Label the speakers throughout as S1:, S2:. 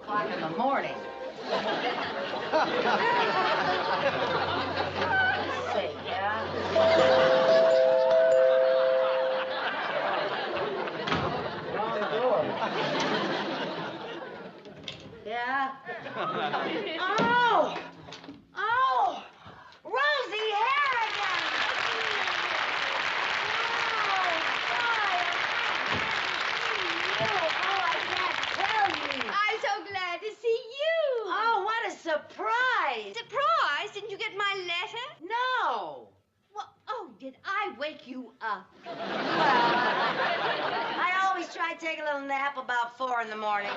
S1: o'clock in the morning. Say, yeah? Wrong door. Yeah? Oh! Oh! Rosie Harrigan!
S2: I'm so glad to see you.
S1: Oh, what a surprise!
S2: Surprise? Didn't you get my letter?
S1: No!
S2: Well, oh, did I wake you up?
S1: Well, I always try to take a little nap about 4 in the morning.
S2: 4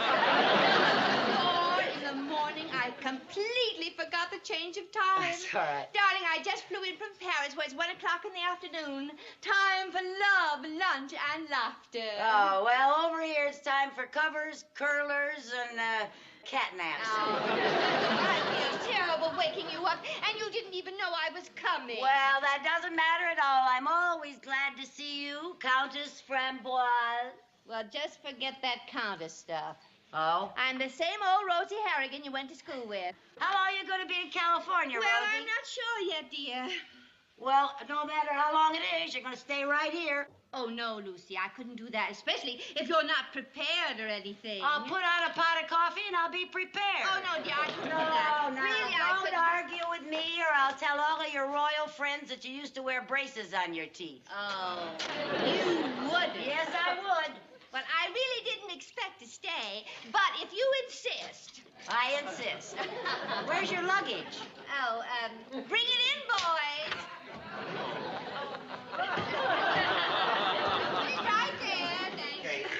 S2: in the morning? I completely forgot the change of time.
S1: That's all right.
S2: Darling, I just flew in from Paris where it's 1 o'clock in the afternoon. Time for love, lunch, and laughter.
S1: Oh, well, over here it's time for covers, curlers, and cat naps.
S2: Oh, that feels terrible waking you up, and you didn't even know I was coming.
S1: Well, that doesn't matter at all. I'm always glad to see you, Countess Framboise.
S2: Well, just forget that Countess stuff.
S1: Oh?
S2: I'm the same old Rosie Harrigan you went to school with.
S1: How long are you going to be in California,
S2: Well,
S1: Rosie?
S2: I'm not sure yet, dear.
S1: Well, no matter how long it is, you're going to stay right here.
S2: Oh, no, Lucy, I couldn't do that, especially if you're not prepared or anything.
S1: I'll put out a pot of coffee and I'll be prepared.
S2: Oh, no, dear, I couldn't do that.
S1: No,
S2: Really, I
S1: don't
S2: couldn't.
S1: argue with me or I'll tell all of your royal friends that you used to wear braces on your teeth.
S2: Oh, you would.
S1: Yes, I would.
S2: Well, I really didn't expect to stay, but if you insist.
S1: I insist. Where's your luggage?
S2: Oh, bring it in, boys. It's right there.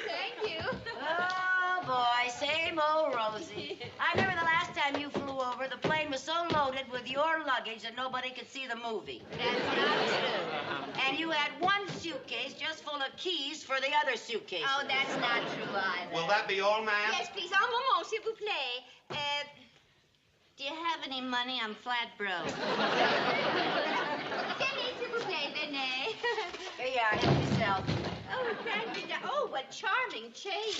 S2: Thank you.
S1: Oh, boy, same old Rosie. I remember the last time you flew over, the plane was so loaded with your luggage that nobody could see the movie.
S2: That's not true.
S1: And you had one suitcase just full of keys for the other suitcase.
S2: Oh, that's not true either.
S3: Will that be all, ma'am?
S2: Yes, please. Un moment, s'il vous plaît. Do you have any money? I'm flat broke. Venez, s'il vous plaît, venez.
S1: Here you are, help yourself.
S2: Oh, thank you. Oh, what charming change.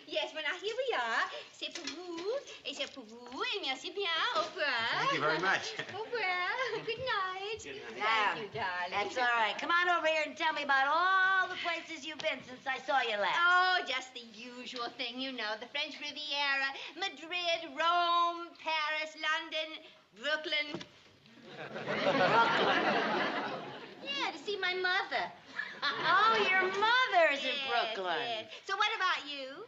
S2: Yes, well, now, here we are. C'est pour vous, et c'est pour vous, et merci bien. Au revoir.
S3: Thank you very much.
S2: Au revoir. Good night.
S3: Good night.
S2: Thank you, darling.
S1: That's all right. Come on over here and tell me about all the places you've been since I saw you last.
S2: Oh, just the usual thing, you know. The French Riviera, Madrid, Rome, Paris, London, Brooklyn. Yeah, to see my mother.
S1: Oh, your mother's in Brooklyn.
S2: Yes. So what about you?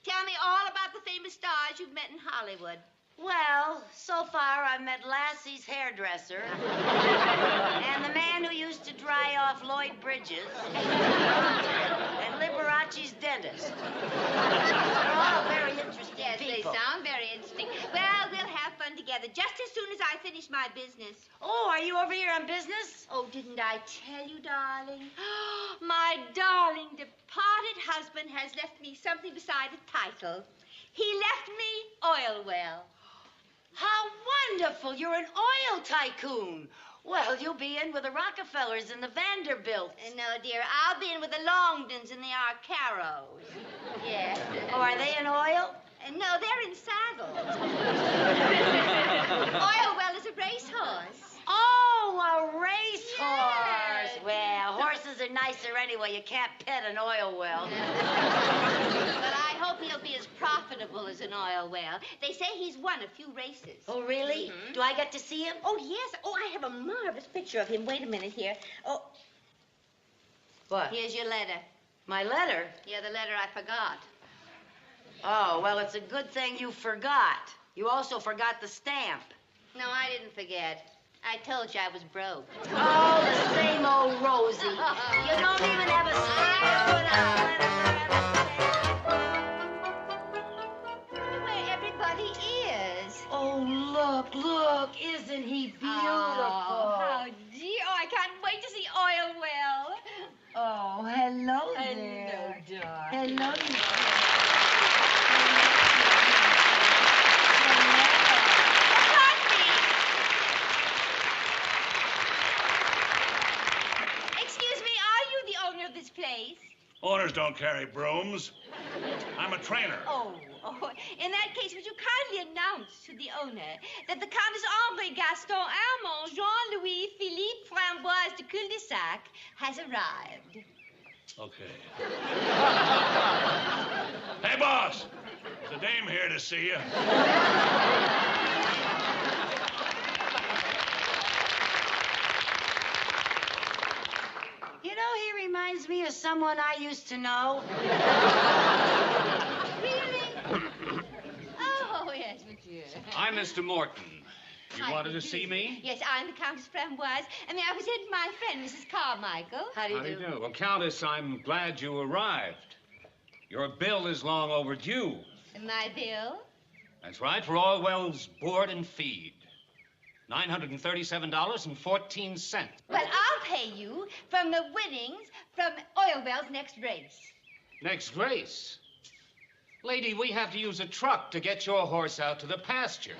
S2: Tell me all about the famous stars you've met in Hollywood.
S1: Well, so far I've met Lassie's hairdresser and the man who used to dry off Lloyd Bridges and Liberace's dentist. They're all very interesting
S2: Yes, they
S1: people.
S2: sound very interesting. Well, we'll have fun together just as soon as I finish my business.
S1: Oh, are you over here on business?
S2: Oh, didn't I tell you, darling? My darling departed husband has left me something beside a title. He left me oil well.
S1: How wonderful! You're an oil tycoon. Well, you'll be in with the Rockefellers and the Vanderbilts.
S2: No, dear, I'll be in with the Longdons and the Arcaros. Yes.
S1: Oh, are they in oil?
S2: No, they're in saddles. Oil well is a racehorse.
S1: Oh, a racehorse.
S2: Yes.
S1: Well, horses are nicer anyway. You can't pet an oil well.
S2: But I hope he'll be as profitable as an oil well. They say he's won a few races.
S1: Oh, really?
S2: Mhm.
S1: Do I get to see him?
S2: Oh, yes. Oh, I have a marvelous picture of him. Wait a minute here. Oh,
S1: What?
S2: here's your letter.
S1: My letter?
S2: Yeah, the letter I forgot.
S1: Oh, well, it's a good thing you forgot. You also forgot the stamp.
S2: No, I didn't forget. I told you I was broke.
S1: Oh, the same old Rosie. You don't even have a stamp.
S2: Where everybody is.
S1: Oh, look. Isn't he beautiful?
S2: Oh, how dear. Oh, I can't wait to see Oil Well.
S1: Oh, hello there.
S2: Hello, darling.
S1: Hello there.
S2: Excuse me, are you the owner of this place?
S3: Owners don't carry brooms. I'm a trainer.
S2: Oh, in that case, would you kindly announce to the owner that the Countess Henri Gaston Armand Jean-Louis Philippe Framboise de Cul-de-Sac has arrived?
S3: Okay. Hey, boss. There's a dame here to see you.
S1: You know, he reminds me of someone I used to know.
S2: Really? Oh, yes, monsieur.
S4: I'm Mr. Morton. You
S2: Hi,
S4: wanted to see me?
S2: Yes, I'm the Countess Framboise, and may I present my friend, Mrs. Carmichael?
S1: How do you do?
S4: Well, Countess, I'm glad you arrived. Your bill is long overdue.
S2: My bill?
S4: That's right, for Orwell's board and feed. $937.14.
S2: Well, I'll pay you from the winnings from Oilwell's next race.
S4: Next race. Lady, we have to use a truck to get your horse out to the pasture.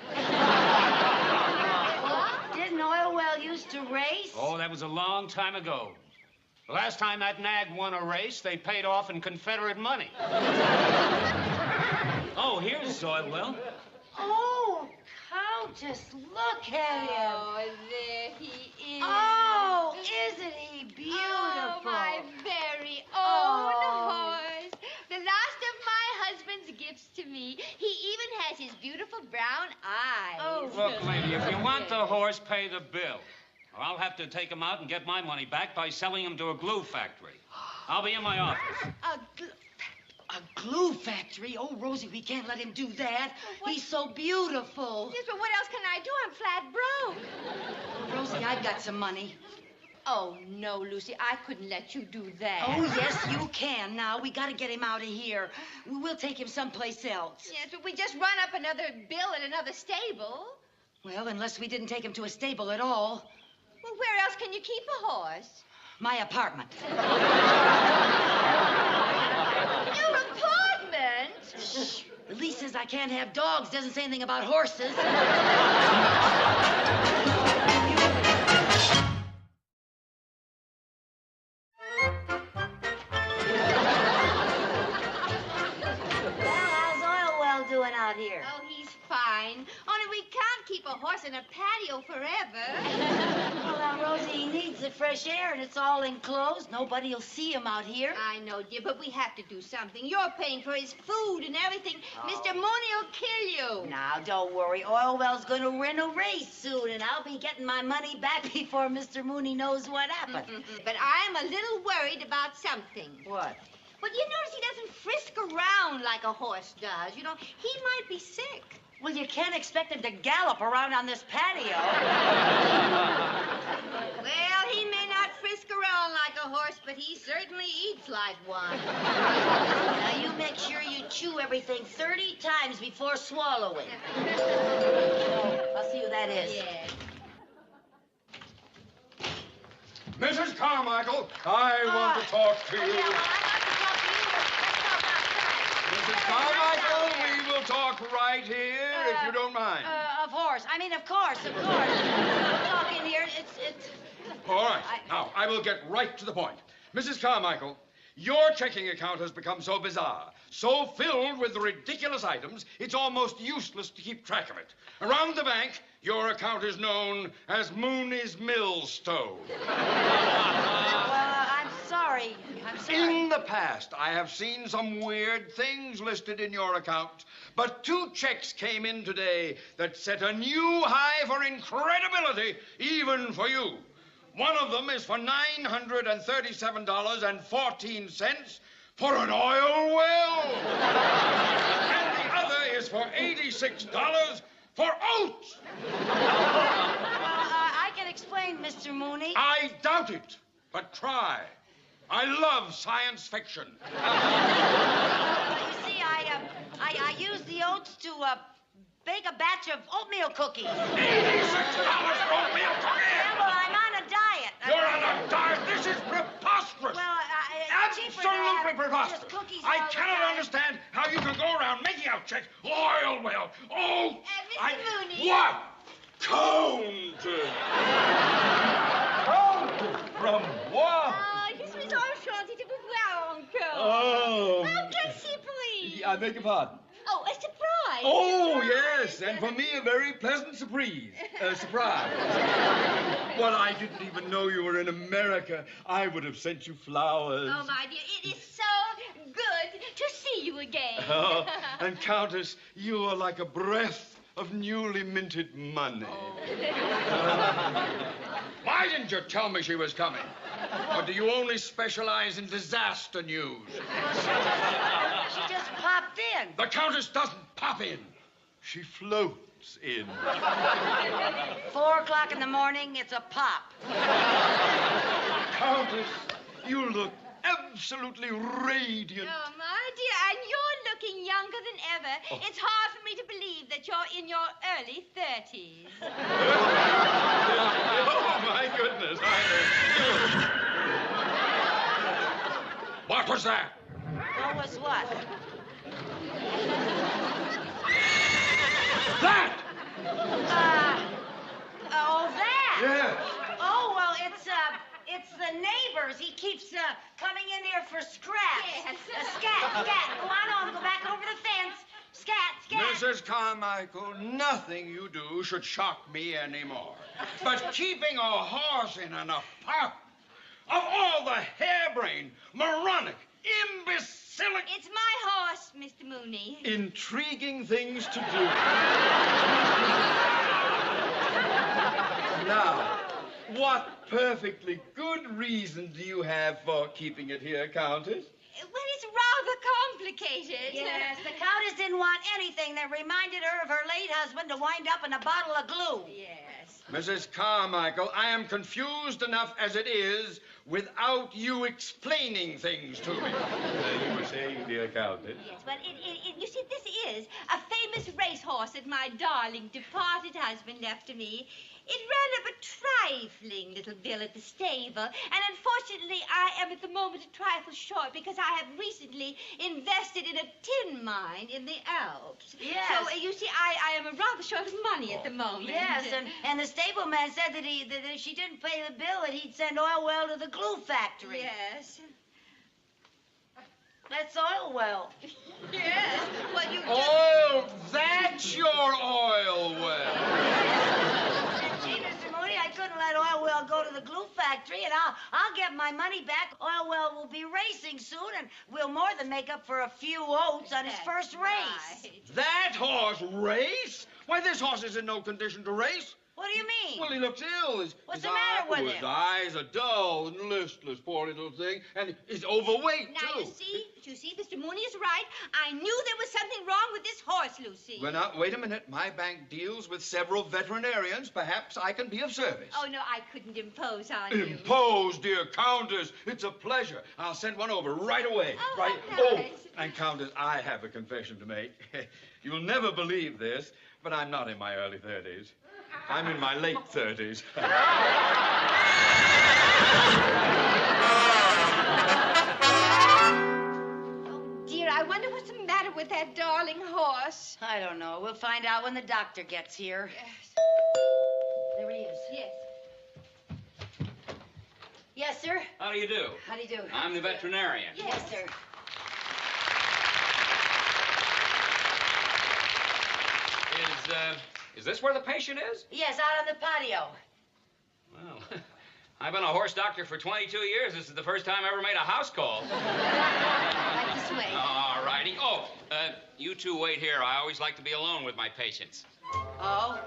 S1: What? Didn't Oilwell used to race?
S4: Oh, that was a long time ago. The last time that nag won a race, they paid off in Confederate money. Oh, here's Oilwell.
S1: Oh, Countess, look at him.
S2: Oh, there he is.
S1: Oh, isn't he beautiful?
S2: Oh, my very own horse. The last of my husband's gifts to me. He even has his beautiful brown eyes.
S1: Oh,
S4: Look, lady, if you want the horse, pay the bill. Or I'll have to take him out and get my money back by selling him to a glue factory. I'll be in my office.
S1: A glue factory? Oh, Rosie, we can't let him do that. He's so beautiful.
S2: Yes, but what else can I do? I'm flat broke.
S1: Rosie, I've got some money.
S2: Oh, no, Lucy, I couldn't let you do that.
S1: Oh, yes, you can. Now, we got to get him out of here. We'll take him someplace else.
S2: Yes, but we just run up another bill at another stable.
S1: Well, unless we didn't take him to a stable at all.
S2: Well, where else can you keep a horse?
S1: My apartment.
S2: Your apartment?
S1: Shh. The lease says I can't have dogs. Doesn't say anything about horses. Doing out here?
S2: Oh, he's fine. Only we can't keep a horse in a patio forever.
S1: Well, now, Rosie, he needs the fresh air, and it's all enclosed. Nobody will see him out here.
S2: I know, dear, but we have to do something. You're paying for his food and everything.
S1: Oh.
S2: Mr. Mooney will kill you.
S1: Now, don't worry. Oilwell's going to win a race soon, and I'll be getting my money back before Mr. Mooney knows what happened.
S2: But I'm a little worried about something.
S1: What?
S2: Well, you notice he doesn't frisk around like a horse does. You know, he might be sick.
S1: Well, you can't expect him to gallop around on this patio.
S2: Well, he may not frisk around like a horse, but he certainly eats like one.
S1: Now, you make sure you chew everything 30 times before swallowing. I'll see who that is.
S2: Yes.
S5: Mrs. Carmichael, I want to talk to you.
S1: Yeah, well, I'd like to talk to you, but let's talk outside.
S5: Mrs. Carmichael, we will talk right here, if you don't mind.
S1: Of course. Of course. We'll talk in here. It's...
S5: All right. Now, I will get right to the point. Mrs. Carmichael, your checking account has become so bizarre, so filled with ridiculous items, it's almost useless to keep track of it. Around the bank, your account is known as Mooney's Millstone.
S1: I'm sorry.
S5: In the past, I have seen some weird things listed in your account, but 2 checks came in today that set a new high for incredibility, even for you. One of them is for $937.14 for an oil well. And the other is for $86 for oats.
S1: I can explain, Mr. Mooney.
S5: I doubt it, but try. I love science fiction.
S1: You see, I used the oats to bake a batch of oatmeal cookies.
S5: $86 for oatmeal cookies!
S1: Yeah, well, I'm on a diet.
S5: You're on a diet? This is preposterous!
S1: Well, it's cheaper to
S5: Absolutely
S1: have
S5: preposterous!
S1: just cookies
S5: I
S1: all the
S5: cannot
S1: time.
S5: understand how you can go around making out checks, oil well, oats.
S2: Mr. Mooney.
S5: What? Counted. Counted from what?
S2: Je suis enchantée de vous voir encore.
S5: I beg your pardon.
S2: Oh, a surprise.
S5: Oh, yes, and for me a very pleasant surprise. Well, I didn't even know you were in America. I would have sent you flowers.
S2: Oh, my dear, it is so good to see you again.
S5: Oh, and Countess, you are like a breath of newly minted money. Why didn't you tell me she was coming? Or do you only specialize in disaster news?
S1: She just popped in.
S5: The Countess doesn't pop in. She floats in.
S1: 4 o'clock in the morning, it's a pop.
S5: Countess, you look absolutely radiant.
S2: Oh, my dear, and you're looking younger than ever. It's hard for me to believe that you're in your early 30s.
S5: Oh, my goodness. What was that?
S1: What was what?
S5: That!
S1: Oh, that?
S5: Yes.
S1: Oh, well, it's the neighbors. He keeps coming in here for scraps.
S2: Yes.
S1: Scat. Go on, go back over the fence. Scat.
S5: Mrs. Carmichael, nothing you do should shock me anymore. But keeping a horse in a pop, of all the harebrained, moronic, imbecilic,
S2: It's my horse, Mr. Mooney.
S5: intriguing things to do. Now, what perfectly good reason do you have for keeping it here, Countess?
S2: Well, it's rather complicated.
S1: Yes, the Countess didn't want anything that reminded her of her late husband to wind up in a bottle of glue.
S2: Yes.
S5: Mrs. Carmichael, I am confused enough as it is without you explaining things to me. You were saying, dear Countess?
S2: Yes, well, you see, this is a famous racehorse that my darling departed husband left to me. It ran up a trifling little bill at the stable, and unfortunately, I am at the moment a trifle short because I have recently invested in a tin mine in the Alps.
S1: Yes.
S2: So, you see, I am rather short of money at the moment.
S1: Yes, and the stableman said that if she didn't pay the bill, that he'd send oil well to the glue factory.
S2: Yes.
S1: That's oil well.
S2: Yes. Well, you just...
S5: Oh, that's your oil well.
S1: Gee, Mr. Mooney, I couldn't let oil well go to the glue factory, and I'll get my money back. Oil well will be racing soon, and we'll more than make up for a few oats on his first race.
S2: Right.
S5: That horse race? Why, this horse is in no condition to race.
S1: What do you mean?
S5: Well, he looks ill.
S1: What's the matter with him?
S5: His eyes are dull and listless, poor little thing. And he's overweight,
S2: Now,
S5: too.
S2: you see, Mr. Mooney is right. I knew there was something wrong with this horse, Lucy.
S5: Well, now, wait a minute. My bank deals with several veterinarians. Perhaps I can be of service.
S2: Oh, no, I couldn't impose on you.
S5: Impose, dear Countess. It's a pleasure. I'll send one over right away.
S2: Oh,
S5: right.
S2: how nice.
S5: Oh, and Countess, I have a confession to make. You'll never believe this, but I'm not in my early 30s. I'm in my late 30s.
S2: Oh, dear, I wonder what's the matter with that darling horse.
S1: I don't know. We'll find out when the doctor gets here.
S2: Yes.
S1: There he is.
S2: Yes.
S1: Yes, sir.
S4: How do you do?
S1: How do you do?
S4: I'm the veterinarian.
S1: Yes, sir.
S4: Is this where the patient is?
S1: Yes, out on the patio.
S4: Well, I've been a horse doctor for 22 years. This is the first time I ever made a house call.
S2: Right this way.
S4: All righty. Oh, you two wait here. I always like to be alone with my patients.
S1: Oh?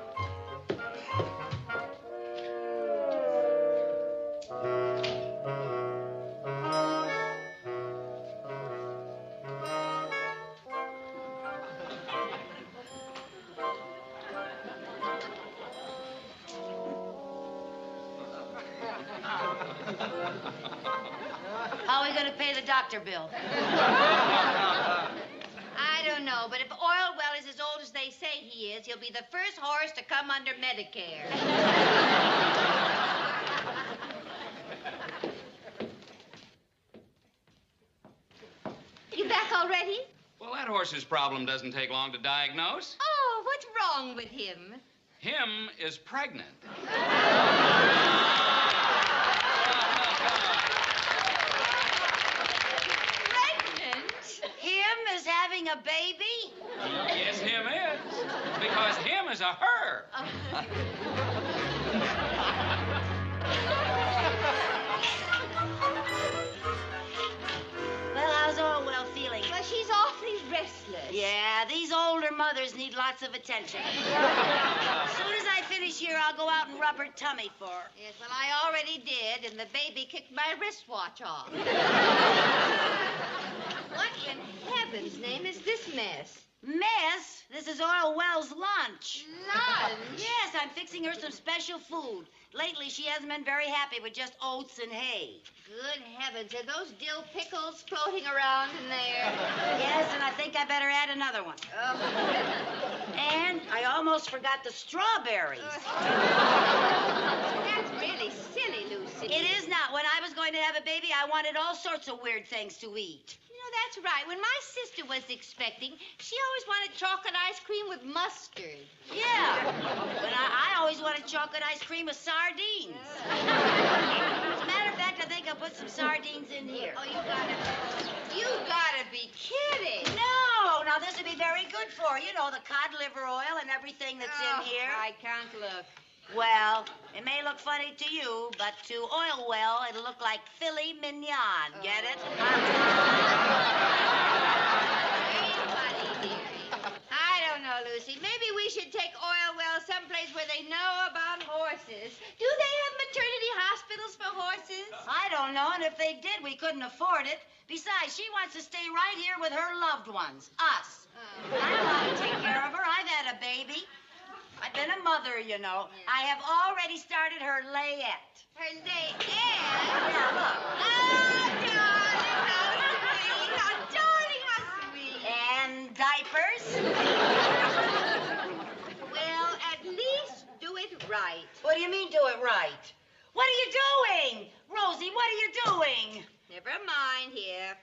S1: How are we going to pay the doctor bill?
S2: I don't know, but if Oilwell is as old as they say he is, he'll be the first horse to come under Medicare. You back already?
S4: Well, that horse's problem doesn't take long to diagnose.
S2: Oh, what's wrong with him?
S4: Him is pregnant.
S2: Pregnant?
S1: Him is having a baby?
S4: Yes, him is. Because him is a her.
S1: Well, how's Orwell feeling?
S2: Well, she's awfully restless.
S1: Yeah, these older mothers need lots of attention. As soon as I finish here, I'll go out and rub her tummy for her.
S2: Yes, well, I already did, and the baby kicked my wristwatch off. What in heaven's name is this mess?
S1: Miss, this is Orwell's lunch.
S2: Lunch?
S1: Yes, I'm fixing her some special food. Lately, she hasn't been very happy with just oats and hay.
S2: Good heavens, are those dill pickles floating around in there?
S1: Yes, and I think I better add another one.
S2: Oh.
S1: And I almost forgot the strawberries.
S2: That's really silly, Lucy.
S1: It is not. When I was going to have a baby, I wanted all sorts of weird things to eat.
S2: You know, that's right. When my sister was expecting, she always wanted chocolate ice cream with mustard.
S1: Yeah. But I always wanted chocolate ice cream with sardines. As a matter of fact, I think I'll put some sardines in here.
S2: Oh, you gotta be kidding.
S1: No, now this would be very good for her. You know, the cod liver oil and everything that's in here.
S2: I can't look.
S1: Well, it may look funny to you, but to Oilwell, it'll look like filet mignon. Get it?
S2: Hey, buddy, dearie. I don't know, Lucy. Maybe we should take Oilwell someplace where they know about horses. Do they have maternity hospitals for horses?
S1: I don't know, and if they did, we couldn't afford it. Besides, she wants to stay right here with her loved ones, us. I don't want to take care of her. I've had a baby. I've been a mother, you know. I have already started her layette.
S2: Her layette?
S1: Yeah, look.
S2: Oh, darling, how sweet. How darling, how sweet.
S1: And diapers.
S2: Well, at least do it right.
S1: What do you mean, do it right? What are you doing? Rosie, what are you doing?
S2: Never mind here.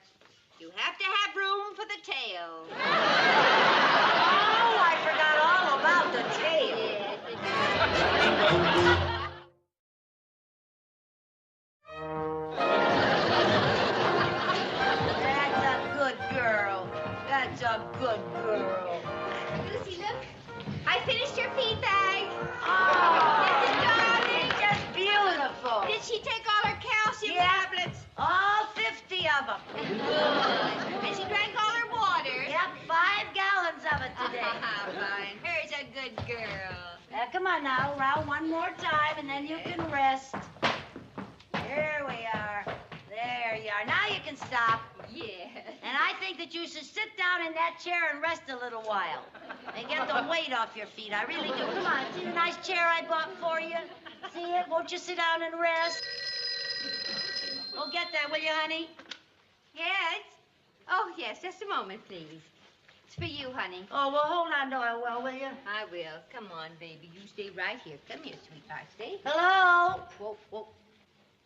S2: You have to have room for the tail.
S1: Oh, I forgot all about the tail. That's a good girl. That's a good girl.
S2: Lucy, look. I finished your feed bag.
S1: Oh,
S2: Isn't it, darling?
S1: just beautiful.
S2: Did she take all her calcium
S1: Yeah.
S2: tablets?
S1: All 50 of them.
S2: And she drank all her water?
S1: Yep, 5 gallons of it today.
S2: Fine. Her's a good girl.
S1: Come on now, round one more time, and then you can rest. Here we are. There you are. Now you can stop.
S2: Yes.
S1: And I think that you should sit down in that chair and rest a little while. And get the weight off your feet. I really do. Come on, see the nice chair I bought for you? See it? Won't you sit down and rest? Go get that, will you, honey?
S2: Yes? Oh, yes. Just a moment, please. It's for you, honey.
S1: Oh, well, hold on, Doyle, will you?
S2: I will. Come on, baby. You stay right here. Come here, sweetheart. Stay.
S1: Hello?
S2: Whoa, whoa.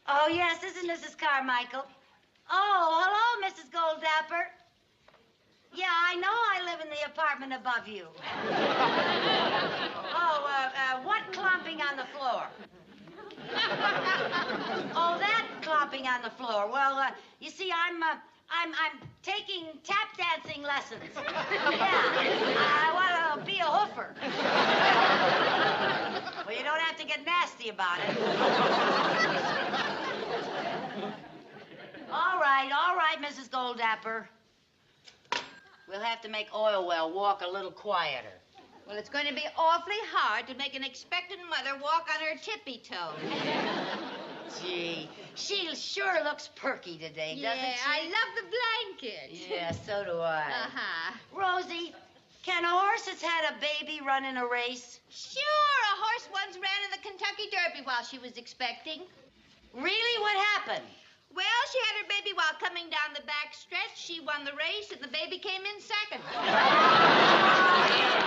S1: Oh, yes, this is Mrs. Carmichael. Oh, hello, Mrs. Goldapper. Yeah, I know I live in the apartment above you. Oh, what clomping on the floor? Oh, that clomping on the floor. Well, you see, I'm taking tap dancing lessons. Yeah, I want to be a hoofer. Well, you don't have to get nasty about it. All right, Mrs. Goldapper. We'll have to make Oilwell walk a little quieter.
S2: Well, it's going to be awfully hard to make an expectant mother walk on her tippy toes.
S1: Gee, she sure looks perky today, doesn't she?
S2: Yeah, I love the blanket.
S1: Yeah, so do I.
S2: Uh-huh.
S1: Rosie, can a horse that's had a baby run in a race?
S2: Sure, a horse once ran in the Kentucky Derby while she was expecting.
S1: Really? What happened?
S2: Well, she had her baby while coming down the back stretch. She won the race, and the baby came in second.
S1: You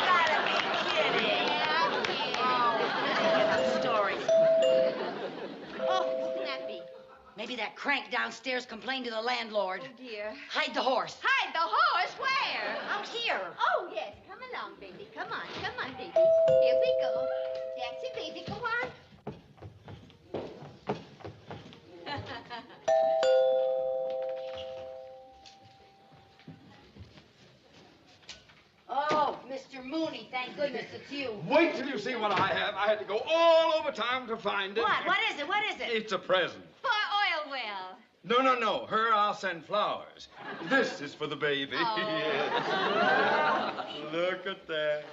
S1: gotta be kidding.
S2: Yeah.
S1: Oh, the story.
S2: Oh, who can that be?
S1: Maybe that crank downstairs complained to the landlord.
S2: Oh, dear.
S1: Hide the horse.
S2: Hide the horse? Where?
S1: Out here.
S2: Oh, yes. Come along, baby. Come on, baby. Here we go. That's it, baby. Go on.
S1: thank goodness it's you.
S5: Wait till you see what I have. I had to go all over town to find it.
S1: What? What is it? What is it?
S5: It's a present.
S2: For Oil Well.
S5: No. Her, I'll send flowers. This is for the baby.
S2: Oh.
S5: Yes. Look at that.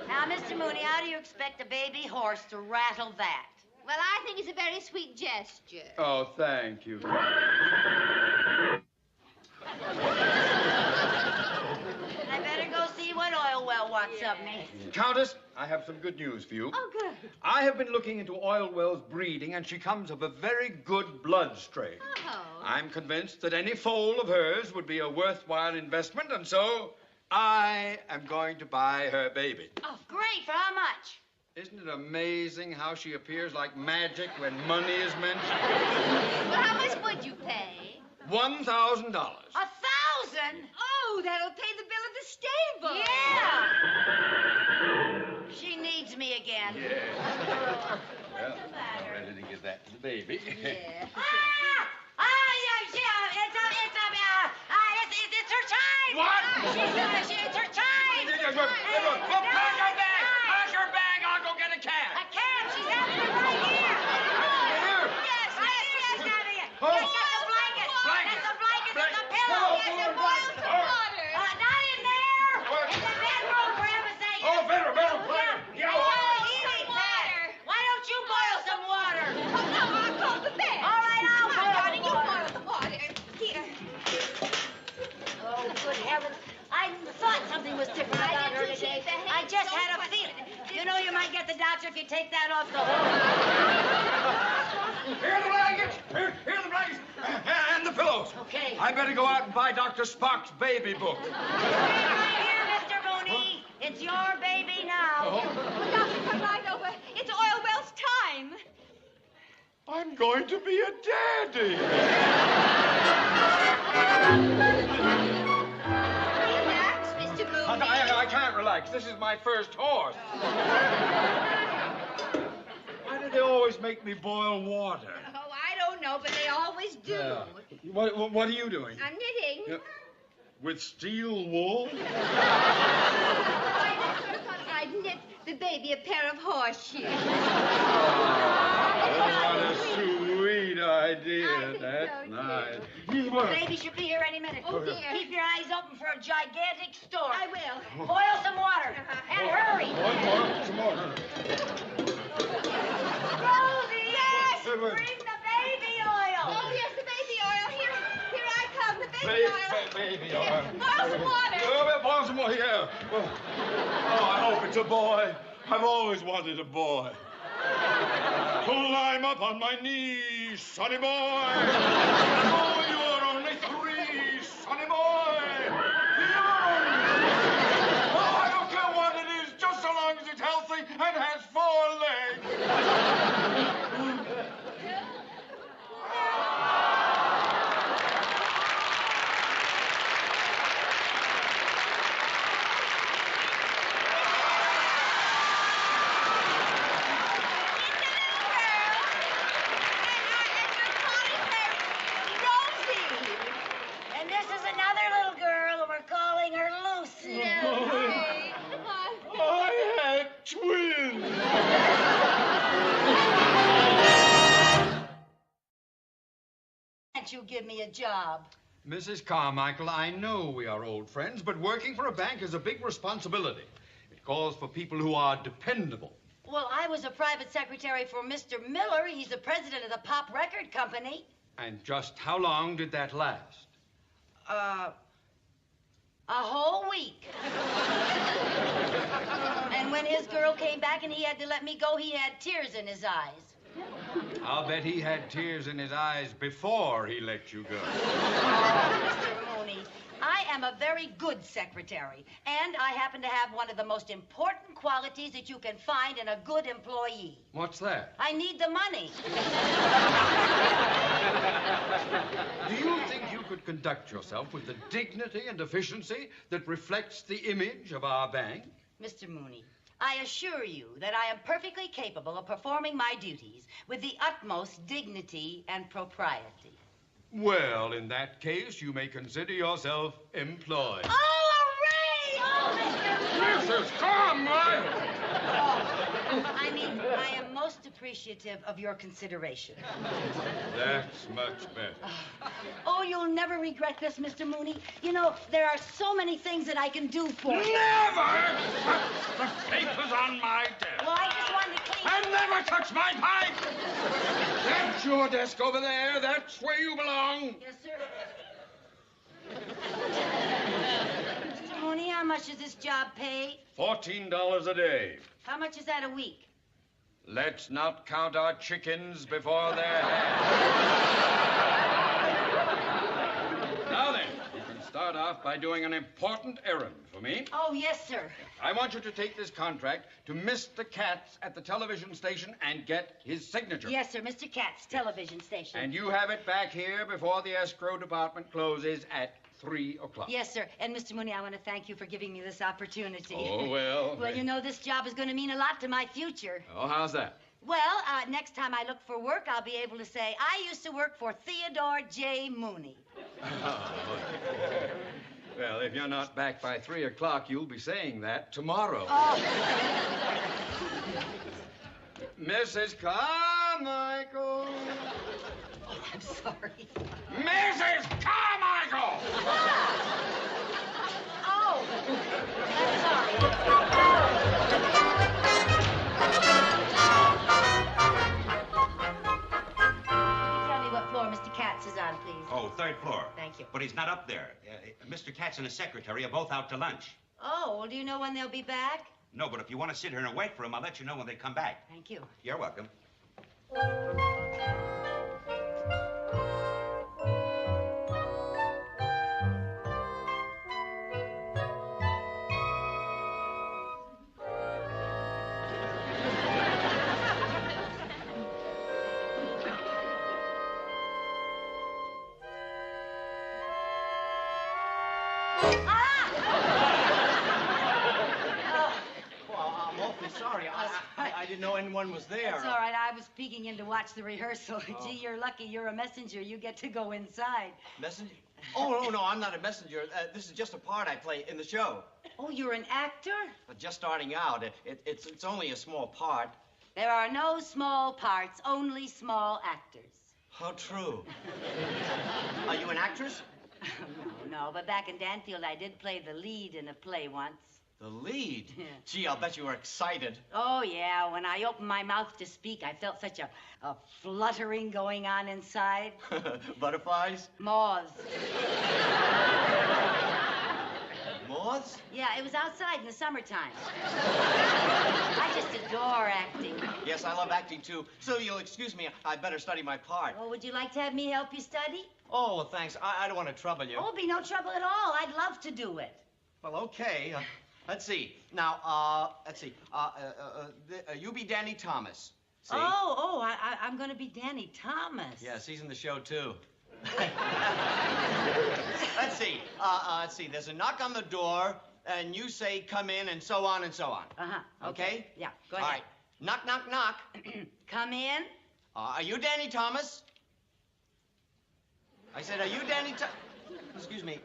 S1: Now, Mr. Mooney, how do you expect a baby horse to rattle that?
S2: Well, I think it's a very sweet gesture.
S5: Oh, thank you.
S1: I better go see what Oil Well wants of me.
S5: Countess, I have some good news for you.
S2: Oh, good.
S5: I have been looking into Oil Well's breeding, and she comes of a very good blood strain.
S2: Oh.
S5: I'm convinced that any foal of hers would be a worthwhile investment, and so I am going to buy her baby.
S1: Oh, great. For how much?
S5: Isn't it amazing how she appears like magic when money is mentioned?
S2: Well, how much would you pay?
S5: $1,000.
S1: 1,000?
S2: Oh, that'll pay the bill at the stable.
S1: Yeah. She needs me again.
S5: Well, I'm ready to give that to the baby.
S2: Yeah.
S1: It's her time.
S5: What?
S1: It's her time.
S5: Pack her bag. I'll go get a cab.
S1: A cab. She's having it right here.
S5: Here.
S1: Yes, she's having it.
S5: Oh.
S1: Yes, get the blanket.
S5: Blanket.
S1: Get the blanket. Get the
S5: Blanket.
S1: pillow.
S5: Oh,
S1: Get the
S5: oh,
S1: boil some
S5: oh.
S1: water. Not in there.
S5: What?
S1: In the bedroom, for heaven's sake.
S5: Oh, better.
S1: Yeah. He needs that. Why don't you boil some water?
S2: Oh, no, I'll call the bed.
S1: All right, I'll
S2: Come on,
S1: boil
S2: darling,
S1: the
S2: you
S1: water.
S2: boil the water. Here.
S1: Oh, good heavens. I thought something was different
S2: I
S1: about
S2: did
S1: her
S2: too,
S1: today.
S2: Chief. The
S1: I
S2: hate's
S1: just
S2: so
S1: had a
S2: funny.
S1: feeling. You know, you might get the doctor if you take that off the hook.
S5: Here are the blankets. Here are the blankets. And the pillows.
S1: Okay.
S5: I better go out and buy Dr. Spock's baby book.
S1: Right here, Mr. Mooney. It's your baby now.
S2: Well, Doctor, come right over. It's Oil Well's time.
S5: I'm going to be a daddy.
S2: Relax, Mr. Mooney.
S5: I can't relax. This is my first horse. Why do they always make me boil water?
S2: Oh, I don't know, but they always do.
S5: What are you doing?
S2: I'm knitting.
S5: With steel wool?
S2: I sort of thought I'd knit the baby a pair of horseshoes.
S5: What a sweet idea.
S2: I think
S5: That's
S2: so, too.
S5: nice.
S1: The baby should be here any minute.
S2: Oh, dear.
S1: Keep your eyes open for a gigantic storm.
S2: I will.
S1: Boil some water. And hurry.
S5: Some more.
S1: Rosie, yes!
S5: Wait.
S1: Bring the baby oil.
S2: Oh, yes, the baby oil. Here I come, the baby oil.
S5: Baby
S2: Here,
S5: oil.
S2: boil some water.
S5: Boil some more, yeah. Oh, I hope it's a boy. I've always wanted a boy. Climb up on my knees, sonny boy. Oh, you're only 3, sonny boy. Oh, I don't care what it is, just so long as it's healthy and has 4 legs.
S1: And this is another little girl, and we're calling her Lucy.
S5: I had twins.
S1: Can't you give me a job?
S5: Mrs. Carmichael, I know we are old friends, but working for a bank is a big responsibility. It calls for people who are dependable.
S1: Well, I was a private secretary for Mr. Miller. He's the president of the Pop Record Company.
S5: And just how long did that last?
S1: A whole week. And when his girl came back and he had to let me go, he had tears in his eyes.
S5: I'll bet he had tears in his eyes before he let you go.
S1: Mr. Mooney, I am a very good secretary, and I happen to have one of the most important qualities that you can find in a good employee.
S5: What's that?
S1: I need the money.
S5: Do you think you could conduct yourself with the dignity and efficiency that reflects the image of our bank?
S1: Mr. Mooney, I assure you that I am perfectly capable of performing my duties with the utmost dignity and propriety.
S5: Well, in that case, you may consider yourself employed.
S2: Oh, hooray! Oh,
S5: Mrs. Carmichael!
S1: I mean, I am most appreciative of your consideration.
S5: That's much better.
S1: Oh, you'll never regret this, Mr. Mooney. You know, there are so many things that I can do for you.
S3: Never! The paper's on my desk.
S1: Well, I just wanted to clean...
S3: And never touch my pipe!
S5: That's your desk over there. That's where you belong.
S1: Yes, sir. Mr. Mooney, how much does this job pay?
S5: $14 a day.
S1: How much is that a week?
S5: Let's not count our chickens before they're hatched. Now then, you can start off by doing an important errand for me.
S1: Oh, yes, sir.
S5: I want you to take this contract to Mr. Katz at the television station and get his signature.
S1: Yes, sir, Mr. Katz, television station.
S5: And you have it back here before the escrow department closes at 3 o'clock.
S1: Yes, sir. And, Mr. Mooney, I want to thank you for giving me this opportunity.
S5: Oh, well.
S1: Well, you know, this job is going to mean a lot to my future.
S5: Oh, how's that?
S1: Well, next time I look for work, I'll be able to say, I used to work for Theodore J. Mooney.
S5: Well, if you're not back by 3 o'clock, you'll be saying that tomorrow.
S1: Oh.
S5: Mrs. Carmichael.
S1: Oh, I'm sorry.
S3: Mrs. Carmichael!
S1: Oh, I'm sorry. Tell me what floor Mr. Katz is on, please.
S6: Oh, third floor.
S1: Thank you.
S6: But he's not up there. Mr. Katz and his secretary are both out to lunch.
S1: Oh, well, do you know when they'll be back?
S6: No, but if you want to sit here and wait for him, I'll let you know when they come back.
S1: Thank you.
S6: You're welcome.
S7: I didn't know anyone was there.
S1: That's all right. I was peeking in to watch the rehearsal. Gee, you're lucky. You're a messenger. You get to go inside.
S7: Messenger? Oh, no, I'm not a messenger. This is just a part I play in the show.
S1: Oh, you're an actor?
S7: Just starting out. It's only a small part.
S1: There are no small parts, only small actors.
S7: How true. Are you an actress?
S1: No, but back in Danfield, I did play the lead in a play once.
S7: The lead?
S1: Yeah.
S7: Gee, I'll bet you were excited.
S1: Oh, yeah. When I opened my mouth to speak, I felt such a fluttering going on inside.
S7: Butterflies?
S1: Moths.
S7: Moths?
S1: Yeah, it was outside in the summertime. I just adore acting.
S7: Yes, I love acting, too. So you'll excuse me, I'd better study my part.
S1: Oh, would you like to have me help you study?
S7: Oh, well, thanks. I don't want to trouble you.
S1: Oh, it'll be no trouble at all. I'd love to do it.
S7: Well, okay. Let's see. Now, let's see. You be Danny Thomas. See?
S1: I'm going to be Danny Thomas.
S7: Yes, he's in the show, too. Let's see. Let's see. There's a knock on the door, and you say, come in, and so on and so on.
S1: Uh-huh.
S7: Okay?
S1: Yeah, go ahead.
S7: All right. Knock, knock, knock.
S1: Come in.
S7: Are you Danny Thomas? I said, are you Danny Excuse me.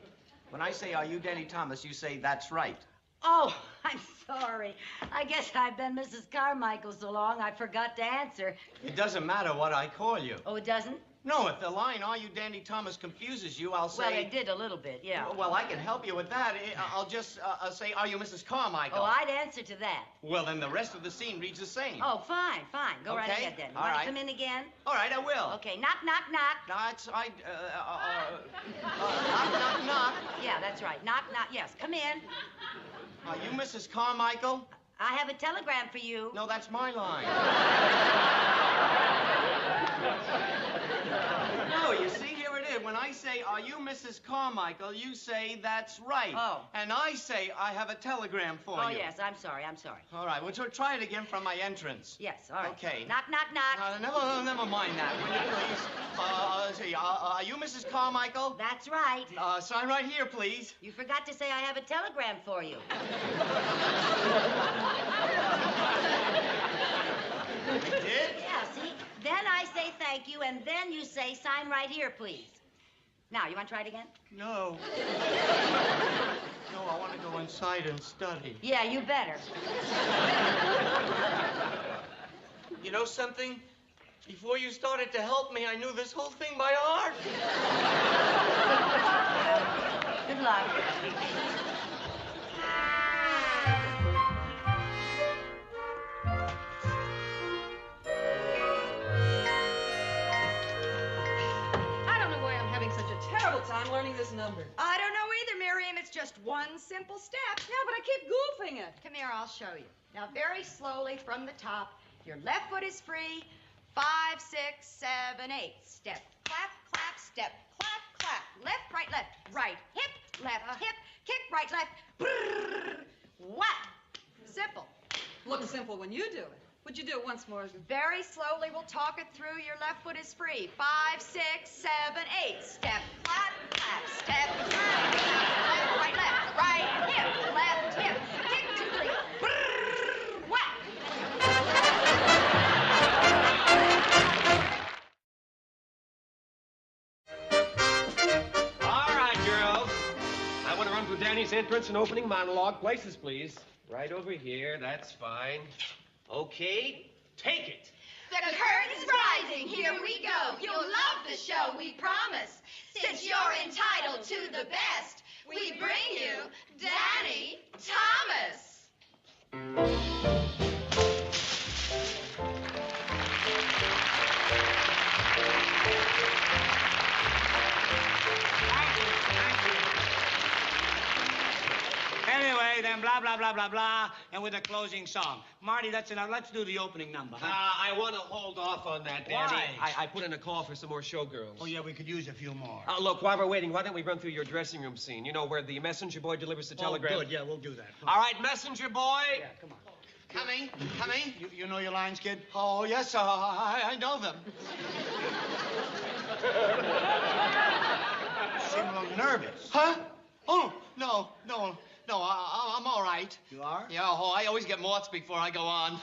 S7: When I say, are you Danny Thomas, you say, that's right.
S1: Oh, I'm sorry. I guess I've been Mrs. Carmichael so long I forgot to answer.
S7: It doesn't matter what I call you.
S1: Oh, it doesn't?
S7: No, if the line, are you Danny Thomas, confuses you, I'll say...
S1: Well, it did a little bit, yeah.
S7: Well, I can help you with that. I'll just say, are you Mrs. Carmichael?
S1: Oh, I'd answer to that.
S7: Well, then the rest of the scene reads the same.
S1: Oh, fine. Go right
S7: Okay.
S1: ahead then. You
S7: All
S1: want
S7: right.
S1: to come in again?
S7: All right, I will.
S1: Okay, knock, knock, knock.
S7: Knock, knock, knock.
S1: Yeah, that's right. Knock, knock. Yes, come in.
S7: Are you Mrs. Carmichael?
S1: I have a telegram for you.
S7: No, that's my line. No, you see, here it is. When I say, are you Mrs. Carmichael, you say, that's right.
S1: Oh.
S7: And I say, I have a telegram for
S1: Oh,
S7: you.
S1: yes, I'm sorry.
S7: All right, well, try it again from my entrance.
S1: Yes, all right.
S7: Okay.
S1: Knock, knock, knock.
S7: Never mind that, will you, please? Let's see, are you Mrs. Carmichael?
S1: That's right.
S7: Sign right here, please.
S1: You forgot to say I have a telegram for you.
S7: You did?
S1: Yeah, see? Then I say thank you, and then you say sign right here, please. Now, you want to try it again?
S7: No. No, I want to go inside and study.
S1: Yeah, you better.
S7: You know something? Before you started to help me, I knew this whole thing by heart.
S1: Good luck.
S8: I don't know why I'm having such a terrible time learning this number.
S9: I don't know either, Miriam. It's just one simple step.
S8: Yeah, but I keep goofing it.
S9: Come here, I'll show you. Now, very slowly from the top. Your left foot is free. 5, 6, 7, 8. Step, clap, clap, step, clap, clap. Left, right, hip, kick, right, left. Brrr, whack. Simple.
S8: Looks simple when you do it. Would you do it once more?
S9: Very slowly, we'll talk it through. Your left foot is free. 5, 6, 7, 8. Step, clap, clap, step, clap, clap. Left, right, hip, kick, 2, 3. Brrr, whack.
S10: All right, girls. I want to run through Danny's entrance and opening monologue. Places, please. Right over here. That's fine. Okay, take it.
S9: The curtain's rising, here we go. You'll love the show, we promise. Since you're entitled to the best, we bring you Danny Thomas.
S11: Anyway, then blah, blah, blah, blah, blah, and with a closing song. Marty, that's enough. Let's do the opening number.
S10: I want to hold off on that, Danny.
S11: Why?
S10: I put in a call for some more showgirls.
S11: Oh, yeah, we could use a few more.
S10: Look, while we're waiting, why don't we run through your dressing room scene? You know, where the messenger boy delivers the telegram.
S11: Oh, good. Yeah, we'll do that.
S10: All right, messenger boy.
S11: Yeah, come on.
S7: Coming.
S11: You know your lines, kid?
S7: Oh, yes, I know them.
S11: You seem a little nervous.
S7: Huh? Oh, no, I'm all right.
S11: You are?
S7: Yeah, I always get moths before I go on.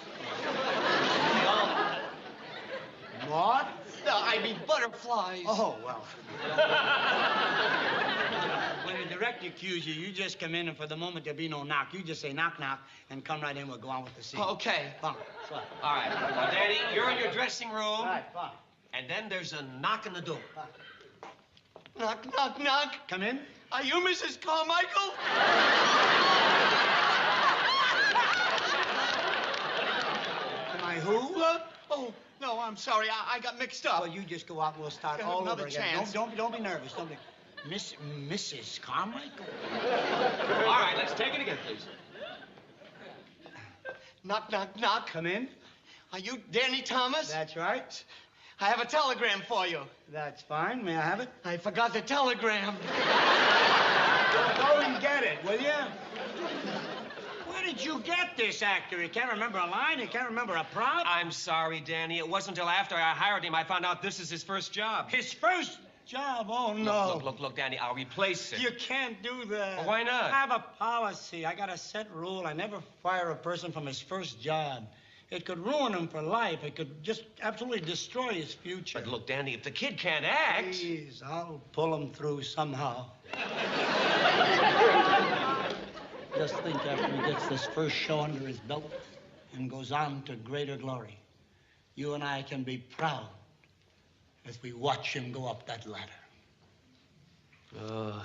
S11: What?
S7: No, I mean butterflies.
S11: Oh, well. When the director cues you, you just come in, and for the moment there'll be no knock. You just say knock, knock, and come right in. We'll go on with the scene.
S7: Okay.
S11: Fine. Fine.
S10: All right. Now, Danny, you're in your dressing room.
S11: All right, fine.
S10: And then there's a knock on the door.
S7: Knock, knock, knock.
S11: Come in.
S7: Are you Mrs. Carmichael?
S11: Am I who?
S7: Oh, no, I'm sorry. I got mixed up.
S11: Well, you just go out and we'll start
S7: Got
S11: all
S7: another
S11: over again.
S7: chance.
S11: Don't be nervous. Don't be. Mrs. Carmichael?
S10: All right, let's take it again, please.
S7: Knock, knock, knock.
S11: Come in.
S7: Are you Danny Thomas?
S11: That's right.
S7: I have a telegram for you.
S11: That's fine. May I have it?
S7: I forgot the telegram.
S11: Go and get it, will you? Where did you get this actor? He can't remember a line. He can't remember a prop.
S10: I'm sorry, Danny. It wasn't until after I hired him I found out this is his first job.
S11: His first job? Oh, no.
S10: Look, Danny, I'll replace it.
S11: You can't do that.
S10: Well, why not?
S11: I have a policy. I got a set rule. I never fire a person from his first job. It could ruin him for life. It could just absolutely destroy his future.
S10: But look, Danny, if the kid can't act...
S11: Please, I'll pull him through somehow. Just think, after he gets this first show under his belt and goes on to greater glory, you and I can be proud as we watch him go up that ladder.
S10: Oh,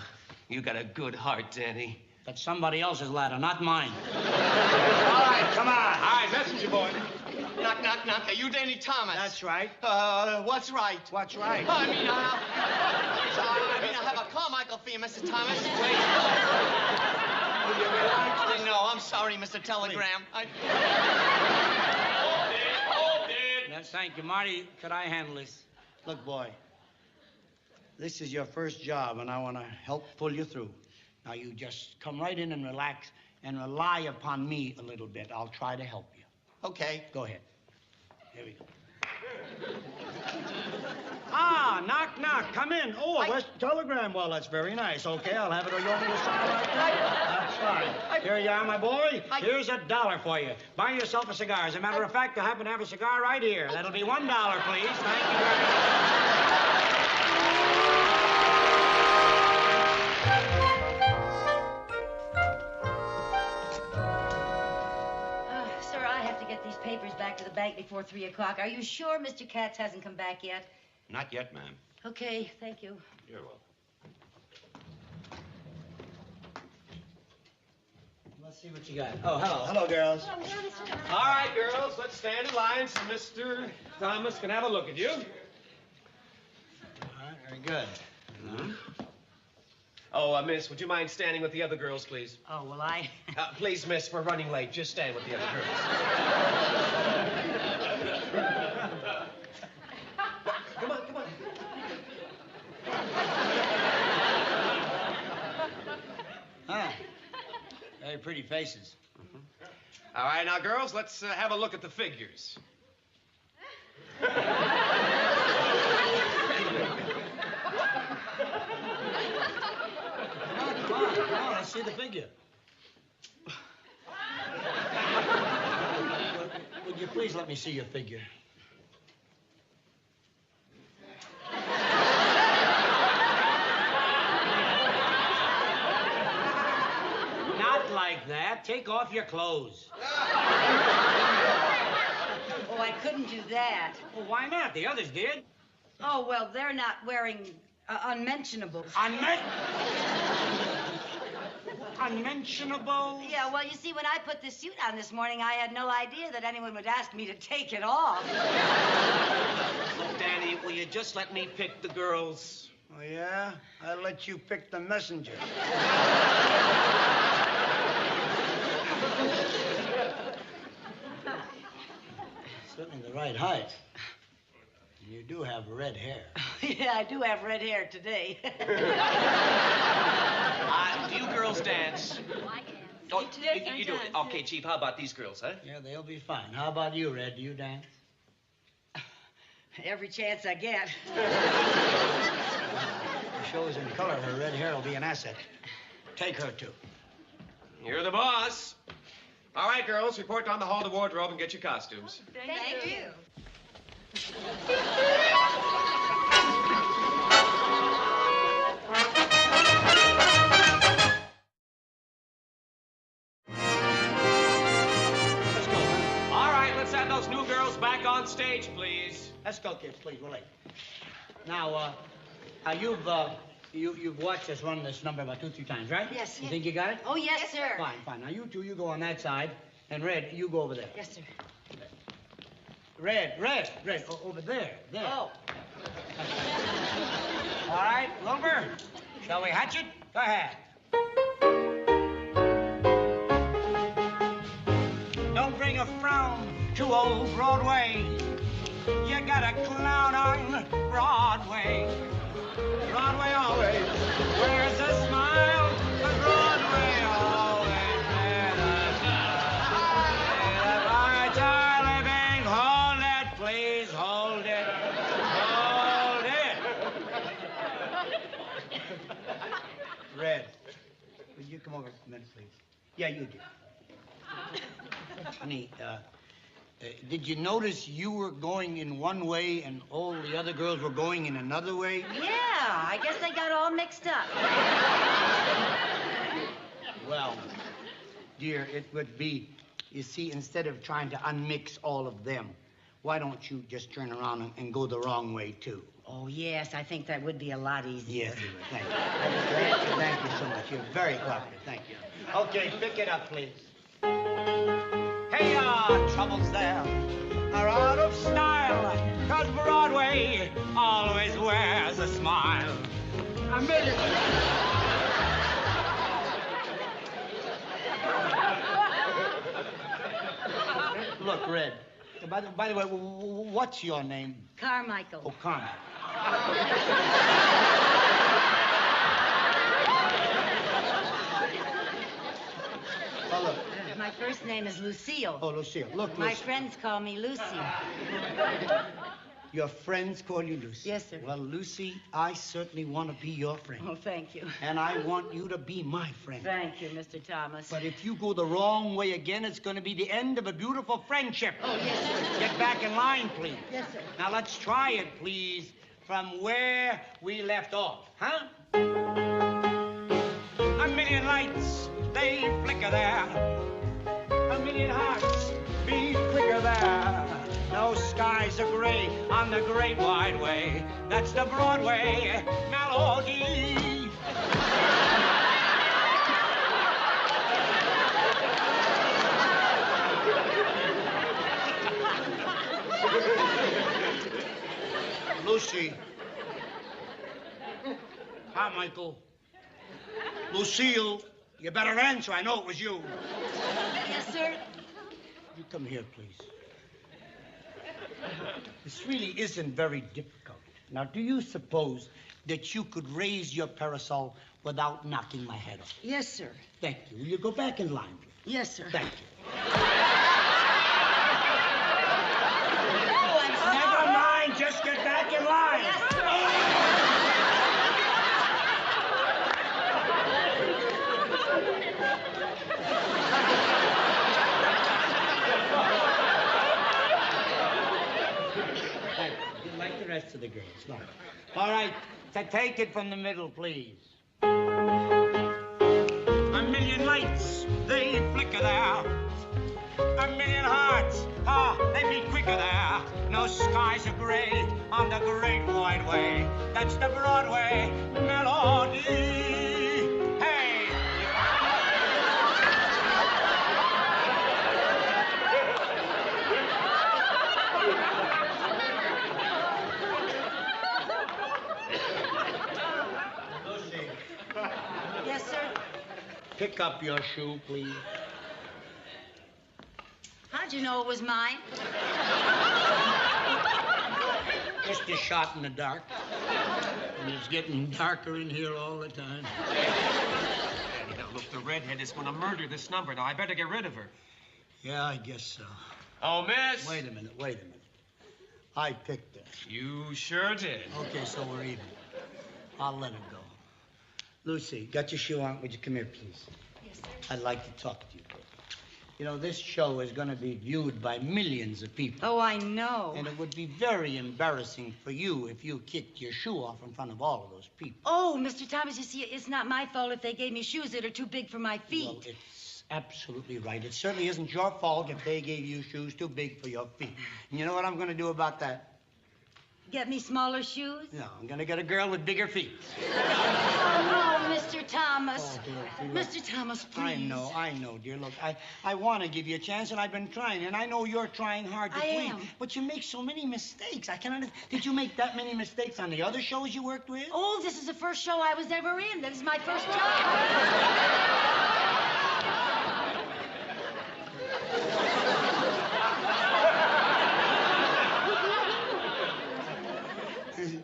S10: you got a good heart, Danny.
S11: That's somebody else's ladder, not mine. All right, come on.
S10: All right, messenger boy.
S7: Knock, knock, knock. Are you Danny Thomas?
S11: That's right.
S7: What's right?
S11: What's right?
S7: I mean, I have a Carmichael for you, Mr. Thomas.
S11: Wait.
S7: Will you relax? No, I'm sorry, Mr. Telegram.
S11: Hold it. Yes, thank you. Marty, could I handle this? Look, boy, this is your first job, and I want to help pull you through. Now, you just come right in and relax and rely upon me a little bit. I'll try to help you.
S7: Okay.
S11: Go ahead. Here we go. Ah, knock, knock. Come in. Oh, a West telegram. Well, that's very nice. Okay, I'll have it. Or you want me to sign right there? That's fine. Here you are, my boy. Here's $1 for you. Buy yourself a cigar. As a matter of fact, I happen to have a cigar right here. That'll be $1, please. Thank you very much.
S1: before 3 o'clock. Are you sure Mr. Katz hasn't come back yet?
S6: Not yet, ma'am.
S1: Okay, thank you.
S6: You're welcome.
S11: Let's see what you got. Oh, hello. Hello, girls.
S10: All right, girls, let's stand in line so Mr. Thomas can have a look at you.
S11: All right, very good.
S10: Oh, miss, would you mind standing with the other girls, please?
S1: Oh, well, I...
S10: Please, miss, we're running late. Just stand with the other girls. Come on, come on.
S11: Ah, very pretty faces.
S10: All right, now, girls, let's have a look at the figures.
S11: Come on, let's see the figure. Would you please let me see your figure? Not like that. Take off your clothes.
S1: Oh, I couldn't do that.
S11: Well, why not? The others did.
S1: Oh, well, they're not wearing unmentionables.
S11: Unmentionable?
S1: Yeah, well, you see, when I put this suit on this morning, I had no idea that anyone would ask me to take it off.
S10: Danny, will you just let me pick the girls?
S11: Oh, yeah? I'll let you pick the messenger. Certainly the right height. You do have red hair.
S1: Yeah, I do have red hair today.
S10: Do you girls dance?
S8: I can.
S10: Oh,
S8: Yes,
S10: you do it. Okay, Chief, how about these girls, huh?
S11: Yeah, they'll be fine. How about you, Red? Do you dance?
S1: Every chance I get.
S11: She shows in color her red hair will be an asset. Take her, too.
S10: You're the boss. All right, girls, report down the hall to wardrobe and get your costumes.
S9: Thank you.
S11: Let's go, huh?
S10: All right, let's have those new girls back on stage, please.
S11: Let's go, kids, please. We're late. Now, you've watched us run this number about 2-3 times, right?
S1: Yes.
S11: You think you got it?
S1: Oh, yes, sir.
S11: Fine, fine. Now, you two, you go on that side. And Red, you go over there.
S1: Yes, sir.
S11: Red, over there. There.
S1: Oh.
S11: All right, Wilbur, shall we hatch it? Go ahead. Don't bring a frown to old Broadway. You got a clown on Broadway. Broadway always wears a smile, but Broadway always wears a smile. All right, Charlie Bing, hold it, please, hold it. Hold it. Red, would you come over a minute, please? Yeah, you do. Honey, did you notice you were going in one way and all the other girls were going in another way?
S1: Yeah, I guess they got all mixed up.
S11: Well, dear, it would be, you see, instead of trying to unmix all of them, why don't you just turn around and go the wrong way, too?
S1: Oh, yes, I think that would be a lot easier.
S11: Yes, it would. Thank you. Thank you so much. You're very cooperative. Thank you. Okay, pick it up, please. Hey, troubles there are out of style, 'cause Broadway always wears a smile. A minute. Look, Red, by the way, what's your name?
S1: Carmichael.
S11: Oh, Carmen. Oh, look.
S1: My first name is Lucille.
S11: Oh, Lucille. Look,
S1: My
S11: Lucille.
S1: friends call me Lucy.
S11: Your friends call you Lucy?
S1: Yes, sir.
S11: Well, Lucy, I certainly want to be your friend.
S1: Oh, thank you.
S11: And I want you to be my friend.
S1: Thank you, Mr. Thomas.
S11: But if you go the wrong way again, it's going to be the end of a beautiful friendship.
S1: Oh, yes, sir.
S11: Get back in line, please.
S1: Yes, sir.
S11: Now, let's try it, please, from where we left off, huh? A million lights, they flicker there. A million hearts beat quicker there. No skies are gray on the great wide way. That's the Broadway melody. Lucy. Carmichael. Lucille, you better answer. I know it was you.
S1: Yes, sir.
S11: You come here, please. This really isn't very difficult. Now, do you suppose that you could raise your parasol without knocking my head off?
S1: Yes, sir.
S11: Thank you. Will you go back in line, please?
S1: Yes, sir.
S11: Thank you.
S1: Oh, I'm sorry.
S11: Never mind. Just get back in line.
S1: Yes, sir.
S11: Like the rest of the girls. No. All right, take it from the middle, please. A million lights, they flicker there. A million hearts, they beat quicker there. No skies are gray on the great wide way. That's the Broadway melody. Hey!
S1: Yes, sir.
S11: Pick up your shoe, please.
S1: How'd you know it was mine?
S11: Just a shot in the dark. And it's getting darker in here all the time.
S10: Daddy, now look, the redhead is going to murder this number. Now, I better get rid of her.
S11: Yeah, I guess so.
S10: Oh, miss.
S11: Wait a minute. I picked her.
S10: You sure did.
S11: Okay, so we're even. I'll let her go. Lucy, got your shoe on? Would you come here, please?
S1: Yes, sir.
S11: I'd like to talk to you. You know, this show is going to be viewed by millions of people.
S1: Oh, I know.
S11: And it would be very embarrassing for you if you kicked your shoe off in front of all of those people.
S1: Oh, Mr. Thomas, you see, it's not my fault if they gave me shoes that are too big for my feet.
S11: Well, it's absolutely right. It certainly isn't your fault if they gave you shoes too big for your feet. And you know what I'm going to do about that?
S1: Get me smaller shoes?
S11: No, I'm going to get a girl with bigger feet.
S1: Oh, no, Mr. Thomas.
S11: Oh, dear, look,
S1: Mr. Thomas, please.
S11: I know, dear. Look, I want to give you a chance, and I've been trying, and I know you're trying hard to please.
S1: am.
S11: But you make so many mistakes. I can't understand. Did you make that many mistakes on the other shows you worked with?
S1: Oh, this is the first show I was ever in. This is my first job.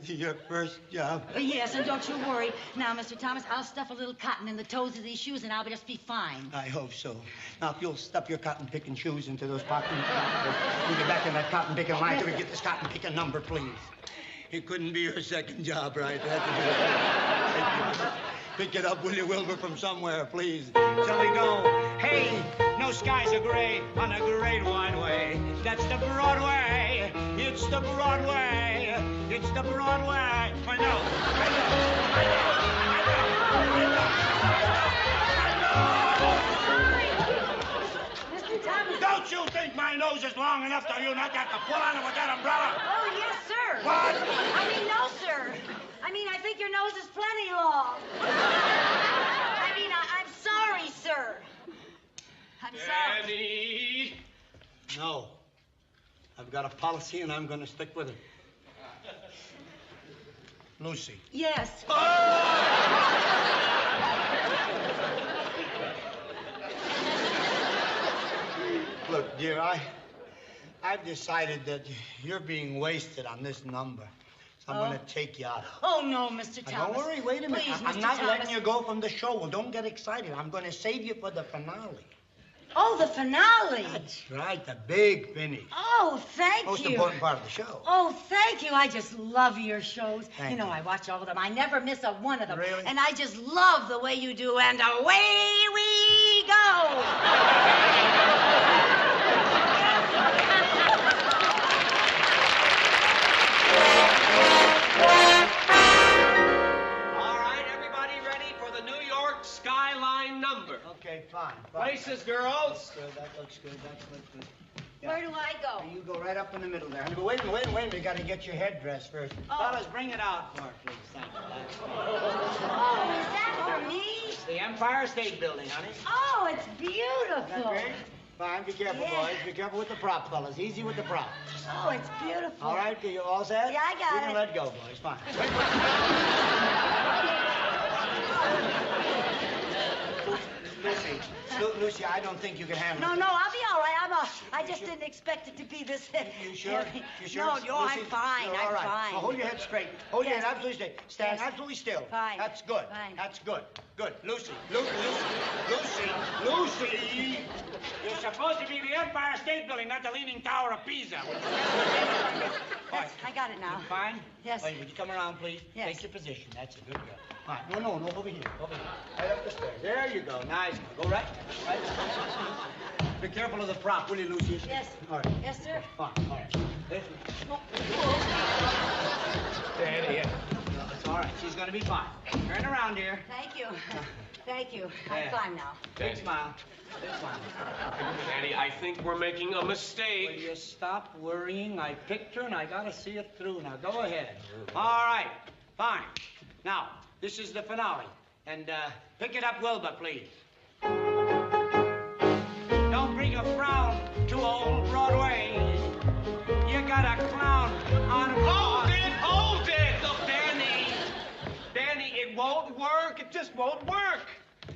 S11: Your first job.
S1: Yes, and don't you worry. Now, Mr. Thomas, I'll stuff a little cotton in the toes of these shoes, and I'll just be fine.
S11: I hope so. Now, if you'll stuff your cotton-picking shoes into those pockets, we'll get back in that cotton-picking line till we get this cotton-picking number, please. It couldn't be your second job, right? Pick it up, will you, Wilbur, from somewhere, please. Shall we go? Hey, no skies are gray on a great wide way. That's the Broadway. It's the Broadway. It's the Broadway. I know.
S1: Mr. Thomas.
S11: Don't you think my nose is long enough till you not have to pull on it with that umbrella?
S1: Oh, yes, sir.
S11: What?
S1: I mean, no, sir. I think your nose is plenty long. I'm sorry, sir. I'm sorry.
S10: Daddy.
S11: No. I've got a policy, and I'm going to stick with it. Lucy.
S1: Yes.
S11: Look, dear, I've decided that you're being wasted on this number. So I'm going to take you out.
S1: Oh, no, Mr. Thomas.
S11: Don't worry, wait a minute.
S1: Please,
S11: I'm
S1: Mr.
S11: not
S1: Thomas.
S11: letting you go from the show. Well, don't get excited. I'm going to save you for the finale.
S1: Oh, the finale.
S11: That's right, the big finish.
S1: Oh, thank
S11: Most
S1: you.
S11: important part of the show.
S1: Oh, thank you. I just love your shows.
S11: Thank
S1: you know,
S11: you.
S1: I watch all of them. I never miss a one of them.
S11: Really?
S1: And I just love the way you do. And away we go.
S10: All right, everybody ready for the New York skyline number?
S11: Okay, fine.
S10: Places, girls.
S11: That looks good. That looks good.
S1: Where do I go?
S11: You go right up in the middle there. But wait a minute. You got to get your headdress first.
S1: Oh.
S11: Fellas, bring it out for her, please. Thank you.
S1: Oh, is that for me?
S11: It's the Empire State Building, honey.
S1: Oh, it's beautiful.
S11: That great? Fine, be careful, boys. Be careful with the prop, fellas. Easy with the prop.
S1: Oh, it's beautiful.
S11: All right, you all set?
S1: Yeah, I got
S11: You can
S1: it.
S11: let go, boys. Fine. Lucy, I don't think you can handle it.
S1: No, I'll be all right. I just didn't expect it to be this.
S11: You sure? You sure?
S1: No,
S11: Lucy,
S1: I'm fine.
S11: you're
S1: I'm
S11: all right.
S1: fine.
S11: Now hold your head straight. Hold your
S1: Yes.
S11: head absolutely straight. Stand
S1: Yes.
S11: absolutely still.
S1: Fine.
S11: That's good.
S1: Fine.
S11: That's good. Good. Lucy. You're supposed to be the Empire State Building, not the Leaning Tower of Pisa.
S1: Yes, I got it now.
S11: Fine?
S1: Yes.
S11: Wait, would you come around, please?
S1: Yes.
S11: Take your position. That's a good girl. Fine. No, over here. Right up the stairs. There you go. Nice. Go right. Be careful of the prop, will you, Lucy?
S1: Yes.
S11: All right.
S1: Yes, sir.
S11: Fine. All right. There. No, it's all right. She's going to be fine. Turn around here.
S1: Thank you. Thank you.
S11: Yeah.
S1: I'm fine now.
S11: Big smile. Big smile.
S10: Danny, I think we're making a mistake.
S11: Will you stop worrying? I picked her and I got to see it through. Now, go ahead. All right. Fine. Now, this is the finale. And pick it up, Wilbur, please. Don't bring a frown to old Broadway. You got a clown on...
S10: Hold it! Look, Danny, it won't work. It just won't work.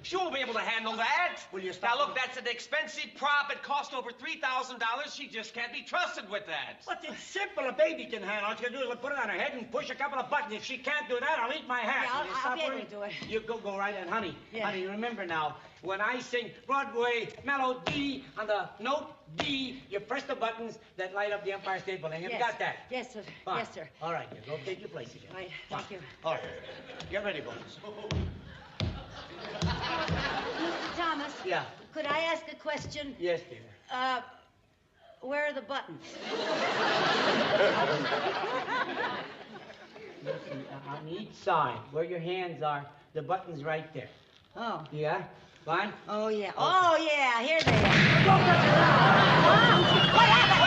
S10: She won't be able to handle that.
S11: Will you stop?
S10: Now, look, that's an expensive prop. It cost over $3,000. She just can't be trusted with that.
S11: But it's simple. A baby can handle it. All you can do is put it on her head and push a couple of buttons. If she can't do that, I'll eat my hat.
S1: Yeah,
S11: Will you
S1: I'll
S11: stop
S1: be able
S11: worrying?
S1: to do it.
S11: You go right in, honey.
S1: Yeah.
S11: Honey, remember now, when I sing Broadway melody on the note D, you press the buttons that light up the Empire State Building. Have you got that?
S1: Yes, sir.
S11: Fine.
S1: Yes, sir.
S11: All right, then. Go take your place again.
S1: Right.
S11: Fine.
S1: Thank you.
S11: All right. Get ready, boys.
S1: Mr. Thomas.
S11: Yeah.
S1: Could I ask a question?
S11: Yes, dear.
S1: Where are the buttons?
S11: Listen, on each side, where your hands are, the button's right there.
S1: Oh.
S11: Yeah? Fine?
S1: Oh, yeah.
S11: Okay.
S1: Oh, yeah. Here they are. What happened?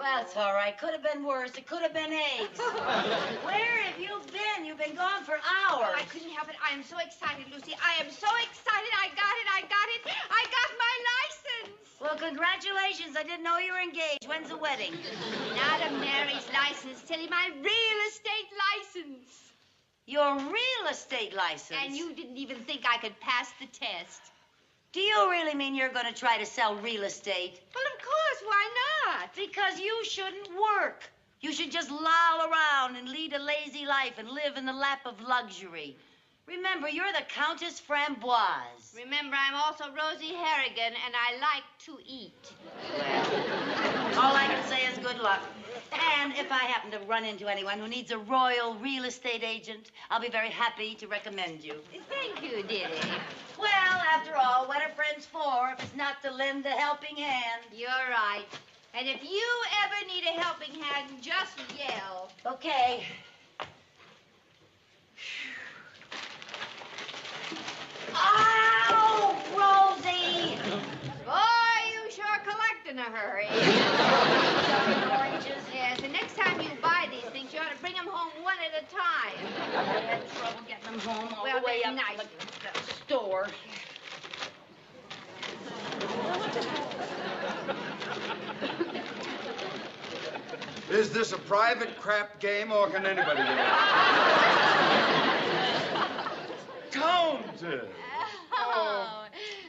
S1: That's all right. Could have been worse. It could have been AIDS. Where have you been? You've been gone for hours.
S2: Oh, I couldn't help it. I am so excited, Lucy. I am so excited. I got it. I got my license.
S1: Well, congratulations. I didn't know you were engaged. When's the wedding?
S2: Not a marriage license, Tilly. My real estate license.
S1: Your real estate license?
S2: And you didn't even think I could pass the test.
S1: Do you really mean you're going to try to sell real estate?
S2: Well, of course. Why not?
S1: Because you shouldn't work. You should just loll around and lead a lazy life and live in the lap of luxury. Remember, you're the Countess Framboise.
S2: Remember, I'm also Rosie Harrigan, and I like to eat.
S1: Well, all I can say is good luck. And if I happen to run into anyone who needs a royal real estate agent, I'll be very happy to recommend you.
S2: Thank you, dearie.
S1: Well, after all, what are friends for if it's not to lend a helping hand?
S2: You're right. And if you ever need a helping hand, just yell.
S1: Okay. Ow, Rosie!
S2: Boy, you sure collect in a hurry.
S1: Oranges.
S2: Yes, the next time you buy these things, you ought to bring them home one at a time.
S1: I had trouble getting them home all
S2: Well,
S1: the way
S2: that's
S1: up
S2: nice.
S1: to the store.
S5: Is this a private crap game, or can anybody get it? Countess!
S2: Oh,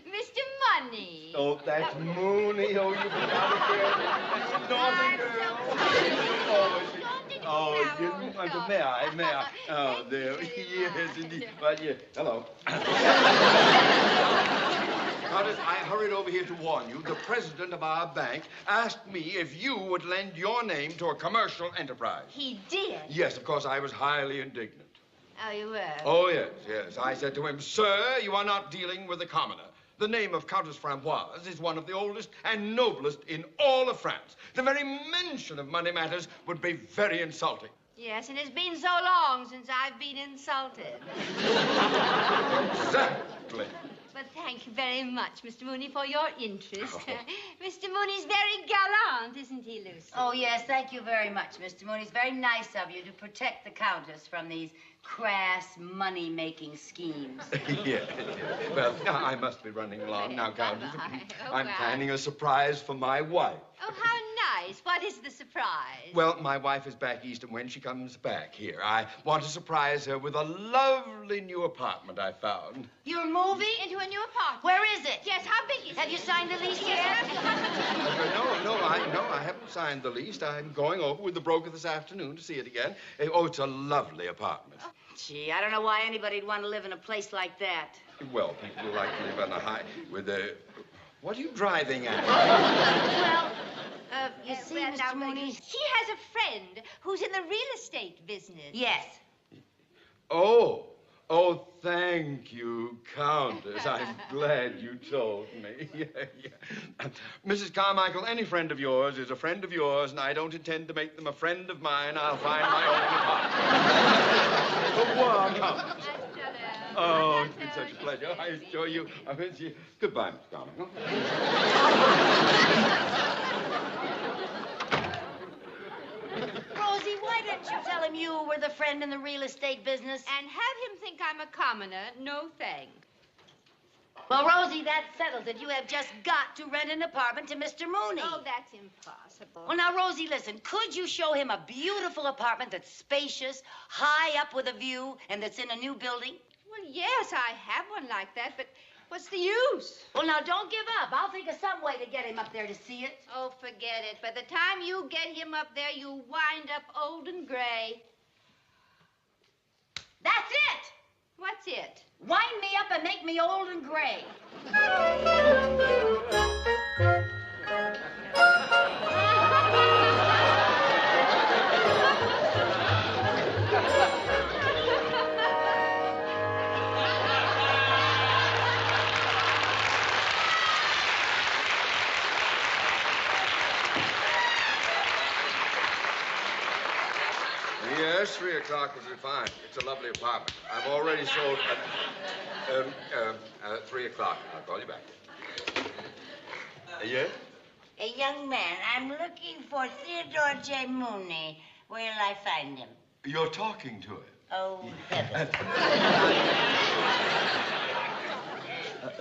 S2: Mr. Money.
S5: Oh, that's Mooney. Oh, you got it there. You naughty girl.
S2: Don't
S5: Oh, may I? May I? Oh, dear. Yes, indeed. Well, yeah. Hello. Countess, I hurried over here to warn you. The president of our bank asked me if you would lend your name to a commercial enterprise.
S2: He did?
S5: Yes, of course, I was highly indignant.
S2: Oh, you were?
S5: Oh, yes, yes. I said to him, sir, you are not dealing with a commoner. The name of Countess Framboise is one of the oldest and noblest in all of France. The very mention of money matters would be very insulting.
S2: Yes, and it's been so long since I've been insulted.
S5: Exactly.
S2: But thank you very much, Mr. Mooney, for your interest. Mr. Mooney's very gallant, isn't he, Lucy?
S1: Oh, yes, thank you very much, Mr. Mooney. It's very nice of you to protect the Countess from these crass money-making schemes.
S5: Yes. Well, I must be running along now, Countess.
S2: Oh,
S5: I'm
S2: well.
S5: planning a surprise for my wife.
S2: Oh, how nice. What is the surprise?
S5: Well, my wife is back east, and when she comes back here, I want to surprise her with a lovely new apartment I found.
S1: You're moving?
S2: Into a new apartment.
S1: Where is it?
S2: Yes, how big is it?
S1: Have you signed the lease yet?
S5: No, I haven't signed the lease. I'm going over with the broker this afternoon to see it again. Oh, it's a lovely apartment.
S1: Gee, I don't know why anybody'd want to live in a place like that.
S5: Well, people who like to live on a high with a... What are you driving at?
S1: Well, you see,
S2: well, now,
S1: Mr. Mooney...
S2: He has a friend who's in the real estate business.
S1: Yes.
S5: Oh, thank you, Countess. I'm glad you told me. Yeah. Mrs. Carmichael, any friend of yours is a friend of yours, and I don't intend to make them a friend of mine. I'll find my own apartment. Go on, Countess. Oh, it's been such a pleasure. I assure you. I miss you. Goodbye, Miss Carmichael.
S1: Rosie, why didn't you tell him you were the friend in the real estate business?
S2: And have him think I'm a commoner. No thanks.
S1: Well, Rosie, that settles it. You have just got to rent an apartment to Mr. Mooney.
S2: Oh, that's impossible.
S1: Well, now, Rosie, listen. Could you show him a beautiful apartment that's spacious, high up with a view, and that's in a new building?
S2: Well, yes, I have one like that, but what's the use?
S1: Well, now, don't give up. I'll think of some way to get him up there to see it.
S2: Oh, forget it. By the time you get him up there, you'll wind up old and gray.
S1: That's it!
S2: What's it?
S1: Wind me up and make me old and gray.
S5: Yes, 3 o'clock will be fine. It's a lovely apartment. I've already sold... 3 o'clock. I'll call you back. Yes?
S12: A young man, I'm looking for Theodore J. Mooney. Where'll I find him?
S5: You're talking to him.
S12: Oh, heaven.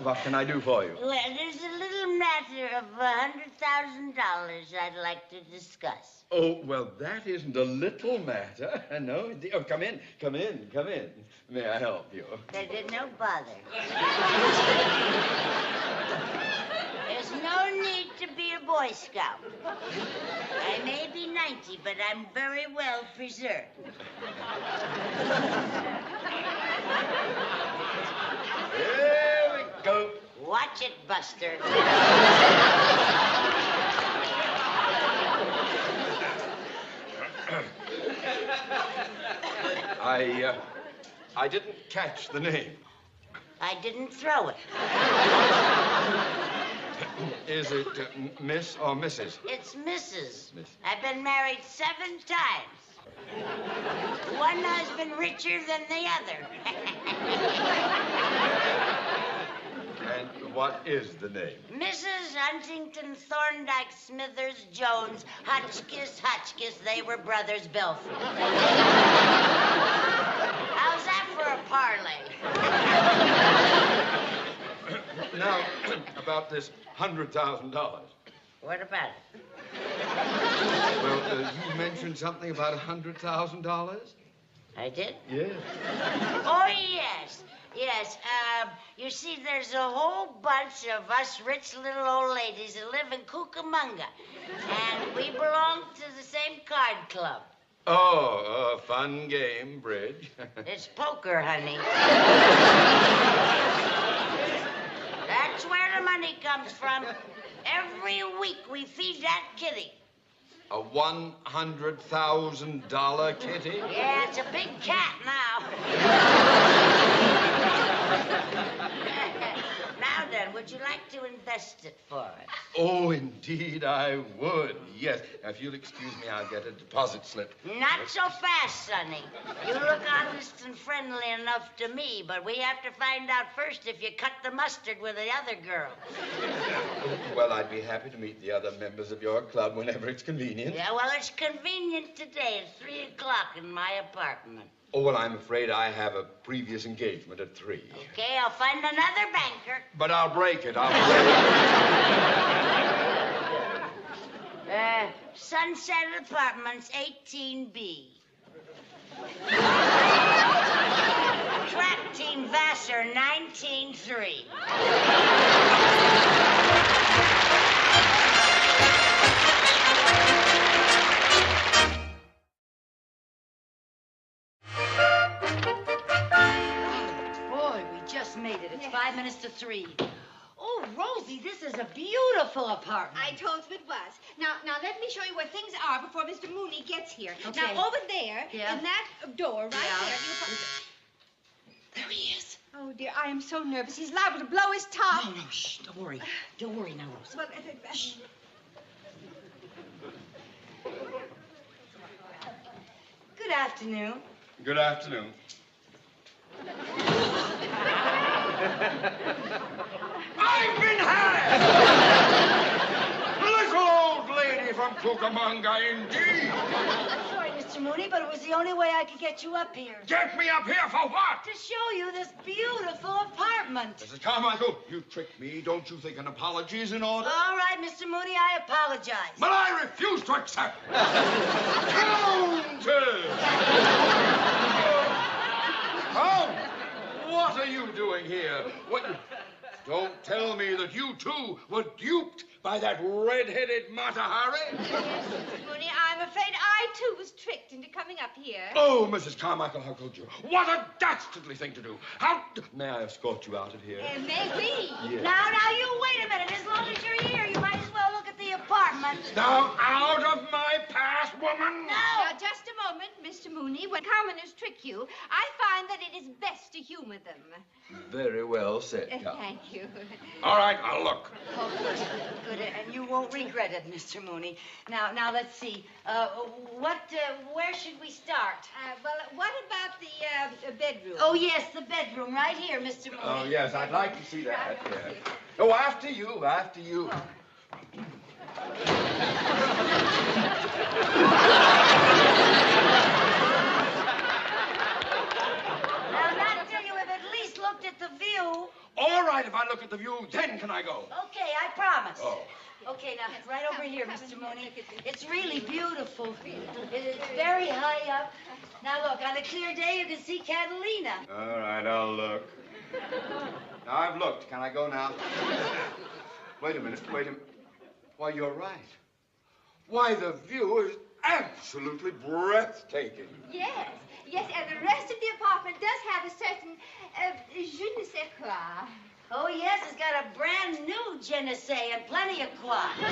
S5: What can I do for you?
S12: Well, there's a little matter of $100,000 I'd like to discuss.
S5: Oh, well, that isn't a little matter. No, indeed. Oh, come in. May I help you?
S12: No bother. There's no need to be a Boy Scout. I may be 90, but I'm very well preserved.
S5: Here we go.
S12: Watch it, Buster.
S5: I didn't catch the name.
S12: I didn't throw it.
S5: Is it Miss or Mrs.?
S12: It's Mrs.
S5: Miss.
S12: I've been married 7 times. One husband richer than the other.
S5: And what is the name?
S12: Mrs. Huntington Thorndike Smithers Jones Hotchkiss. They were brothers Belford. How's that for a parlay?
S5: Now, about this $100,000.
S12: What about it?
S5: Well, you mentioned something about $100,000?
S12: I did?
S5: Yes.
S12: Oh, yes. Yes. You see, there's a whole bunch of us rich little old ladies that live in Cucamonga. And we belong to the same card club.
S5: Oh, a fun game, bridge.
S12: It's poker, honey. That's where the money comes from. Every week we feed that kitty.
S5: A $100,000 kitty?
S12: Yeah, it's a big cat now. Now then, would you like to invest it for us?
S5: Oh, indeed I would. Yes. Now, if you'll excuse me, I'll get a deposit slip.
S12: Not so fast, Sonny. You look honest and friendly enough to me, but we have to find out first if you cut the mustard with the other girl.
S5: Well, I'd be happy to meet the other members of your club whenever it's convenient.
S12: Yeah, well, it's convenient today at 3 o'clock in my apartment.
S5: Oh, well, I'm afraid I have a previous engagement at 3.
S12: Okay, I'll find another banker.
S5: But I'll break it.
S12: Sunset Apartments, 18B. Track Team Vassar, 19-3.
S1: Made it. It's 5 minutes to 3. Oh, Rosie, this is a beautiful apartment.
S2: I told you it was. Now let me show you where things are before Mr. Mooney gets here.
S1: Okay.
S2: Now, over there, in that door right there.
S1: There he is.
S2: Oh, dear, I am so nervous. He's liable to blow his top.
S1: No, shh, don't worry. Don't worry now, Rosie.
S2: Well,
S1: Good afternoon.
S5: Good afternoon. I've been had! Little old lady from Cucamonga, indeed.
S1: I'm sorry, Mr. Mooney, but it was the only way I could get you up here.
S5: Get me up here for what?
S1: To show you this beautiful apartment.
S5: Mrs. Carmichael, you tricked me. Don't you think an apology is in order?
S1: All right, Mr. Mooney, I apologize.
S5: But I refuse to accept. Countess! Come! What are you doing here? What? Don't tell me that you, too, were duped by that red-headed Mata Hari.
S2: Mr. Mooney, I'm afraid I, too, was tricked into coming up here.
S5: Oh, Mrs. Carmichael, how could you? What a dastardly thing to do. How... May I escort you out of here?
S2: May we?
S5: Yes.
S1: Now, you wait a minute. As long as you're here, you might as well look at the apartment.
S5: Now, out of my path, woman!
S2: No! Now, just a moment, Mr. Mooney. When commoners trick you, I find that it is best to humor them.
S5: Very well said,
S2: Thank you.
S5: All right, I'll look.
S1: Oh, good. And you won't regret it, Mr. Mooney. Now, let's see. Where should we start?
S2: Well, what about the bedroom?
S1: Oh, yes, the bedroom, right here, Mr. Mooney.
S5: Oh, yes, I'd like to see that. Yeah. Oh, after you.
S1: Oh. Now, not till you have at least looked at the view.
S5: All right, if I look at the view, then can I go?
S1: Okay, I promise.
S5: Oh.
S1: Okay, now, right over here, Mr. Mooney. It's really beautiful. It's very high up. Now, look, on a clear day, you can see Catalina.
S5: All right, I'll look. Now, I've looked. Can I go now? Wait a minute. Why, you're right. Why, the view is absolutely breathtaking.
S2: Yes, and the rest of the apartment does have a certain, je ne sais quoi.
S1: Oh, yes, it's got a brand new je ne sais and plenty of quoi.
S2: If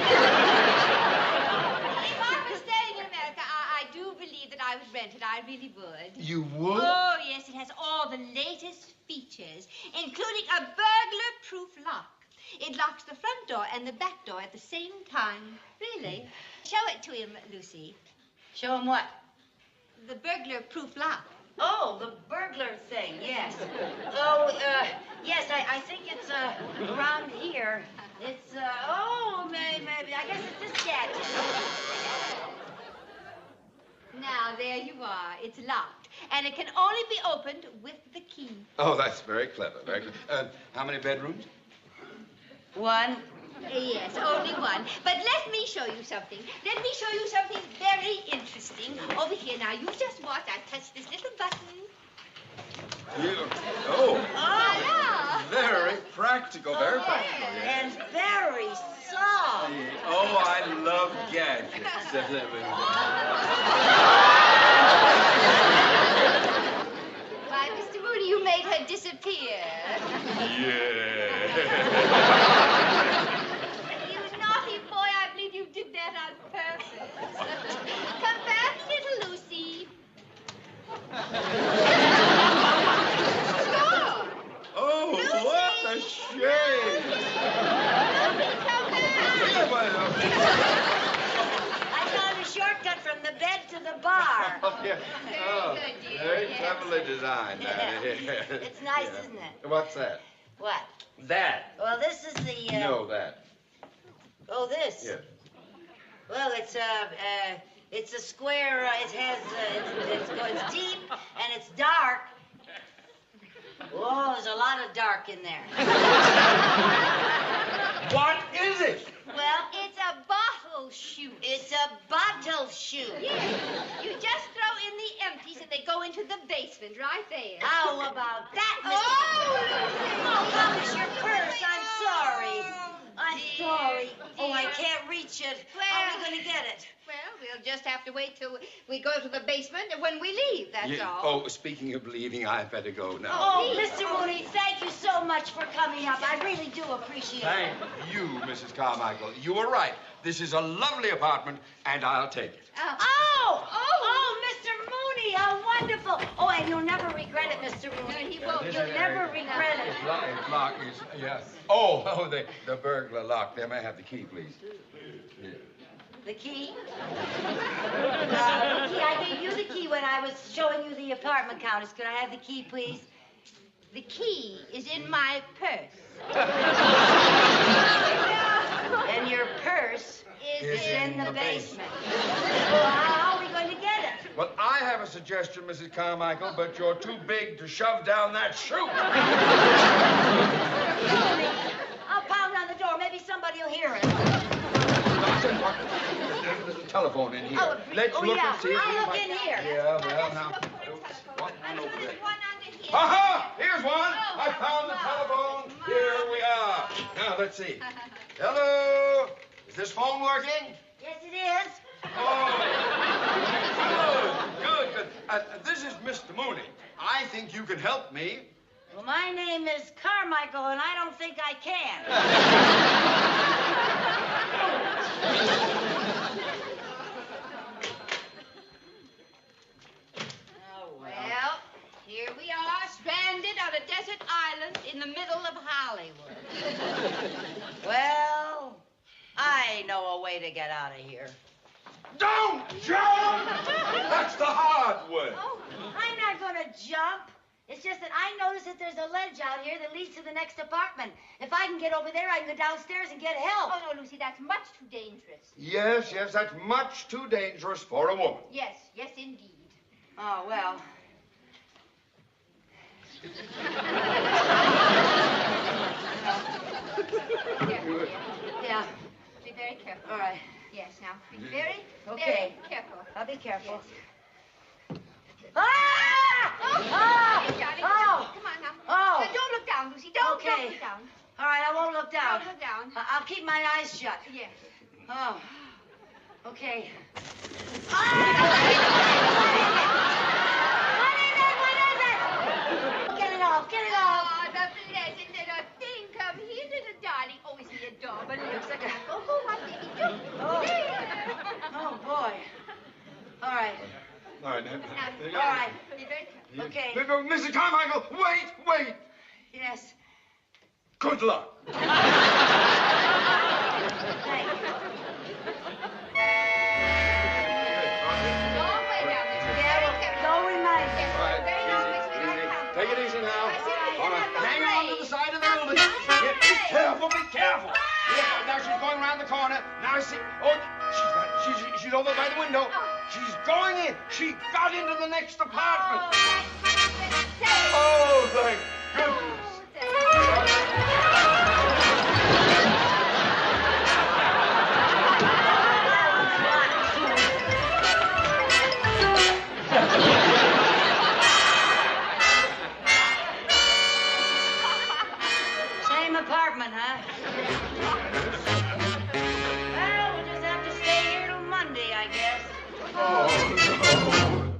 S2: I were staying in America, I do believe that I would rent it. I really would.
S5: You would?
S2: Oh, yes, it has all the latest features, including a burglar-proof lock. It locks the front door and the back door at the same time. Really? Show it to him, Lucy.
S1: Show him what?
S2: The burglar-proof lock.
S1: Oh, the burglar thing, yes. Oh, yes, I think it's, around here. It's, maybe, I guess it's this gadget.
S2: Now, there you are. It's locked. And it can only be opened with the key.
S5: Oh, that's very clever, very clever. How many bedrooms?
S1: One.
S2: Yes, only one. But let me show you something. Let me show you something very interesting. Over here, now, you just watch. I touch this little button.
S5: Oh. Very practical, very practical.
S1: And very soft.
S5: Oh, I love gadgets.
S2: Why, Mr. Mooney, you made her disappear.
S5: Yeah.
S2: You naughty boy, I believe you did that on purpose. Come back, little Lucy.
S5: Oh, what a shame.
S1: I found a shortcut from the bed to the bar.
S5: Oh, yeah. Oh,
S2: Very good, dear,
S5: very
S2: yes.
S5: cleverly designed, Daddy.
S1: It's nice, isn't it?
S5: What's that?
S1: What?
S5: That.
S1: Well, this is the.
S5: No, that.
S1: Oh, this.
S5: Yes.
S1: Well, it's a square. It has. It's deep and it's dark. Whoa, there's a lot of dark in there.
S5: What is it?
S2: Well, it's a bottle shoe.
S1: It's a bottle shoe.
S2: Yes. You just throw in the empties and they go into the basement right there.
S1: How about that, Mr.
S2: Oh,
S1: Oh, Mama's your purse. I'm sorry. I'm sorry. Oh, I can't reach it. How are we going to get it?
S2: Well, we'll just have to wait till we go to the basement when we leave, that's all.
S5: Oh, speaking of leaving, I better go now.
S1: Oh, Mr. Mooney, thank you so much for coming up. I really do appreciate
S5: Thank
S1: it.
S5: you, Mrs. Carmichael. You were right. This is a lovely apartment, and I'll take it.
S1: Oh, Mr. Mooney, how wonderful. Oh, and you'll never regret it, Mr. Mooney.
S2: No, he won't.
S1: You'll never regret it.
S5: It's locked. Yes. Oh, the burglar locked. There, may I have the key, please? Yeah.
S1: The key? The key. I gave you the key when I was showing you the apartment counters. Could I have the key, please?
S2: The key is in my purse.
S1: And your purse
S2: Is
S1: in the basement. Well, how are we going to get it?
S5: Well, I have a suggestion, Mrs. Carmichael, but you're too big to shove down that chute.
S1: I'll pound on the door. Maybe somebody will hear it.
S5: There's a telephone in here.
S1: Oh,
S5: Let's look
S1: yeah.
S5: and see if
S1: I'll
S5: we
S1: look
S5: might-
S1: in here.
S5: Yeah, well, now. What
S2: I'm
S5: one
S2: sure
S5: over
S2: there's
S5: there?
S2: one under here.
S5: Aha! Here's one.
S2: Oh,
S5: I found the
S2: my.
S5: telephone. Here we are. Now, let's see. Hello? Is this phone working?
S1: Yes, it is.
S5: Oh, good. This is Mr. Mooney. I think you can help me.
S1: Well, my name is Carmichael, and I don't think I can. Oh,
S2: Well, here we are, stranded on a desert island in the middle of Hollywood.
S1: Well, I know a way to get out of here.
S5: Don't jump! That's the hard way.
S1: Oh, I'm not going to jump. It's just that I noticed that there's a ledge out here that leads to the next apartment. If I can get over there, I can go downstairs and get help.
S2: Oh, no, Lucy, that's much too dangerous.
S5: Yes, that's much too dangerous for a woman.
S2: Yes, indeed.
S1: Oh, well.
S2: Careful, dear.
S1: Yeah.
S2: Be very careful.
S1: All right.
S2: Yes, now, be very,
S1: Okay.
S2: very careful.
S1: I'll be careful.
S2: Yes.
S1: Ah!
S2: Hey, darling,
S1: Oh!
S2: come on now.
S1: Oh!
S2: Don't look down, Lucy. Don't
S1: Okay.
S2: look down.
S1: All right, I won't look down.
S2: Don't look down.
S1: I'll keep my eyes shut.
S2: Yes.
S1: Oh. Okay. Ah! What is it? Get it off. Get it off.
S2: Oh, the pleasant little thing. Come here, little darling. Oh, isn't he adorable? Looks like a... Oh, what did he do?
S1: Oh. Oh, boy. All right.
S5: All right.
S2: Now,
S1: All right.
S2: be very careful.
S1: Okay.
S5: Mrs. Carmichael, wait.
S1: Yes.
S5: Good luck.
S1: Thank you.
S2: Long way down there.
S1: Yeah,
S2: Very
S1: well,
S2: careful.
S1: go with my...
S2: Yes, very long way, sweetheart. Come.
S5: Take it easy now. All right.
S1: I'm
S5: Hang on to
S1: afraid.
S5: the side of the building. Yeah, be careful. Yeah, now she's going around the corner. Now I see. Oh, she's over by the window. She's going in. She got into the next apartment. Oh, thank goodness.
S1: Same apartment, huh? Well, we'll just have to stay here till Monday, I guess.
S5: Oh, no.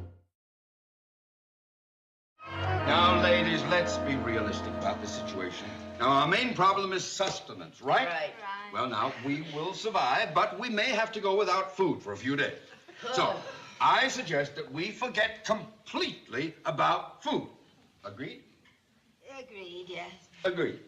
S5: realistic about the situation. Now, our main problem is sustenance, right?
S1: Right.
S5: Well, now, we will survive, but we may have to go without food for a few days. So, I suggest that we forget completely about food. Agreed?
S2: Agreed, yes.
S5: Agreed.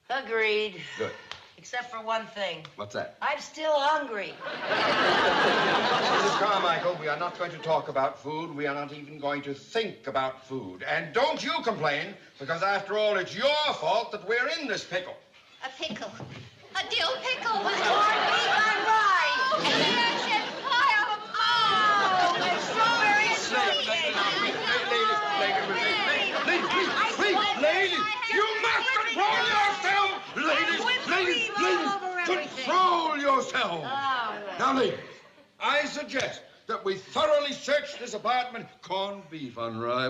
S1: Agreed.
S5: Good.
S1: Except for one thing.
S5: What's that?
S1: I'm still hungry.
S5: Mrs. Carmichael, we are not going to talk about food. We are not even going to think about food. And don't you complain, because after all, it's your fault that we're in this pickle.
S2: A pickle. A dill pickle with
S1: corned beef on rye.
S2: Oh, yes, and pie on a pie.
S1: And strawberry and sweet.
S5: Ladies, you must control yourself! Ladies, control yourself! Now, ladies, I suggest that we thoroughly search this apartment. Corned beef on rye.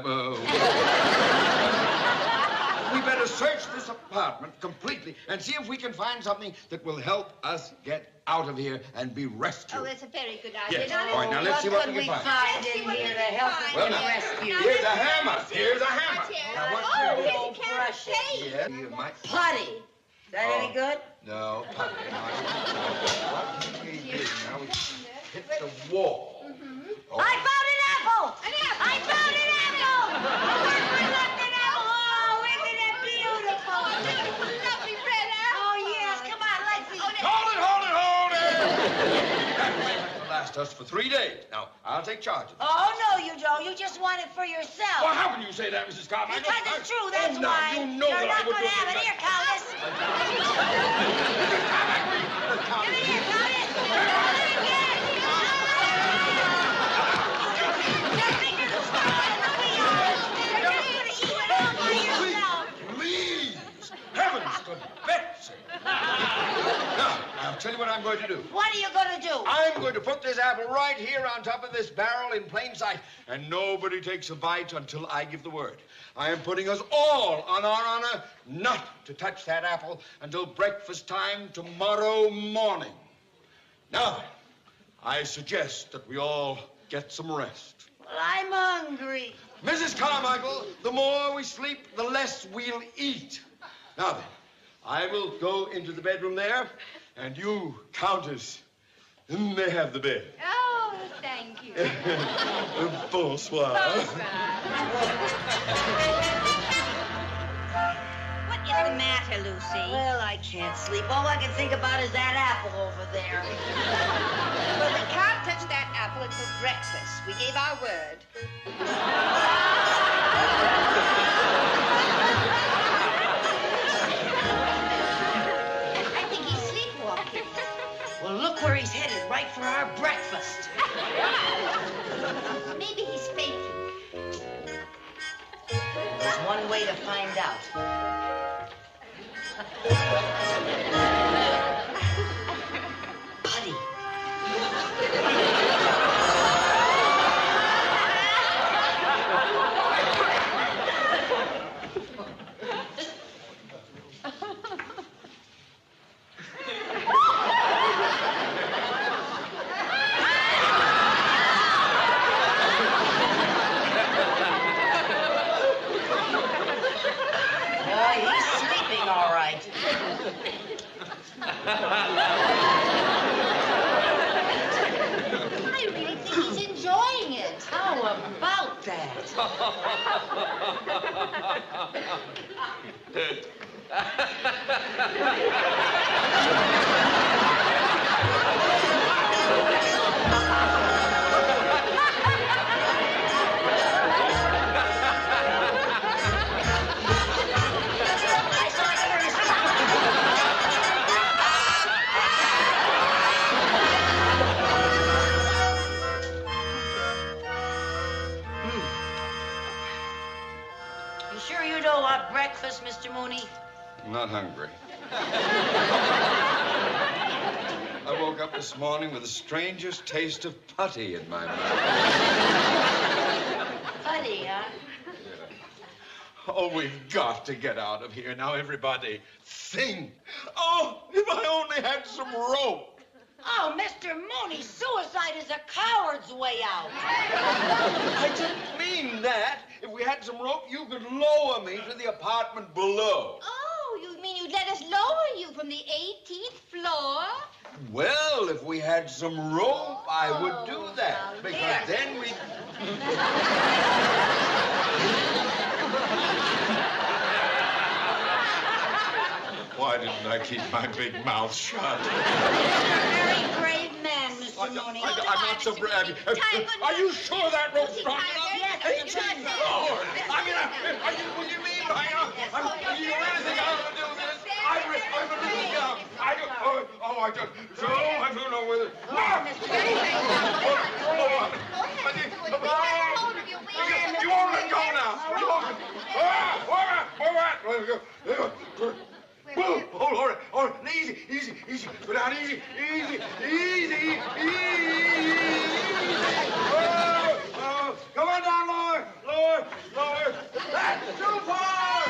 S5: We better search this apartment completely and see if we can find something that will help us get out of here and be rescued.
S2: Oh, that's a very good idea.
S5: Yes. All right, now let's see what we can find.
S1: In here to help us
S5: Well,
S1: get
S5: now,
S1: rescued?
S5: here's a hammer. Here's a hammer. Now, what
S2: Oh,
S5: we
S2: here's
S5: will...
S2: a can of paint.
S5: Yeah, you might...
S1: Putty. Is that any good?
S5: No, putty. What we do now, we hit the wall. Oh.
S1: I found an apple!
S2: An apple!
S1: I found an apple! Oh, isn't it beautiful?
S2: Lovely red apple.
S1: Oh, yes, come on, let's eat.
S5: Hold it! That will last us for 3 days. Now, I'll take charge of it.
S1: Oh, no, you don't. You just want it for yourself.
S5: Well, how can you say that, Mrs. Carmichael?
S1: Because it's true, that's
S5: now,
S1: why.
S5: you know
S1: You're
S5: that I
S1: not
S5: would
S1: going to
S5: do
S1: have it.
S5: that.
S1: Here, Countess. Give it here, Countess. Give it again. You're bigger than You're just going to eat it all by yourself.
S5: Please! Heavens to Betsy! Now, I'll tell you what I'm going to do.
S1: What are you going to do?
S5: I'm going to put this apple right here on top of this barrel in plain sight, and nobody takes a bite until I give the word. I am putting us all on our honor not to touch that apple until breakfast time tomorrow morning. Now then, I suggest that we all get some rest.
S1: Well, I'm hungry.
S5: Mrs. Carmichael, the more we sleep, the less we'll eat. Now then, I will go into the bedroom there, and you, Countess, may have the bed.
S2: Oh, thank you.
S5: Bonsoir.
S2: What is the matter, Lucy?
S1: Well, I can't sleep. All I can think about is that apple over there.
S9: Well, we can't touch that apple until breakfast. We gave our word.
S2: I think he's sleepwalking.
S1: Well, look where he's headed, right for our breakfast.
S2: Maybe he's faking.
S1: There's one way to find out. Putty. He's sleeping all right.
S2: I really think he's enjoying it.
S1: How about that? You sure you don't want breakfast, Mr. Mooney?
S5: I'm not hungry. I woke up this morning with the strangest taste of putty in my mouth.
S1: Putty, huh?
S5: Oh, we've got to get out of here now, everybody. Sing. Oh, if I only had some rope.
S1: Oh, Mr. Mooney, suicide is a coward's way out.
S5: I didn't mean that. if we had some rope, you could lower me to the apartment below.
S2: Oh, you mean you'd let us lower you from the 18th floor?
S5: Well, if we had some rope, I would do that. Because then we... Why didn't I keep my big mouth shut?
S12: You're a very brave man, Mr. Mooney.
S5: I'm not so brave. Are you sure that rope's strong enough?
S12: Yes, it's
S5: Lord. I mean, will you mean you really think I ought to do this? I'm really young. I don't know whether... You won't let go now. You won't. Oh, Laura, easy. Go down, easy. Oh, come on down, Laura. That's too far.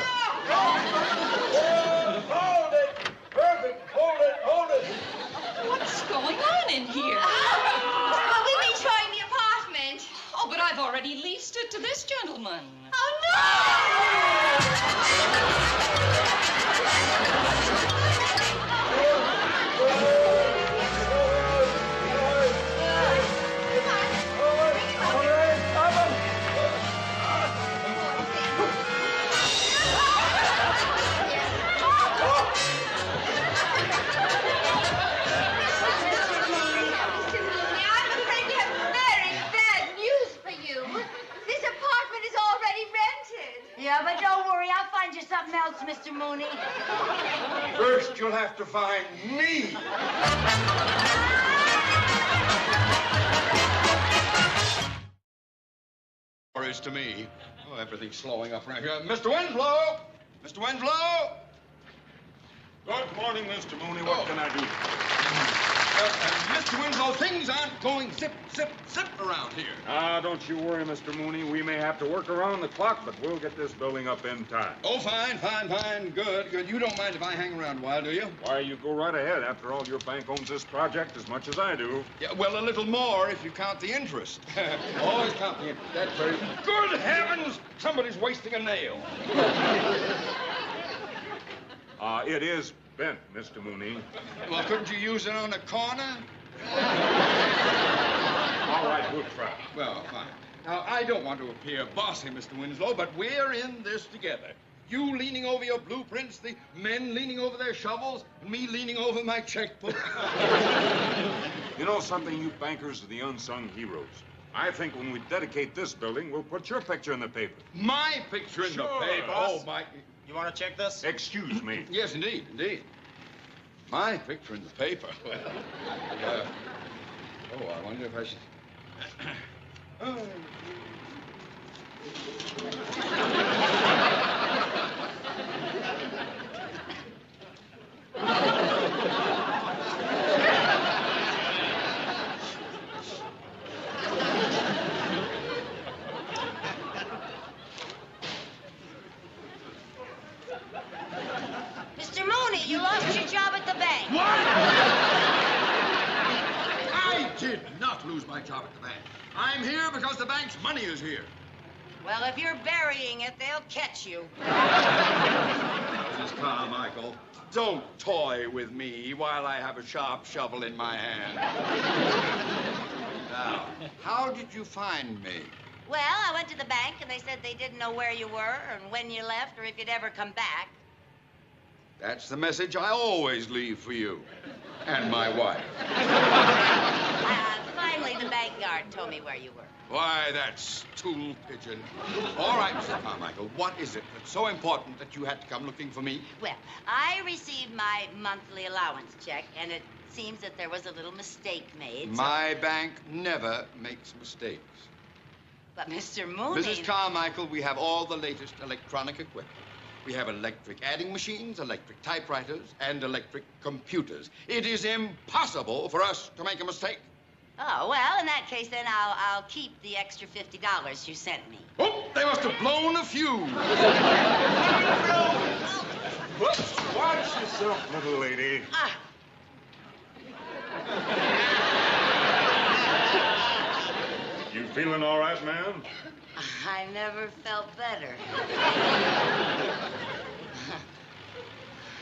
S5: Hold it. Perfect. Hold it.
S8: What's going on in here?
S2: Well, we've been showing the apartment.
S8: Oh, but I've already leased it to this gentleman.
S2: Oh, no!
S12: Yeah, but don't worry. I'll find you something else, Mr. Mooney.
S5: First, you'll have to find me. Or is to me. Oh, everything's slowing up right here. Mr. Winslow! Good morning, Mr. Mooney. What can I do? Mr. Winslow, things aren't going zip around here.
S3: Don't you worry, Mr. Mooney. We may have to work around the clock, but we'll get this building up in time.
S5: Oh, fine. Good. You don't mind if I hang around a while, do you?
S3: Why, you go right ahead. After all, your bank owns this project as much as I do.
S5: Yeah, well, a little more if you count the interest. Always count the interest. That's very... Good heavens! Somebody's wasting a nail.
S3: It is bent, Mr. Mooney.
S5: Well, couldn't you use it on the corner?
S3: All right, we'll try.
S5: Well, fine. Now, I don't want to appear bossy, Mr. Winslow, but we're in this together. You leaning over your blueprints, the men leaning over their shovels, and me leaning over my checkbook.
S3: You know something, you bankers are the unsung heroes. I think when we dedicate this building, we'll put your picture in the paper.
S5: My picture in the paper?
S7: Boss.
S5: Oh, my...
S7: You want to check this?
S3: Excuse me.
S5: Yes, indeed. My picture in the paper. Well, I wonder if I should...
S12: Mr. Mooney, you lost your job at the bank.
S5: What? I did not lose my job at the bank. I'm here because the bank's money is here.
S1: Well, if you're burying it, they'll catch you.
S5: Mrs. Carmichael, don't toy with me while I have a sharp shovel in my hand. Now, how did you find me?
S1: Well, I went to the bank, and they said they didn't know where you were and when you left or if you'd ever come back.
S5: That's the message I always leave for you. And my wife.
S1: Finally, the bank guard told me where you were.
S5: Why, that stool pigeon. All right, Mr. Carmichael, what is it that's so important that you had to come looking for me?
S1: Well, I received my monthly allowance check, and it seems that there was a little mistake made.
S5: My bank never makes mistakes.
S1: But, Mr. Mooney...
S5: Mrs. Carmichael, we have all the latest electronic equipment. We have electric adding machines, electric typewriters, and electric computers. It is impossible for us to make a mistake.
S1: Oh, well, in that case, then I'll keep the extra $50 you sent me.
S5: Oh, they must have blown a fuse.
S3: Whoops, watch yourself, little lady. You feeling all right, ma'am?
S1: I never felt better.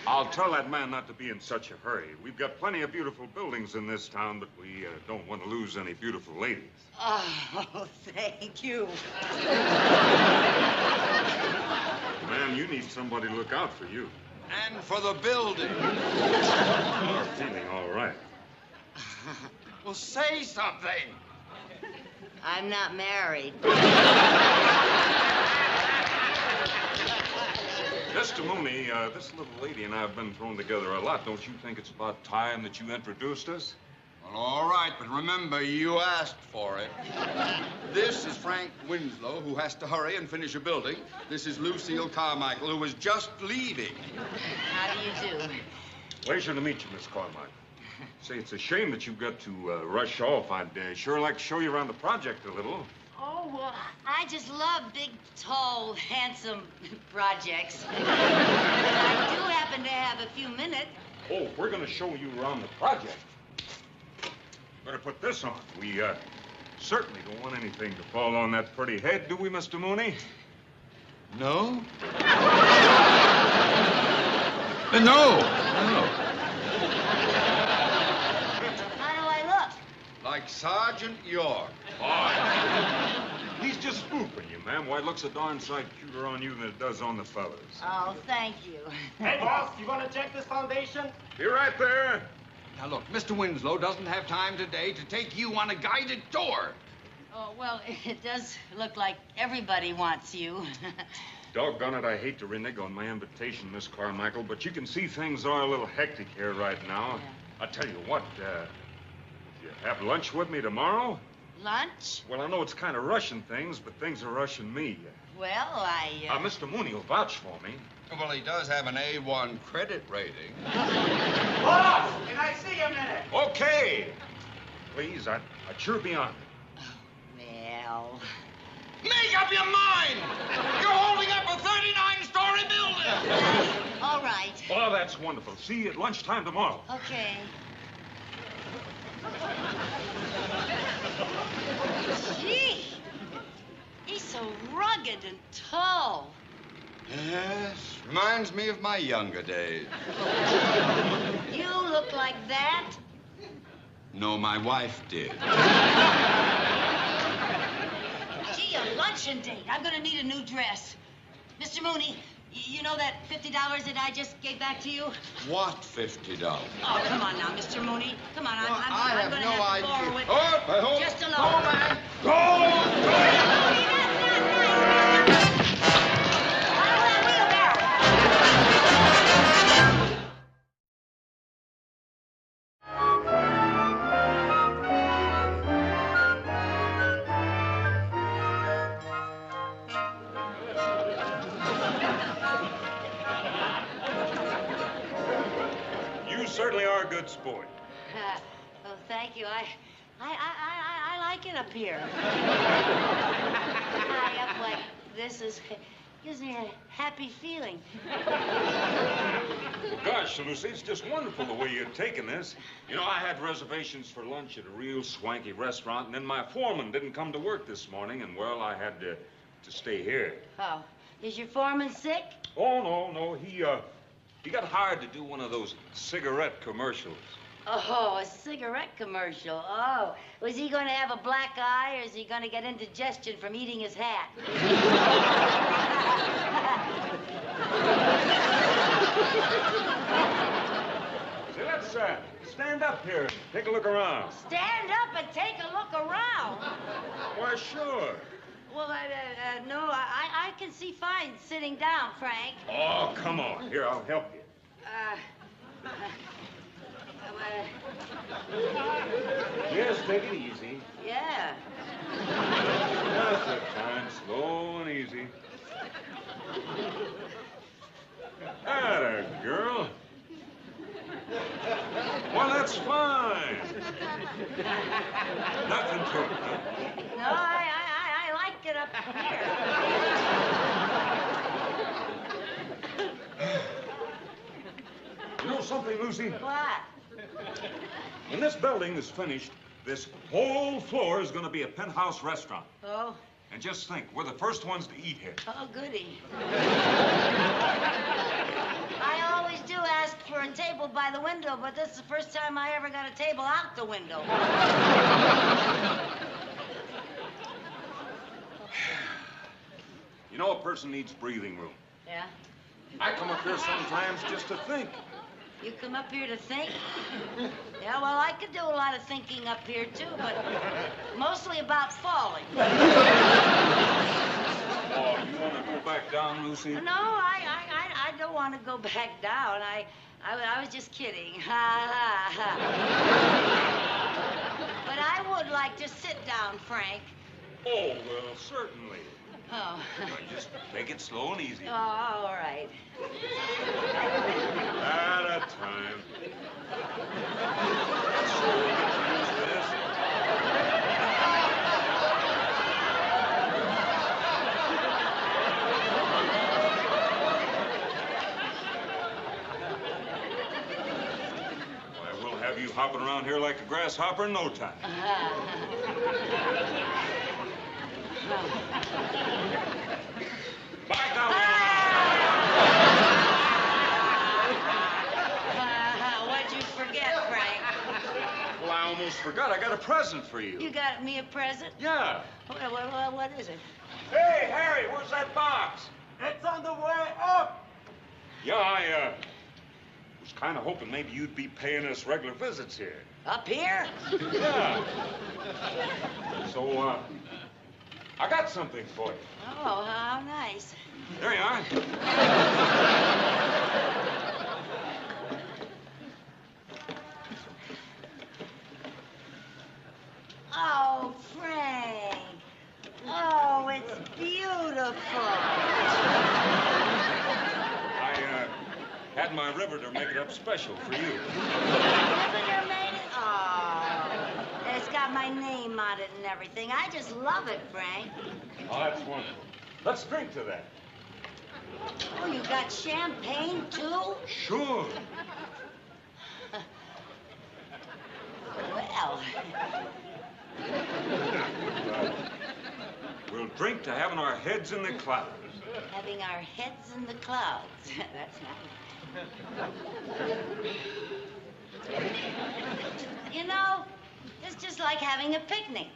S3: I'll tell that man not to be in such a hurry. We've got plenty of beautiful buildings in this town, but we don't want to lose any beautiful ladies.
S1: Oh, thank you.
S3: Man, you need somebody to look out for you.
S5: And for the building.
S3: You're feeling all right.
S5: Well, say something.
S1: I'm not married.
S3: Mr. Mooney, this little lady and I have been thrown together a lot. Don't you think it's about time that you introduced us?
S5: Well, all right, but remember, you asked for it. This is Frank Winslow, who has to hurry and finish a building. This is Lucille Carmichael, who was just leaving.
S1: How do you do?
S3: Pleasure to meet you, Miss Carmichael. Say, it's a shame that you've got to rush off. I'd sure like to show you around the project a little.
S1: Oh, well, I just love big, tall, handsome projects. But I do happen to have a few minutes.
S3: Oh, we're going to show you around the project. Better put this on. We certainly don't want anything to fall on that pretty head, do we, Mr. Mooney?
S5: No? No.
S1: How do I look?
S5: Like Sergeant York.
S3: Oh, he's just spoofing you, ma'am. Why, it looks a darn sight cuter on you than it does on the fellas.
S1: Oh, thank you.
S10: Hey, boss, you want to check this foundation?
S3: Be right there.
S5: Now, look, Mr. Winslow doesn't have time today to take you on a guided tour.
S1: Oh, well, it does look like everybody wants you.
S3: Doggone it, I hate to renege on my invitation, Miss Carmichael, but you can see things are a little hectic here right now.
S1: Yeah.
S3: I'll tell you what, you have lunch with me tomorrow?
S1: Lunch?
S3: Well, I know it's kind of rushing things, but things are rushing me.
S1: Well,
S3: Mr. Mooney will vouch for me.
S5: Well, he does have an A1 credit rating.
S11: Boss, can I see a minute?
S3: Okay. Please, I'd sure be honored.
S1: Well...
S5: Make up your mind! You're holding up a 39-story building!
S1: All right.
S3: Oh, that's wonderful. See you at lunchtime tomorrow.
S1: Okay. Gee, he's so rugged and tall.
S5: Yes, reminds me of my younger days.
S1: You look like that?
S5: No, my wife did.
S1: Gee, a luncheon date. I'm gonna need a new dress. Mr. Mooney, you know that $50 that I just gave back to you?
S5: What $50?
S1: Oh, come on now, Mr. Mooney. Come on,
S5: Well,
S1: I'm gonna have to borrow it.
S5: Oh,
S1: Just a
S5: go,
S1: little.
S5: man.
S3: Go! You certainly are a good sport.
S1: Oh, thank you. I like it up here. High up like this gives me a happy feeling.
S3: Well, gosh, Lucy, it's just wonderful the way you're taking this. You know, I had reservations for lunch at a real swanky restaurant, and then my foreman didn't come to work this morning, and, well, I had to stay here.
S1: Oh, is your foreman sick?
S3: Oh, no. He got hired to do one of those cigarette commercials.
S1: Oh, a cigarette commercial. Oh, was he going to have a black eye, or is he going to get indigestion from eating his hat?
S3: Say, let's stand up here and take a look around.
S1: Stand up and take a look around.
S3: Why, sure.
S1: Well, no, I can see fine sitting down, Frank.
S3: Oh, come on. Here, I'll help you. Yes, take it easy.
S1: Yeah.
S3: That's it, time. Slow and easy. Atta girl. Well, that's fine. Nothing to it, huh?
S1: No, I like it up here.
S3: You know something, Lucy?
S1: What?
S3: When this building is finished, this whole floor is going to be a penthouse restaurant.
S1: Oh?
S3: And just think, we're the first ones to eat here.
S1: Oh, goody. I always do ask for a table by the window, but this is the first time I ever got a table out the window.
S3: You know, a person needs breathing room.
S1: Yeah?
S3: I come up here sometimes just to think.
S1: You come up here to think? Yeah, well, I could do a lot of thinking up here, too, but mostly about falling.
S3: Oh, you want to go back down, Lucy?
S1: No, I don't want to go back down. I was just kidding. Ha, ha, ha. But I would like to sit down, Frank.
S3: Oh, well, certainly.
S1: Oh.
S3: Just take it slow and easy.
S1: Oh, all right.
S3: At a time. So we'll get used to this. Why, we'll have you hopping around here like a grasshopper in no time. Back down.
S1: What'd you forget, Frank?
S3: Well, I almost forgot. I got a present for you.
S1: You got me a present?
S3: Yeah.
S1: Well, what is it?
S3: Hey, Harry, where's that box?
S13: It's on the way up.
S3: Yeah, I was kind of hoping maybe you'd be paying us regular visits here.
S1: Up here?
S3: Yeah. So, I got something for you.
S1: Oh, how nice.
S3: There you are.
S1: Oh, Frank. Oh, it's beautiful.
S3: I had my riveter make it up special for you.
S1: Riveter made it? Oh, it's got my name on it and everything. I just love it, Frank.
S3: Oh, that's wonderful. Let's drink to that.
S1: Oh, you got champagne, too?
S3: Sure.
S1: Well.
S3: We'll drink to having our heads in the clouds.
S1: Having our heads in the clouds. That's nice. You know, it's just like having a picnic.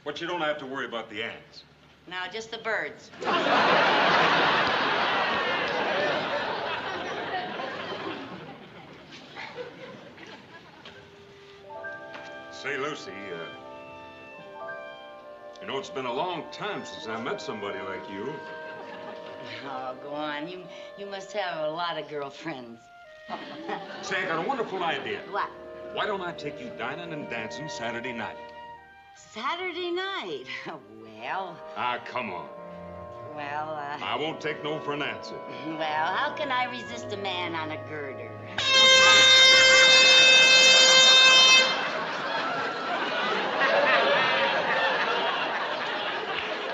S3: But you don't have to worry about the ants.
S1: No, just the birds.
S3: Say, Lucy, you know, it's been a long time since I met somebody like you.
S1: Oh, go on. You must have a lot of girlfriends.
S3: Say, I got a wonderful idea.
S1: What?
S3: Why don't I take you dining and dancing Saturday night?
S1: Saturday night? Well...
S3: Ah, come on.
S1: Well,
S3: I won't take no for an answer.
S1: Well, how can I resist a man on a girder?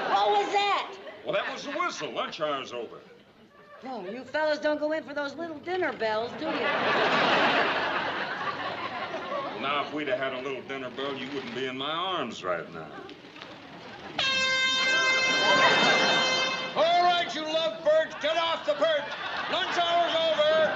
S1: What was that?
S3: Well, that was the whistle. Lunch hour's over.
S1: Oh, you fellas don't go in for those little dinner bells, do you?
S3: Well, now, if we'd have had a little dinner bell, you wouldn't be in my arms right now.
S5: All right, you lovebirds, get off the perch. Lunch hour's over.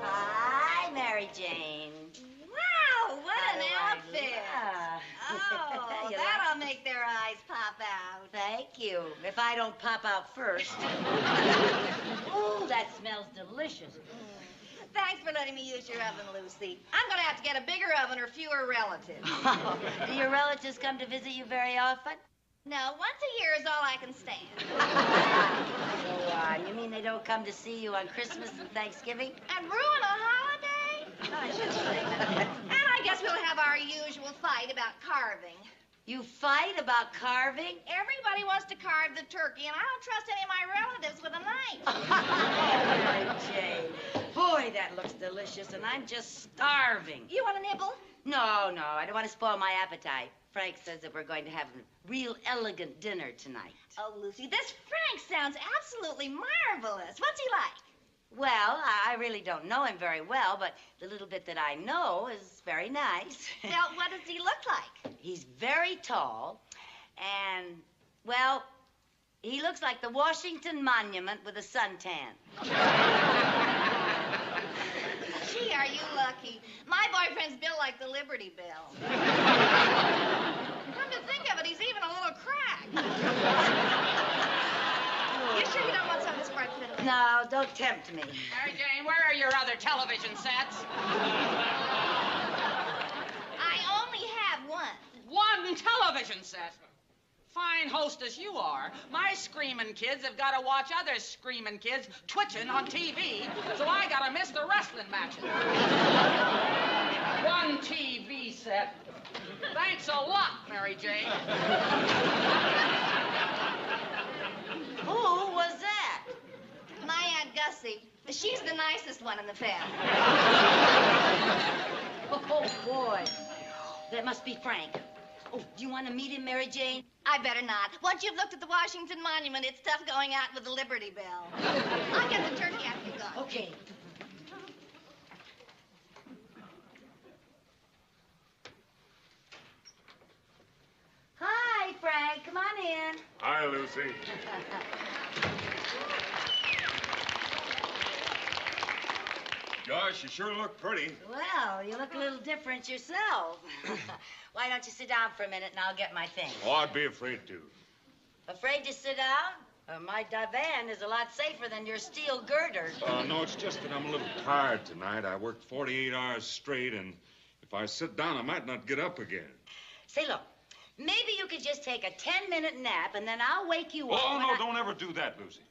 S1: Hi, Mary Jane.
S2: Wow, what an outfit.
S1: Yeah.
S2: Oh,
S1: You
S2: that'll make their eyes pop out.
S1: Thank you. If I don't pop out first. Ooh, that smells delicious.
S2: Thanks for letting me use your oven, Lucy. I'm going to have to get a bigger oven or fewer relatives.
S1: Do your relatives come to visit you very often?
S2: No, once a year is all I can stand.
S1: So, you mean they don't come to see you on Christmas and Thanksgiving?
S2: And ruin a holiday? I shouldn't say that. And I guess we'll have our usual fight about carving.
S1: You fight about carving?
S2: Everybody wants to carve the turkey, and I don't trust any of my relatives with a knife.
S1: Mary Jane. Boy, that looks delicious, and I'm just starving.
S2: You want a nibble?
S1: No, I don't want to spoil my appetite. Frank says that we're going to have a real elegant dinner tonight.
S2: Oh, Lucy, this Frank sounds absolutely marvelous. What's he like?
S1: Well, I really don't know him very well, but the little bit that I know is very nice.
S2: Now, what does he look like?
S1: He's very tall, and, well, he looks like the Washington Monument with a suntan.
S2: Gee, are you lucky. My boyfriend's built like the Liberty Bell. Come to think of it, he's even a little cracked. You sure you don't want some of this fried fiddle?
S1: No, don't tempt me.
S14: Mary Jane, where are your other television sets?
S2: I only have one.
S14: One television set. Fine hostess you are. My screaming kids have got to watch other screaming kids twitching on TV, so I got to miss the wrestling matches. One TV set. Thanks a lot, Mary Jane.
S1: Who was that?
S2: My Aunt Gussie. She's the nicest one in the family.
S1: Oh, boy. That must be Frank. Oh, do you want to meet him, Mary Jane?
S2: I better not. Once you've looked at the Washington Monument, it's tough going out with the Liberty Bell. I'll get the turkey after you're gone.
S1: Okay. Hi, Frank. Come on in.
S3: Hi, Lucy. Gosh, you sure look pretty.
S1: Well, you look a little different yourself. Why don't you sit down for a minute and I'll get my things?
S3: Oh, I'd be afraid to.
S1: Afraid to sit down? My divan is a lot safer than your steel girder.
S3: No, it's just that I'm a little tired tonight. I worked 48 hours straight, and if I sit down, I might not get up again.
S1: Say, look, maybe you could just take a 10-minute nap, and then I'll wake you up.
S3: Oh, no, don't ever do that, Lucy.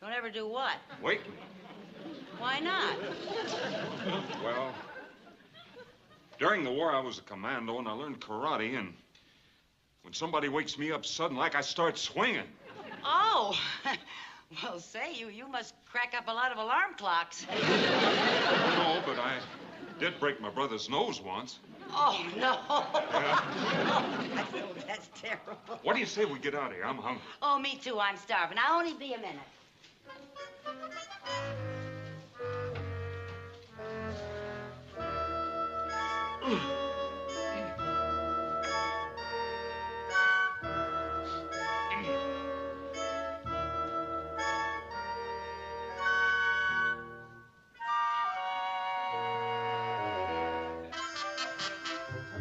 S1: Don't ever do what?
S3: Wake me.
S1: Why not?
S3: Well, during the war, I was a commando, and I learned karate, and when somebody wakes me up sudden, like I start swinging.
S1: Oh, well, say, you must crack up a lot of alarm clocks.
S3: No, but I did break my brother's nose once.
S1: Oh, no.
S3: Yeah.
S1: Oh, that's terrible.
S3: What do you say we get out of here? I'm hungry.
S1: Oh, me too. I'm starving. I'll only be a minute.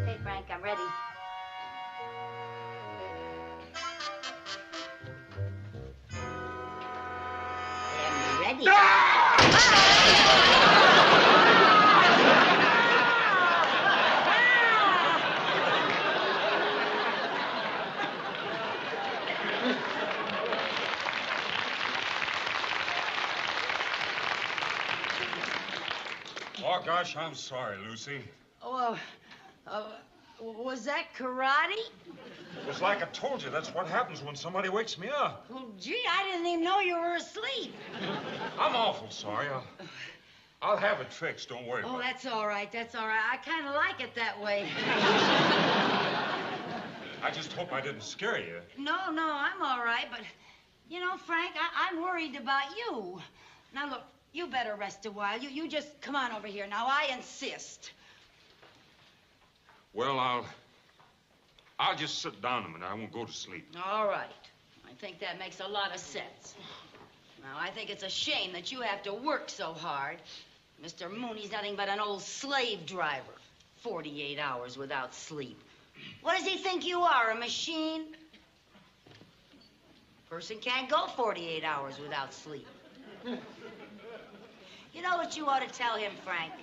S1: Okay, Frank, I'm ready. Am you ready?
S3: Oh, gosh, I'm sorry, Lucy.
S1: Oh, was that karate?
S3: It was like I told you. That's what happens when somebody wakes me up.
S1: Well, gee, I didn't even know you were asleep.
S3: I'm awful sorry. I'll have it fixed. Don't worry
S1: Oh,
S3: about it.
S1: that's all right. That's all right. I kind of like it that way.
S3: I just hope I didn't scare you.
S1: No, I'm all right, but, you know, Frank, I'm worried about you. Now, look, you better rest a while. You just come on over here. Now, I insist.
S3: Well, I'll just sit down a minute. I won't go to sleep.
S1: All right. I think that makes a lot of sense. Now, I think it's a shame that you have to work so hard. Mr. Mooney's nothing but an old slave driver. 48 hours without sleep. What does he think you are, a machine? Person can't go 48 hours without sleep. You know what you ought to tell him, Frank?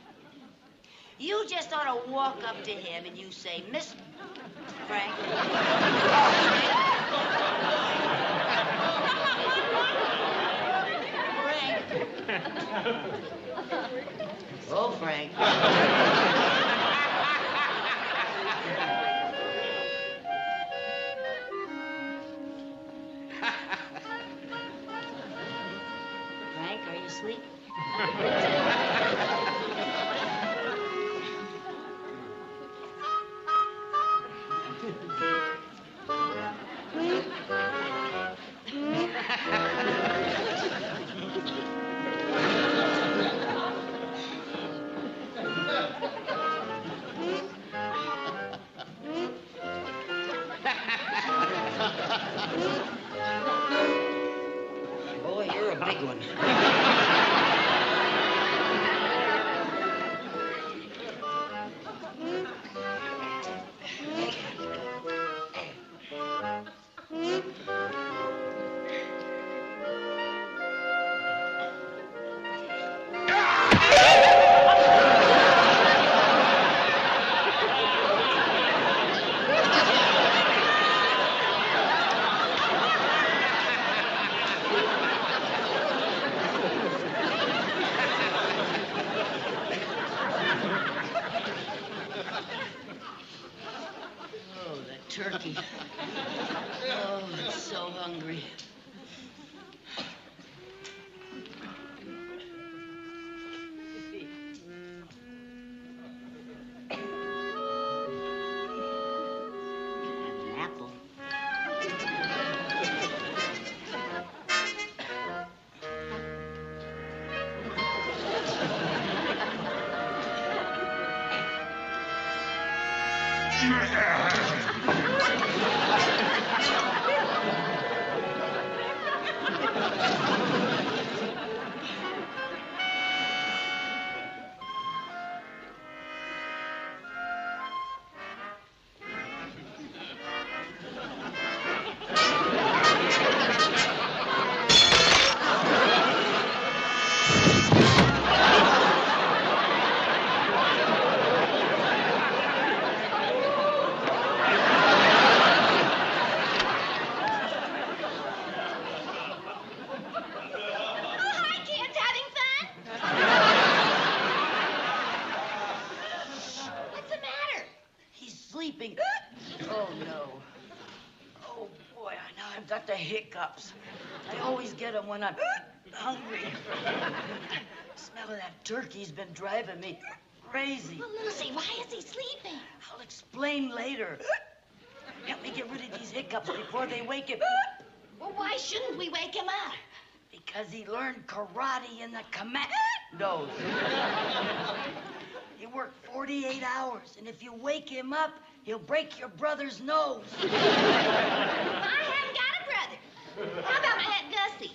S1: You just ought to walk up to him and you say, Miss Frank. Frank. Oh, Frank. Frank, are you asleep?
S12: turkey. Oh, I'm so hungry. An apple. Sleeping. Oh, no. Oh, boy, now I've got the hiccups. I always get them when I'm hungry. The smell of that turkey's been driving me crazy.
S2: Well, Lucy, why is he sleeping?
S12: I'll explain later. Help me get rid of these hiccups before they wake him.
S2: Well, why shouldn't we wake him up?
S12: Because he learned karate in the commandos. He worked 48 hours, and if you wake him up, he'll break your brother's nose.
S2: I haven't got a brother. How about my Aunt Gussie?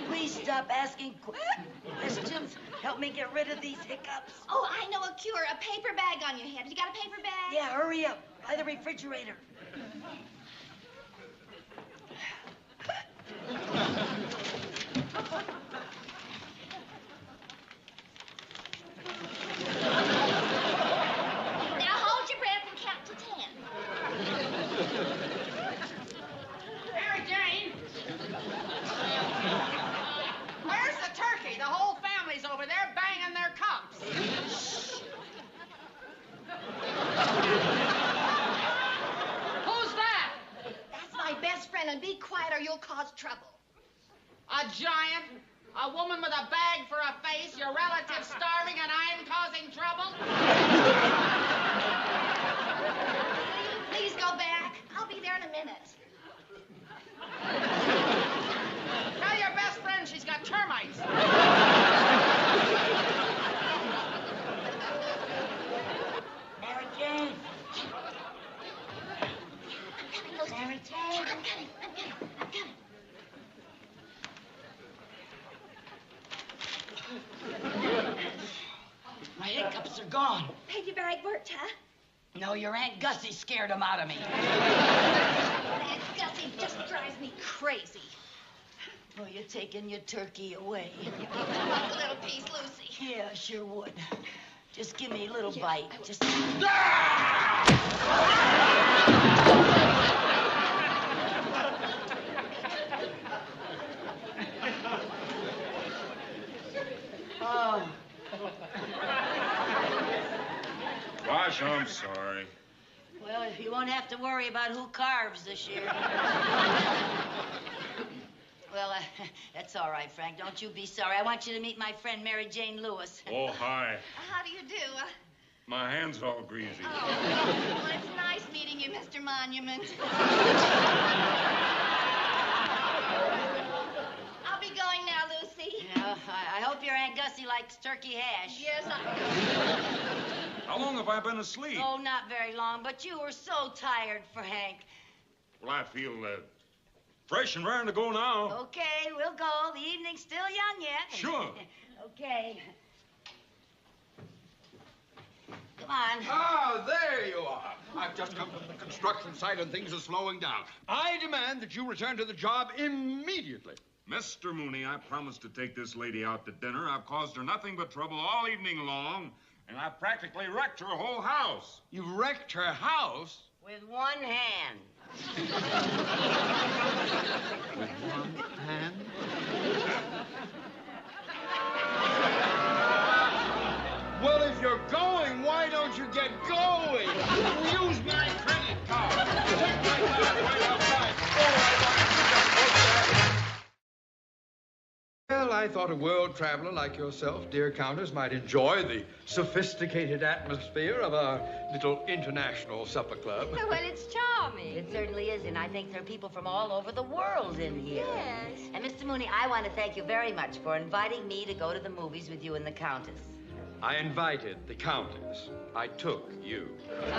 S12: Please stop asking questions. Help me get rid of these hiccups.
S2: Oh, I know a cure. A paper bag on your head. Have you got a paper bag?
S12: Yeah, hurry up. By the refrigerator.
S2: Now hold your breath and count to 10.
S14: Mary Jane! Where's the turkey? The whole family's over there banging their cups. Who's that?
S2: That's my best friend, and be quiet or you'll cause trouble.
S14: A giant? A woman with a bag for a face? Your relative starving and I'm causing trouble?
S2: Please go back. I'll be there in a minute.
S14: Tell your best friend she's got termites.
S12: Mary Jane.
S2: Mary Jane. I'm coming.
S12: My hiccups are gone.
S2: Paper bag worked, huh?
S12: No, your Aunt Gussie scared them out of me.
S2: Aunt Gussie just drives me crazy.
S12: Well, you're taking your turkey away.
S2: Want a little piece, Lucy?
S12: Yeah, sure would. Just give me a little bite. Just... Oh.
S3: Gosh, I'm sorry.
S12: Well, you won't have to worry about who carves this year. Well, that's all right, Frank. Don't you be sorry. I want you to meet my friend, Mary Jane Lewis.
S3: Oh, hi.
S2: How do you do?
S3: My hand's all greasy.
S2: Oh, well, it's nice meeting you, Mr. Monument. I'll be going now, Lucy.
S12: Yeah, I hope your Aunt Gussie likes turkey hash.
S2: Yes,
S3: How long have I been asleep?
S12: Oh, not very long, but you were so tired, Frank.
S3: Well, I feel fresh and raring to go now.
S12: Okay, we'll go. The evening's still young yet.
S3: Sure.
S12: Okay. Come on.
S5: Ah, there you are. I've just come from the construction site and things are slowing down. I demand that you return to the job immediately.
S3: Mr. Mooney, I promised to take this lady out to dinner. I've caused her nothing but trouble all evening long, and I've practically wrecked her whole house.
S5: You wrecked her house?
S12: With one hand.
S5: With one hand? Well, if you're going, why don't you get going? Use my credit card. I thought a world traveler like yourself, dear Countess, might enjoy the sophisticated atmosphere of our little international supper club.
S2: Well, it's charming.
S1: It certainly is, and I think there are people from all over the world in here.
S2: Yes.
S1: And Mr. Mooney, I want to thank you very much for inviting me to go to the movies with you and the Countess.
S5: I invited the Countess. I took you.
S2: Well,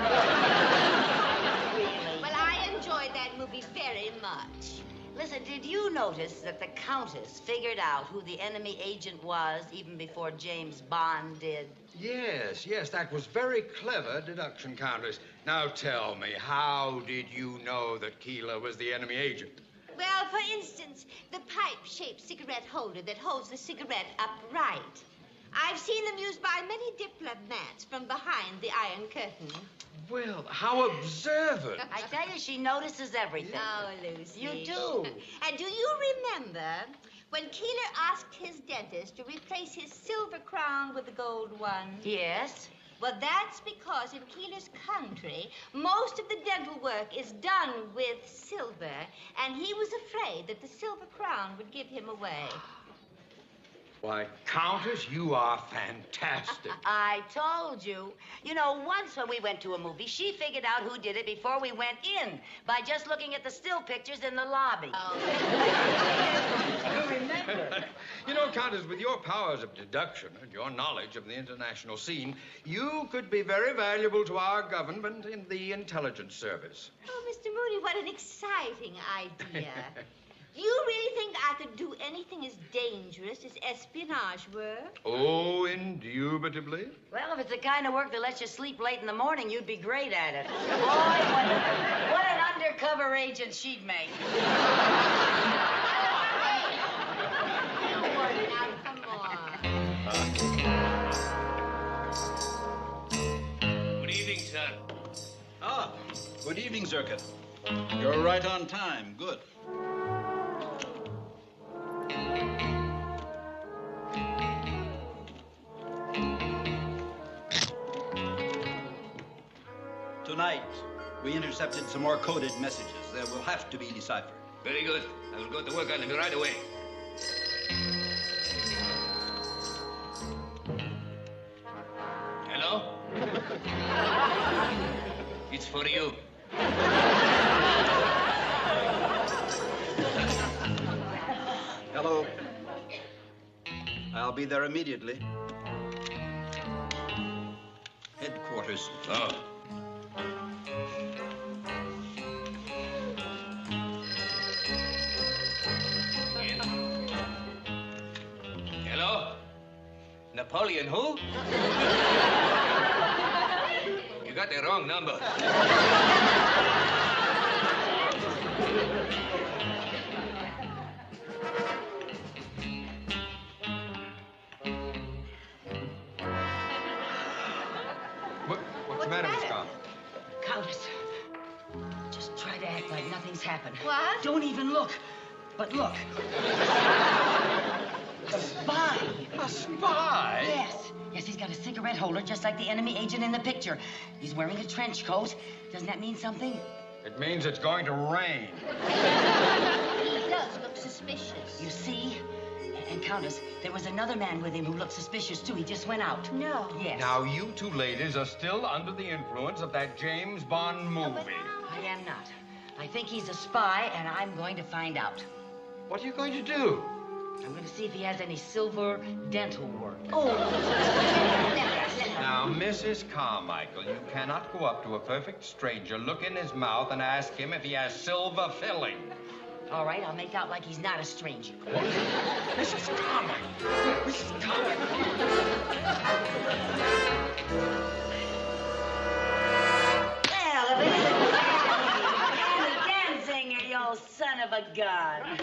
S2: I enjoyed that movie very much.
S1: Listen, did you notice that the Countess figured out who the enemy agent was even before James Bond did?
S5: Yes, that was very clever deduction, Countess. Now tell me, how did you know that Keeler was the enemy agent?
S2: Well, for instance, the pipe-shaped cigarette holder that holds the cigarette upright. I've seen them used by many diplomats from behind the Iron Curtain.
S5: Well, how observant.
S1: I tell you, she notices everything.
S2: Oh, Lucy.
S1: You do.
S2: And do you remember when Keeler asked his dentist to replace his silver crown with a gold one?
S1: Yes.
S2: Well, that's because in Keeler's country, most of the dental work is done with silver, and he was afraid that the silver crown would give him away.
S5: Why, Countess, you are fantastic.
S1: I told you. You know, once when we went to a movie, she figured out who did it before we went in by just looking at the still pictures in the lobby.
S2: Oh.
S1: You remember?
S5: You know, Countess, with your powers of deduction and your knowledge of the international scene, you could be very valuable to our government in the intelligence service.
S2: Oh, Mr. Mooney, what an exciting idea. You really think I could do anything as dangerous as espionage work?
S5: Oh, indubitably.
S1: Well, if it's the kind of work that lets you sleep late in the morning, you'd be great at it. Boy, what an undercover agent she'd make.
S2: Now, come on.
S15: Good evening, sir.
S16: Ah, good evening, Zirka. You're right on time. Good. Tonight, we intercepted some more coded messages. They will have to be deciphered.
S15: Very good. I will go to work on them right away. Hello? It's for you.
S16: Hello. I'll be there immediately. Headquarters.
S15: Oh. Hello? Napoleon who? You got the wrong number.
S5: What's the matter, Miss Scott?
S1: Countess, just try to act like nothing's happened.
S2: What?
S1: Don't even look. But look. A spy.
S5: A spy?
S1: Yes. Yes, he's got a cigarette holder just like the enemy agent in the picture. He's wearing a trench coat. Doesn't that mean something?
S5: It means it's going to rain.
S2: He does look suspicious.
S1: You see? And Countess, there was another man with him who looked suspicious, too. He just went out.
S2: No.
S1: Yes.
S5: Now, you two ladies are still under the influence of that James Bond movie.
S1: I am not. I think he's a spy, and I'm going to find out.
S5: What are you going to do?
S1: I'm going to see if he has any silver dental work.
S2: Oh.
S5: Now, Mrs. Carmichael, you cannot go up to a perfect stranger, look in his mouth, and ask him if he has silver filling.
S1: All right, I'll make out like he's not a stranger.
S5: Mrs. Carmichael! Mrs. Carmichael!
S1: Well, if it's Danny Danzinger, you old son of a gun.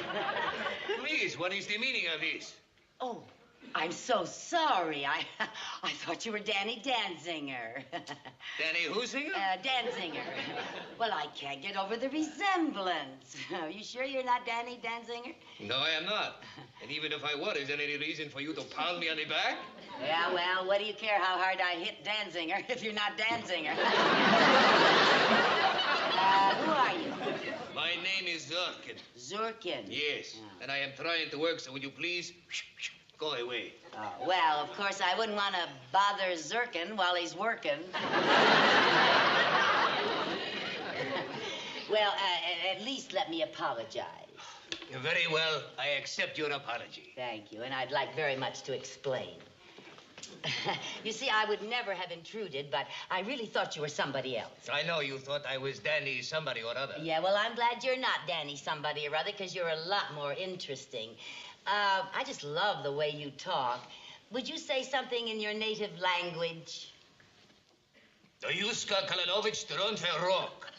S15: Please, what is the meaning of this?
S1: Oh, I'm so sorry. I thought you were Danny Danzinger.
S15: Danny who singer?
S1: Danzinger. Well, I can't get over the resemblance. Are you sure you're not Danny Danzinger?
S15: No, I am not. And even if I were, is there any reason for you to pound me on the back?
S1: Yeah, well, what do you care how hard I hit Danzinger if you're not Danzinger? Who are you?
S15: My name is Zurkin.
S1: Zurkin?
S15: Yes. And I am trying to work, so would you please go away?
S1: Well, of course, I wouldn't want to bother Zurkin while he's working. Well, at least let me apologize.
S15: Very well. I accept your apology.
S1: Thank you, and I'd like very much to explain. You see, I would never have intruded, but I really thought you were somebody else.
S15: I know you thought I was Danny somebody or other.
S1: Yeah, well, I'm glad you're not Danny somebody or other, because you're a lot more interesting. I just love the way you talk. Would you say something in your native language?
S15: Dojuska Kalanovich Toronto Rock.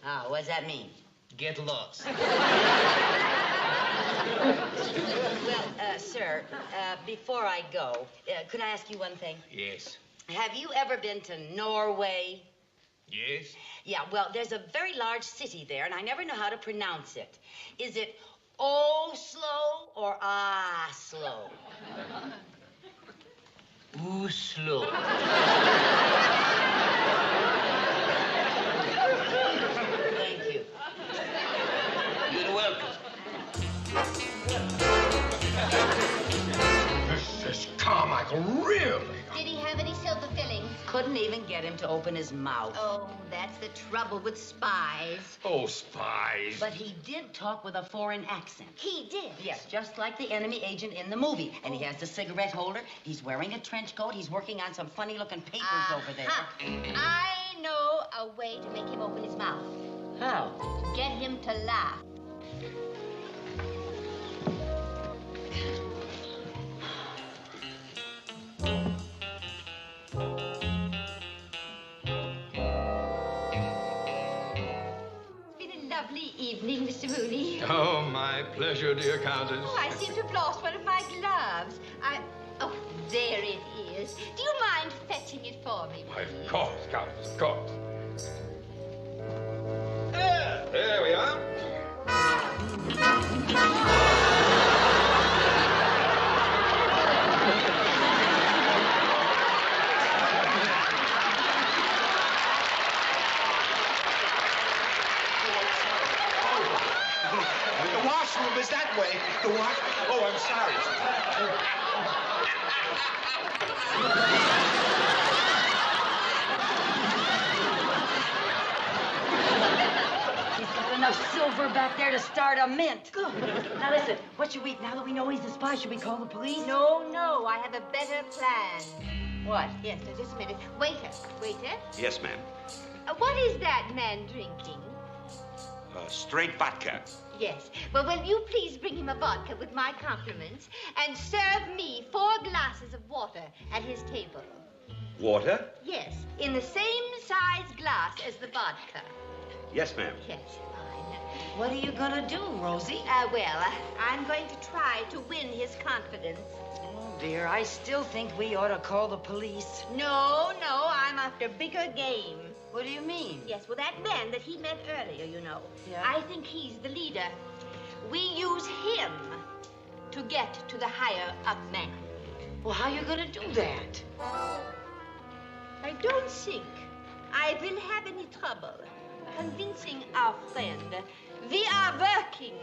S1: Oh, what does that mean?
S15: Get lost.
S1: Well, sir, before I go, could I ask you one thing?
S15: Yes.
S1: Have you ever been to Norway?
S15: Yes.
S1: Yeah, well, there's a very large city there, and I never know how to pronounce it. Is it Oslo or Oslo?
S15: Oslo.
S1: Thank you.
S15: You're welcome.
S5: Mrs. Carmichael, really?
S2: Did he have any silver fillings?
S1: Couldn't even get him to open his mouth.
S2: Oh, that's the trouble with spies.
S5: Oh, spies.
S1: But he did talk with a foreign accent.
S2: He did?
S1: Yes, just like the enemy agent in the movie. And he has the cigarette holder. He's wearing a trench coat. He's working on some funny-looking papers over there.
S2: I know a way to make him open his mouth.
S1: How?
S2: Get him to laugh. Lovely evening, Mr. Mooney.
S5: Oh, my pleasure, dear Countess.
S2: Oh, I seem to have lost one of my gloves. Oh, there it is. Do you mind fetching it for me,
S5: Why,
S2: please?
S5: of course, Countess, of course. There we are.
S16: The washroom is that way. The wash... Oh, I'm sorry.
S1: He's got enough silver back there to start a mint. Good. Now listen, what should we, now that we know he's a spy, should we call the police?
S2: No, I have a better plan.
S1: What?
S2: Yes, now, just a minute. Waiter.
S15: Yes, ma'am.
S2: What is that man drinking?
S15: Straight vodka.
S2: Yes. Well, will you please bring him a vodka with my compliments and serve me 4 glasses of water at his table?
S15: Water?
S2: Yes, in the same size glass as the vodka.
S15: Yes, ma'am.
S2: Yes, fine.
S1: What are you gonna do, Rosie?
S2: I'm going to try to win his confidence.
S1: Oh, dear, I still think we ought to call the police.
S2: No, I'm after bigger game.
S1: What do you mean?
S2: Yes, well, that man that he met earlier, you know.
S1: Yeah?
S2: I think he's the leader. We use him to get to the higher-up man.
S1: Well, how are you gonna do that?
S2: I don't think I will have any trouble convincing our friend we are working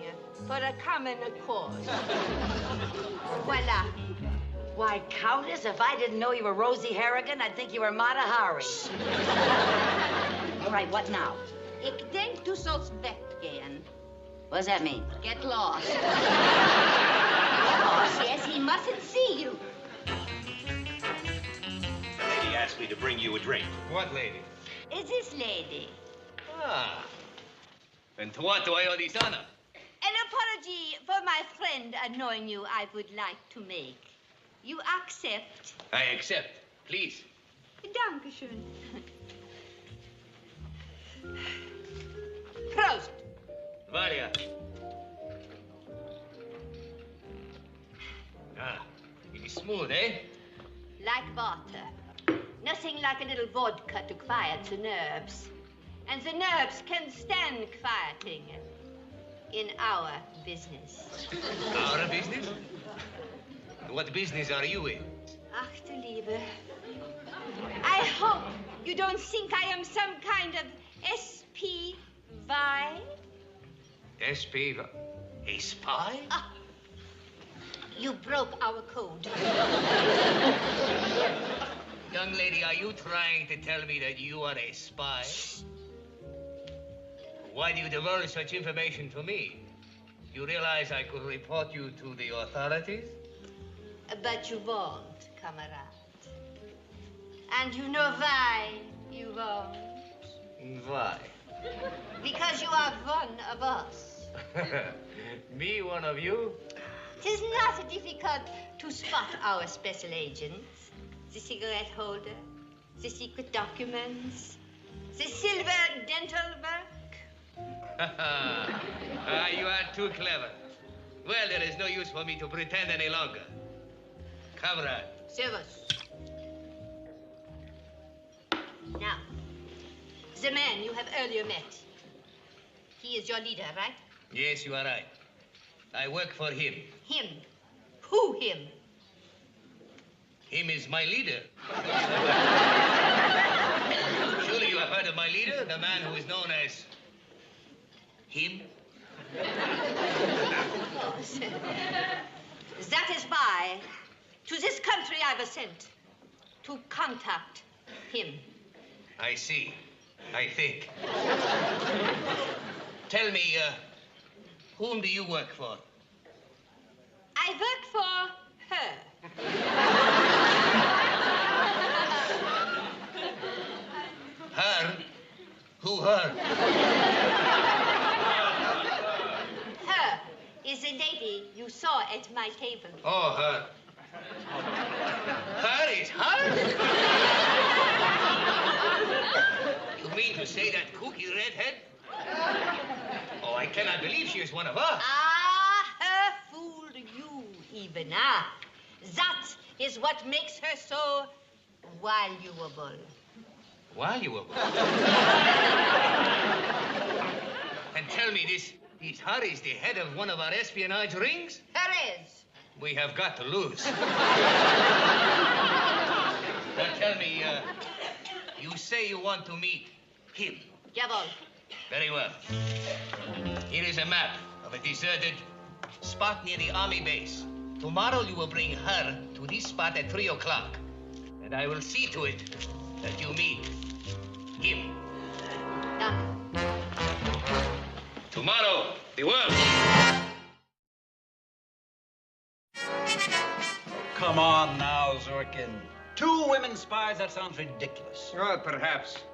S2: for a common cause. Voila.
S1: Why, Countess, if I didn't know you were Rosie Harrigan, I'd think you were Mata Hari. All right, what now?
S2: Ik denk du sollst weggehen.
S1: What does that mean?
S2: Get lost. Lost? Yes, he mustn't see you.
S15: The lady asked me to bring you a drink.
S10: What lady?
S2: Is this lady?
S15: Ah. And to what do I owe this honor?
S2: An apology for my friend annoying you I would like to make. You accept?
S15: I accept. Please.
S2: Dankeschön. Prost.
S15: Varia. Ah, it is smooth, eh?
S2: Like water. Nothing like a little vodka to quiet the nerves. And the nerves can stand quieting in our business.
S15: Our business? What business are you in?
S2: Ach du Liebe. I hope you don't think I am some kind of SPY.
S15: SP? A spy?
S2: Ah, you broke our code.
S15: Young lady, are you trying to tell me that you are a spy? Why do you divulge such information to me? You realize I could report you to the authorities?
S2: But you won't, comrade. And you know why you won't?
S15: Why?
S2: Because you are one of us.
S15: Me, one of you?
S2: Tis not difficult to spot our special agents. The cigarette holder, the secret documents, the silver dental work.
S15: You are too clever. Well, there is no use for me to pretend any longer. Comrade.
S2: Service. Now, the man you have earlier met. He is your leader, right?
S15: Yes, you are right. I work for him.
S2: Him. Who him?
S15: Him is my leader. Surely you have heard of my leader, the man who is known as him?
S2: That is why, to this country I was sent, to contact him.
S15: I see. I think. Tell me, whom do you work for?
S2: I work for her.
S15: Her? Who her?
S2: Her is the lady you saw at my table.
S15: Oh, her. Her is her? You mean to say that kooky redhead? Oh, I cannot believe she is one of us.
S2: Ah, her fooled you, even. Ah, that is what makes her so valuable.
S15: Valuable? And tell me, this her is the head of one of our espionage rings?
S2: Her is.
S15: We have got to lose. Now tell me, you say you want to meet him.
S2: Jawohl.
S15: Very well. Here is a map of a deserted spot near the army base. Tomorrow you will bring her to this spot at 3 o'clock. And I will see to it that you meet him. Tomorrow, the world.
S16: Come on now, Zorkin. 2 women spies? That sounds ridiculous.
S15: Well, perhaps.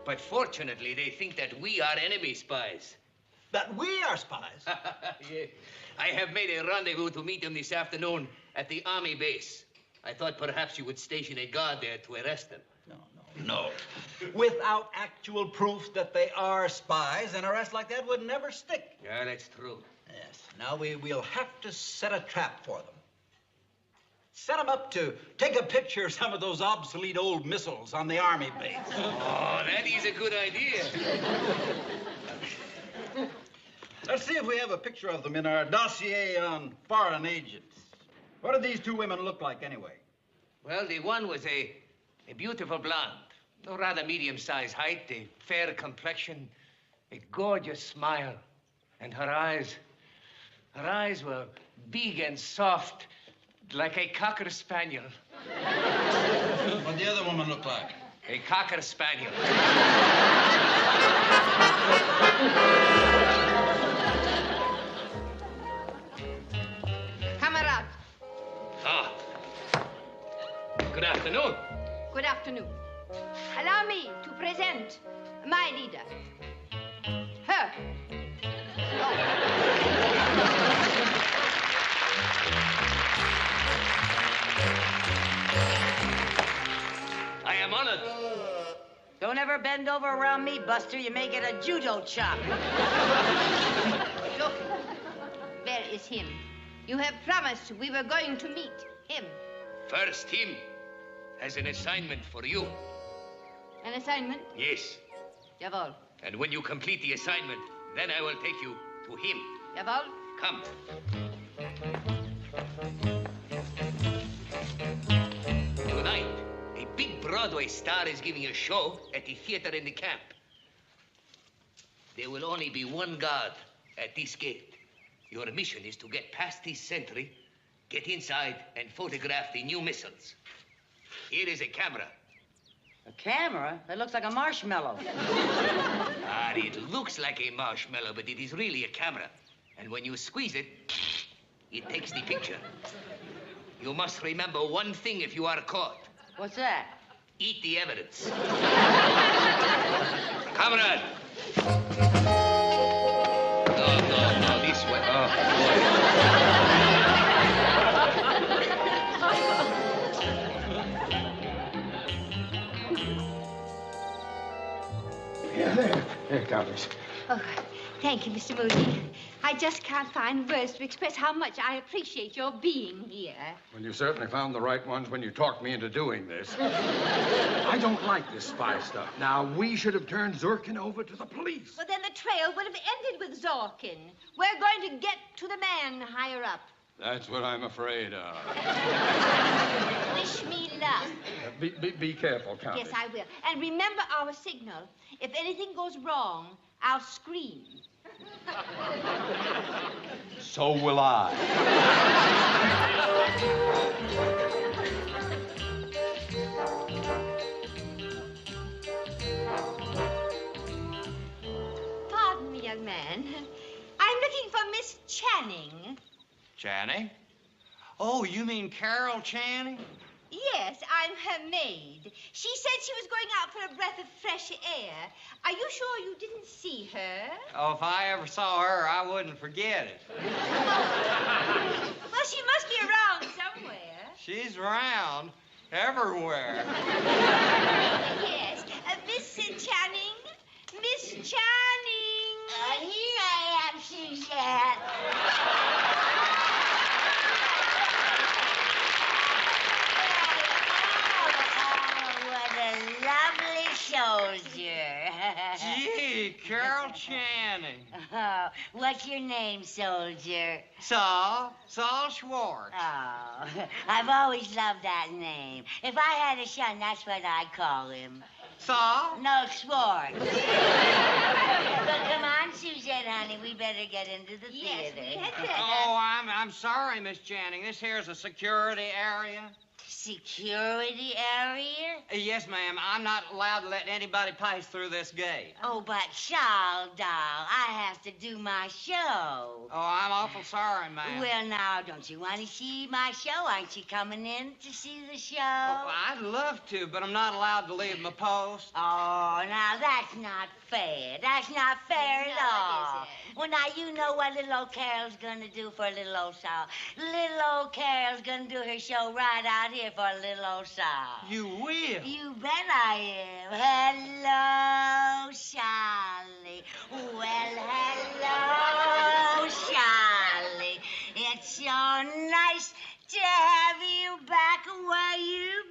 S15: But fortunately, they think that we are enemy spies.
S16: That we are spies?
S15: Yeah. I have made a rendezvous to meet them this afternoon at the army base. I thought perhaps you would station a guard there to arrest them.
S16: No. Without actual proof that they are spies, an arrest like that would never stick.
S15: Yeah, that's true.
S16: Yes. Now we'll have to set a trap for them. Set them up to take a picture of some of those obsolete old missiles on the army base.
S15: Oh, that is a good idea.
S16: Let's see if we have a picture of them in our dossier on foreign agents. What do these 2 women look like, anyway?
S15: Well, the one was a beautiful blonde, a rather medium-sized height, a fair complexion, a gorgeous smile, and her eyes were big and soft, like a cocker spaniel.
S16: What'd the other woman look like?
S15: A cocker spaniel.
S2: Kamerad.
S15: Ah. Good afternoon.
S2: Good afternoon. Allow me to present my leader. Her.
S15: I am honored.
S1: Don't ever bend over around me, Buster. You may get a judo chop.
S2: Look, where is him? You have promised we were going to meet him.
S15: First, him has an assignment for you.
S2: An assignment?
S15: Yes.
S2: Jawohl.
S15: And when you complete the assignment, then I will take you to him.
S2: Jawohl.
S15: Come. Broadway star is giving a show at the theater in the camp. There will only be one guard at this gate. Your mission is to get past this sentry, get inside, and photograph the new missiles. Here is a camera.
S1: A camera? That looks like a marshmallow.
S15: Ah, it looks like a marshmallow, but it is really a camera. And when you squeeze it, it takes the picture. You must remember one thing if you are caught.
S1: What's that?
S15: Eat the evidence. Comrade. No, this way.
S5: Yeah, there, Countess.
S2: Oh, thank you, Mr. Moody. I just can't find words to express how much I appreciate your being here.
S5: Well, you certainly found the right ones when you talked me into doing this. I don't like this spy stuff. Now, we should have turned Zurkin over to the police.
S2: Well, then the trail would have ended with Zorkin. We're going to get to the man higher up.
S5: That's what I'm afraid of.
S2: Wish me luck.
S5: Be careful, Countess.
S2: Yes, I will. And remember our signal. If anything goes wrong, I'll scream.
S7: So will I.
S2: Pardon me, young man. I'm looking for Miss Channing.
S7: Channing? Oh, you mean Carol Channing?
S2: Yes, I'm her maid. She said she was going out for a breath of fresh air. Are you sure you didn't see her?
S7: Oh, if I ever saw her, I wouldn't forget it.
S2: Well, she must be around somewhere.
S7: She's around everywhere.
S2: Yes, Miss Channing. Miss Channing.
S1: Here I am, Suzette. Lovely soldier.
S7: Gee, Carol Channing.
S1: Oh, what's your name, soldier?
S7: Saul Schwartz.
S1: Oh, I've always loved that name. If I had a son, that's what I'd call him.
S7: Saul?
S1: No, Schwartz. But come on, Suzette, honey, we better get into the theater.
S2: We had better.
S7: Oh, I'm sorry, Miss Channing. This here's a security area.
S1: Security area?
S7: Yes, ma'am. I'm not allowed to let anybody pass through this gate.
S1: Oh, but Shawl Doll, I have to do my show.
S7: Oh, I'm awful sorry, ma'am.
S1: Well, now, don't you want to see my show? Aren't you coming in to see the show?
S7: Oh, I'd love to, but I'm not allowed to leave my post.
S1: Oh, now, that's not fair. That's not fair at all. Well, now, you know what little old Carol's going to do for a little old Saul. Little old Carol's going to do her show right out here for a little old Saul.
S7: You will?
S1: You bet I am. Hello, Charlie. Well, hello, Charlie. It's so nice to have you back where you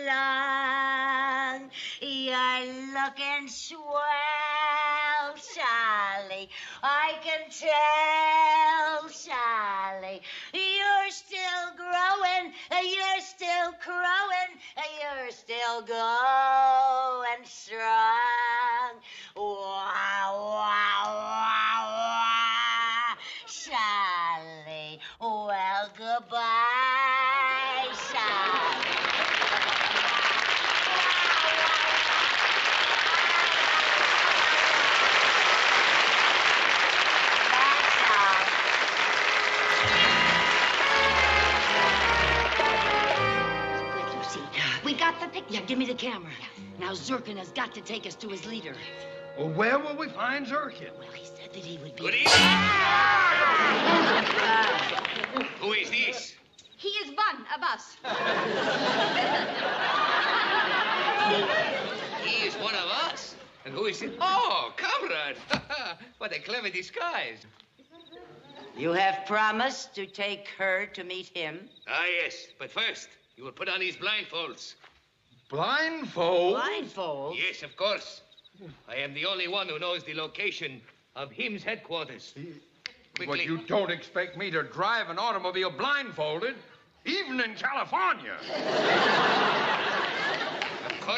S1: belong. You're looking swell, Charlie. I can tell, Charlie. You're still growing. You're still crowing. You're still going strong. Wow, wow, wow, wow. Charlie. Well, goodbye, Charlie.
S2: We got the picture.
S12: Yeah, give me the camera. Now, Zurkin has got to take us to his leader.
S5: Well, where will we find Zurkin?
S12: Well, he said that he would be...
S15: Good evening. Who is this?
S2: He is one of us.
S15: He is one of us. And who is it? Oh, comrade. What a clever disguise.
S1: You have promised to take her to meet him?
S15: Ah, yes. But first, you will put on these blindfolds.
S5: Blindfold?
S1: Blindfold?
S15: Yes, of course. I am the only one who knows the location of him's headquarters. Quickly.
S5: Well, you don't expect me to drive an automobile blindfolded, even in California.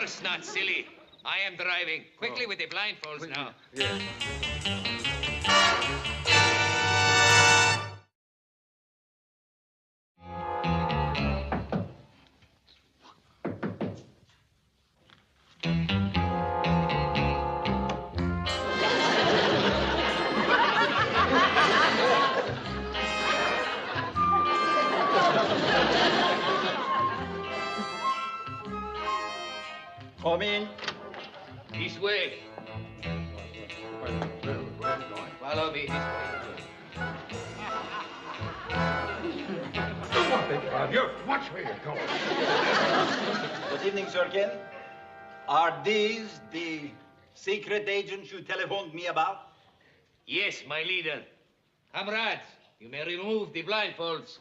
S15: course not, silly. I am driving. Quickly with the blindfolds now.
S3: Yeah.
S16: Come in.
S15: This way. Follow me this way.
S5: Watch where you're going.
S16: Good evening, Sirkin. Are these the secret agents you telephoned me about?
S15: Yes, my leader. Comrades, you may remove the blindfolds.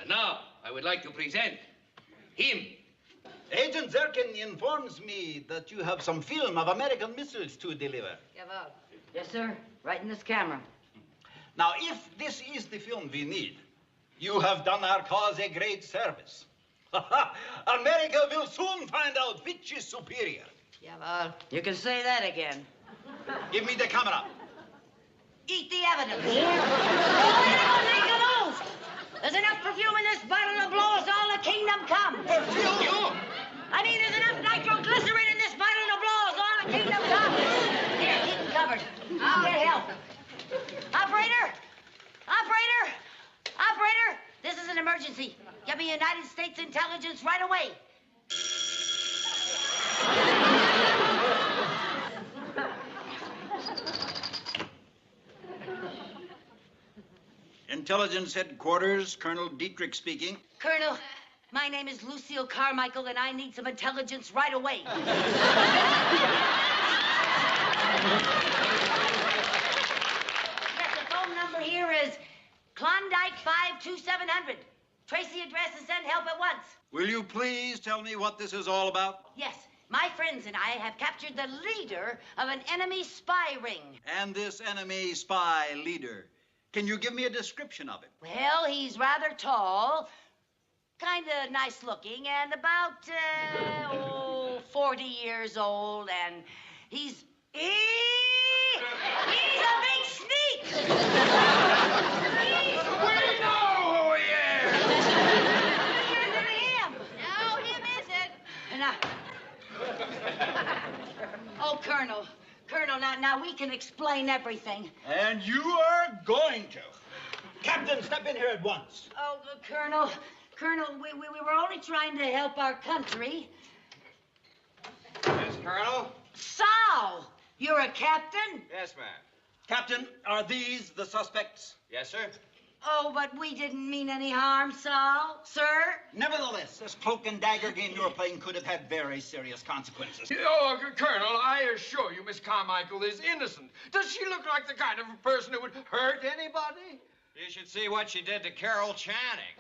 S15: And now, I would like to present him.
S16: Agent Zirkin informs me that you have some film of American missiles to deliver.
S1: Jawohl. Yes, sir. Right in this camera.
S16: Now, if this is the film we need, you have done our cause a great service. America will soon find out which is superior.
S1: Jawohl. You can say that again.
S16: Give me the camera.
S1: Eat the evidence. Don't anyone make a move. There's enough perfume in this bottle to blow us all to kingdom come.
S15: You?
S1: I mean, there's enough nitroglycerin in this bottle to blow us all to kingdom come. Here, keep them covered. I'll get help. Operator! Operator! Operator! This is an emergency. Get me United States intelligence right away.
S16: Intelligence headquarters, Colonel Dietrich speaking.
S1: Colonel, my name is Lucille Carmichael, and I need some intelligence right away. Yes, the phone number here is Klondike 52700. Trace the address and send help at once.
S16: Will you please tell me what this is all about?
S1: Yes, my friends and I have captured the leader of an enemy spy ring.
S16: And this enemy spy leader, can you give me a description of him?
S1: Well, he's rather tall, kind of nice looking, and about 40 years old, and he's a big sneak.
S5: We know who he is.
S1: Him.
S2: No, him isn't.
S1: Now, oh, Colonel, now we can explain everything.
S16: And you are going to. Captain, step in here at once.
S1: Oh, Colonel, we were only trying to help our country.
S7: Yes, Colonel?
S1: Sal, you're a captain?
S7: Yes, ma'am.
S16: Captain, are these the suspects?
S7: Yes, sir.
S1: Oh, but we didn't mean any harm, Sal. Sir?
S16: Nevertheless, this cloak and dagger game you're playing could have had very serious consequences.
S5: Oh, Colonel, I assure you Miss Carmichael is innocent. Does she look like the kind of a person who would hurt anybody?
S7: You should see what she did to Carol Channing.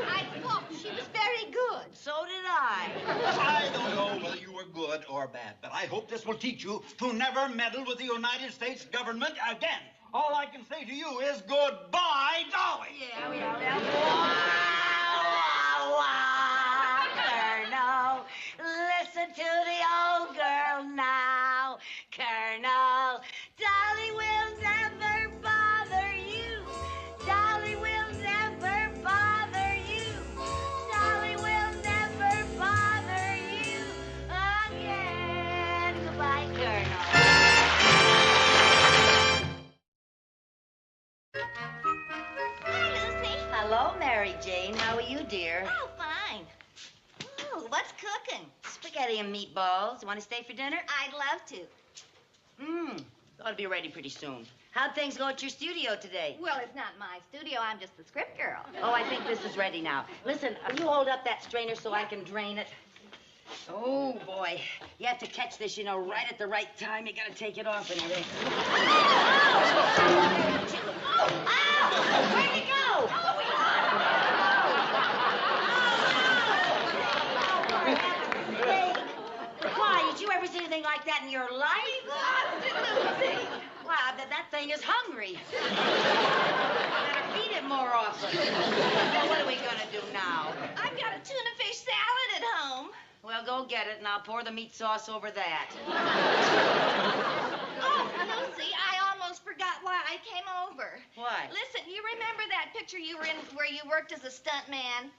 S2: I thought she was very good.
S1: So did I.
S16: I don't know whether you were good or bad, but I hope this will teach you to never meddle with the United States government again. All I can say to you is goodbye, Dolly.
S1: Yeah. Wow, Colonel. Listen to the old girl now. Colonel, Dolly will never bother you. Dolly will never bother you. Dolly will never bother you again. Goodbye, Colonel.
S2: Hi, Lucy.
S1: Hello, Mary Jane. How are you, dear?
S2: Oh, fine. Ooh, what's cooking?
S1: Spaghetti and meatballs. Want to stay for dinner?
S2: I'd love to.
S1: Ought to be ready pretty soon. How'd things go at your studio today?
S2: Well, it's not my studio. I'm just the script girl.
S1: Oh, I think this is ready now. Listen, you hold up that strainer so I can drain it. Oh, boy. You have to catch this, right at the right time. You gotta take it off and everything. Ow! Where'd it go? Hey, why, did you ever see anything like that in your life? Wow, that thing is hungry. Better feed it more often. go get it, and I'll pour the meat sauce over that.
S9: Oh, Lucy, I almost forgot why I came over.
S1: Why?
S9: Listen, you remember that picture you were in where you worked as a stunt man?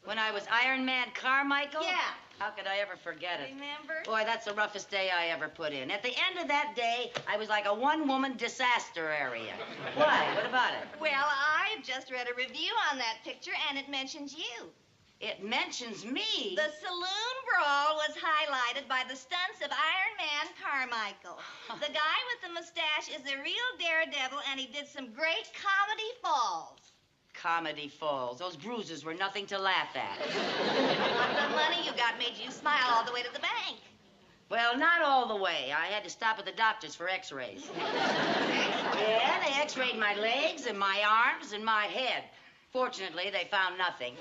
S1: When I was Iron Man Carmichael?
S9: Yeah.
S1: How could I ever forget it?
S9: Remember?
S1: Boy, that's the roughest day I ever put in. At the end of that day, I was like a one-woman disaster area. Why? What about it?
S9: Well, I've just read a review on that picture, and it mentions you.
S1: It mentions me?
S9: The saloon brawl was highlighted by the stunts of Iron Man Carmichael. The guy with the mustache is a real daredevil, and he did some great comedy falls.
S1: Comedy falls. Those bruises were nothing to laugh at.
S9: The money you got made you smile all the way to the bank.
S1: Well, not all the way. I had to stop at the doctor's for x-rays. Yeah, they x-rayed my legs and my arms and my head. Fortunately, they found nothing.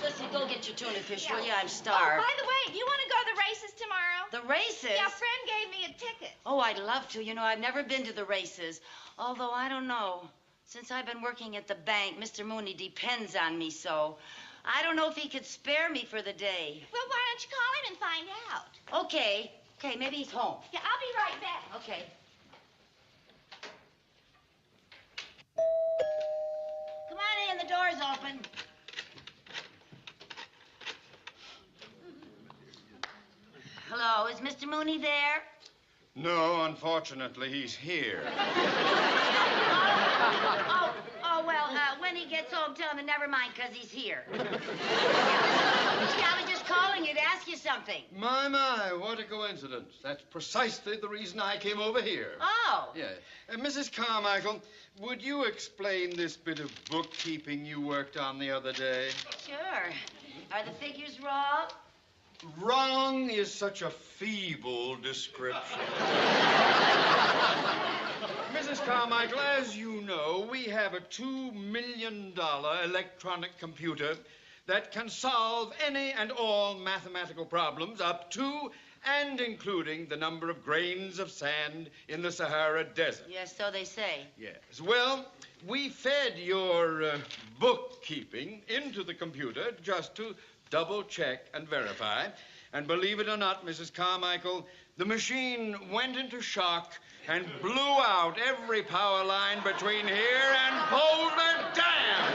S1: Listen, go get your tuna fish, will you? I'm starved.
S9: Oh, by the way, do you want to go to the races tomorrow?
S1: The races?
S9: Yeah, a friend gave me a ticket.
S1: Oh, I'd love to. You know, I've never been to the races. Although, I don't know. Since I've been working at the bank, Mr. Mooney depends on me so. I don't know if he could spare me for the day.
S9: Well, why don't you call him and find out?
S1: Okay. Okay, maybe he's home.
S9: Yeah, I'll be right back.
S1: Okay. Come on in, the door's open. Hello, is Mr. Mooney there?
S5: No, unfortunately, he's here.
S1: Well, when he gets home, tell him to never mind, because he's here. I was just calling you to ask you something.
S5: My, what a coincidence. That's precisely the reason I came over here.
S1: Oh.
S5: Yeah. Mrs. Carmichael, would you explain this bit of bookkeeping you worked on the other day?
S1: Sure. Are the figures wrong?
S5: Wrong is such a feeble description. Mrs. Carmichael, as you know, we have a $2 million electronic computer that can solve any and all mathematical problems up to and including the number of grains of sand in the Sahara Desert.
S1: Yes, so they say.
S5: Yes. Well, we fed your bookkeeping into the computer just to double-check and verify. And believe it or not, Mrs. Carmichael, the machine went into shock and blew out every power line between here and Boulder Dam.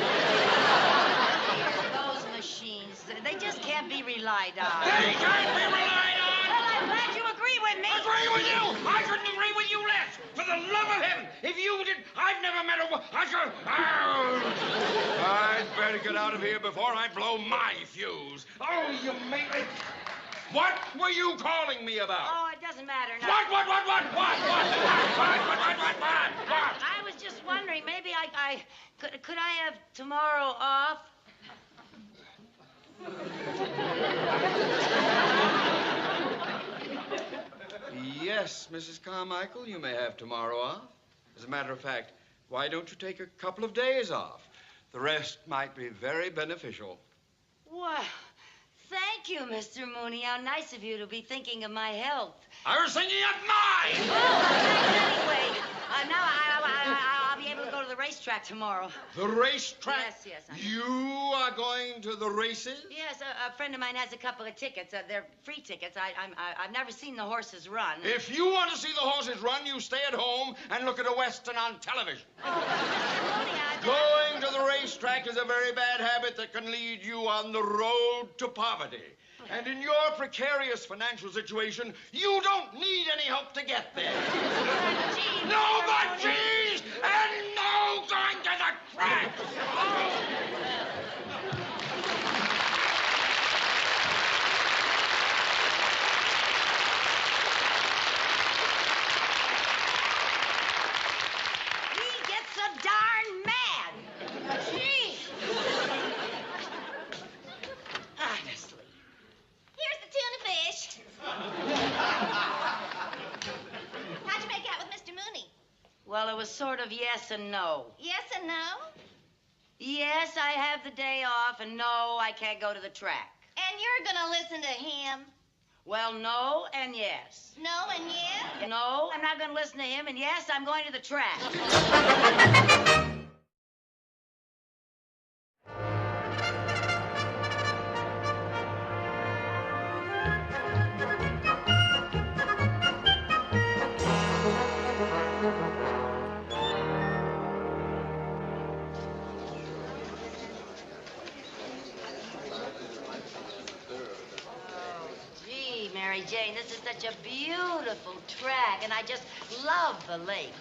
S1: Those machines, they just can't be relied on.
S5: They can't be relied on!
S1: Well, I'm glad you agree with me.
S5: Agree with you? I couldn't agree with you less. For the love of heaven, if you did, I've never met a I'd better get out of here before I blow my fuse. Oh, you make me... What were you calling me about?
S1: Oh, it doesn't matter now.
S5: What?
S1: I was just wondering, maybe could I have tomorrow off?
S5: Yes, Mrs. Carmichael, you may have tomorrow off. As a matter of fact, why don't you take a couple of days off? The rest might be very beneficial.
S1: Well, thank you, Mr. Mooney. How nice of you to be thinking of my health.
S5: I was thinking of mine!
S1: Oh, thanks anyway. Now I'll be able to go to the racetrack tomorrow.
S5: The racetrack?
S1: Yes,
S5: You are going to the races?
S1: Yes, a friend of mine has a couple of tickets. They're free tickets. I've never seen the horses run.
S5: If you want to see the horses run, you stay at home and look at a Western on television. Going to the racetrack is a very bad habit that can lead you on the road to poverty. And in your precarious financial situation, you don't need any help to get there. No more cheese and no going to the track.
S1: He gets so darn mad. Gee. Honestly.
S9: Here's the tuna fish. How'd you make out with Mr. Mooney?
S1: Well, it was sort of yes and no.
S9: Yes and no?
S1: Yes, I have the day off, and no, I can't go to the track.
S9: And you're gonna listen to him?
S1: Well, no and yes.
S9: No and yes?
S1: No, I'm not going to listen to him, and yes, I'm going to the track. Jane, this is such a beautiful track, and I just love the lake.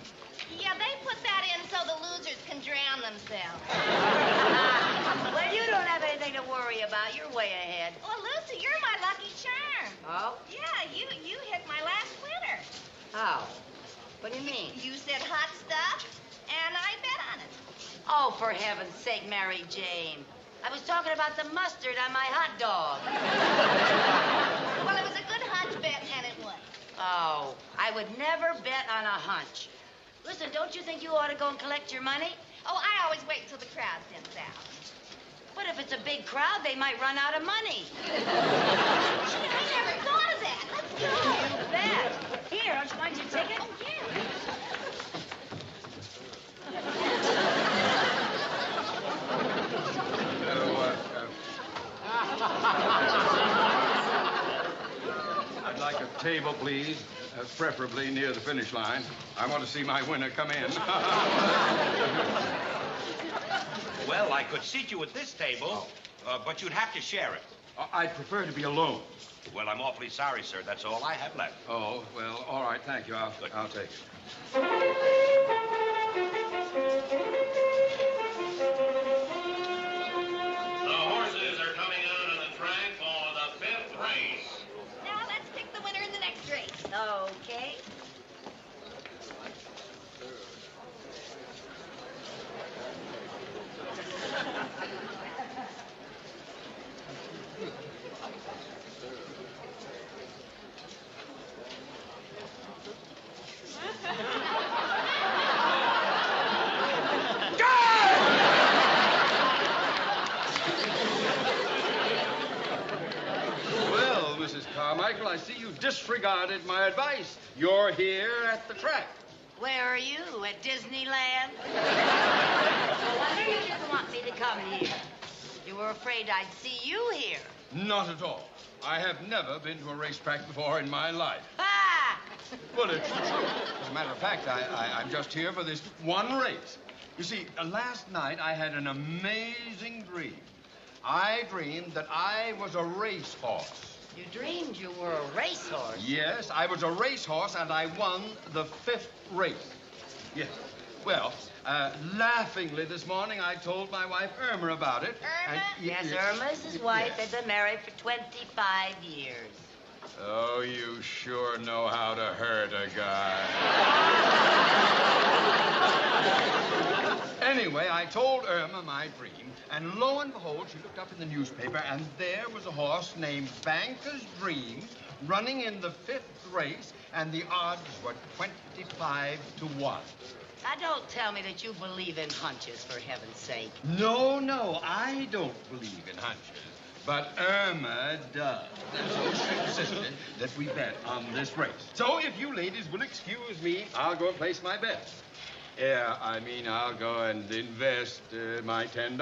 S2: Yeah, they put that in so the losers can drown themselves.
S1: Well, you don't have anything to worry about. You're way ahead.
S2: Well, Lucy, you're my lucky charm.
S1: Oh?
S2: Yeah, you hit my last winner.
S1: How? What do you mean?
S2: You said hot stuff, and I bet on it.
S1: Oh, for heaven's sake, Mary Jane. I was talking about the mustard on my hot dog.
S2: Well, it was a good hunch bet, and it won.
S1: Oh, I would never bet on a hunch. Listen, don't you think you ought to go and collect your money?
S2: Oh, I always wait until the crowd thins out.
S1: But if it's a big crowd, they might run out of money.
S2: Gee, I never thought of that. Let's go.
S1: You bet. Here, don't you want your ticket?
S2: Oh, yeah.
S5: I'd like a table, please, preferably near the finish line. I want to see my winner come in.
S6: Well, I could seat you at this table, but you'd have to share it.
S5: I'd prefer to be alone.
S6: Well, I'm awfully sorry, sir. That's all I have left.
S5: Oh, well, all right, thank you. I'll take it.
S17: The horses are coming out on the track for the 5th race.
S2: Now let's pick the winner in the next race.
S1: Okay.
S5: Well, Mrs. Carmichael, I see you disregarded my advice. You're here at the track.
S1: Where are you? At Disneyland? No wonder you didn't want me to come here. You were afraid I'd see you here.
S5: Not at all. I have never been to a racetrack before in my life.
S1: Ha!
S5: Well, it's true. As a matter of fact, I'm just here for this one race. You see, last night I had an amazing dream. I dreamed that I was a racehorse.
S1: You dreamed you were a racehorse?
S5: Yes, I was a racehorse, and I won the 5th race. Yes. Well, laughingly this morning, I told my wife Irma about it.
S2: Irma?
S1: Yes, Irma's his wife. They've been married for 25 years.
S5: Oh, you sure know how to hurt a guy. Anyway, I told Irma my dream, and lo and behold, she looked up in the newspaper, and there was a horse named Banker's Dream running in the 5th race, and the odds were 25 to 1.
S1: Now, don't tell me that you believe in hunches, for heaven's sake.
S5: No, I don't believe in hunches. But Irma does. So she insisted that we bet on this race. So if you ladies will excuse me, I'll go and place my bet. Yeah, I mean, I'll go and invest my $10.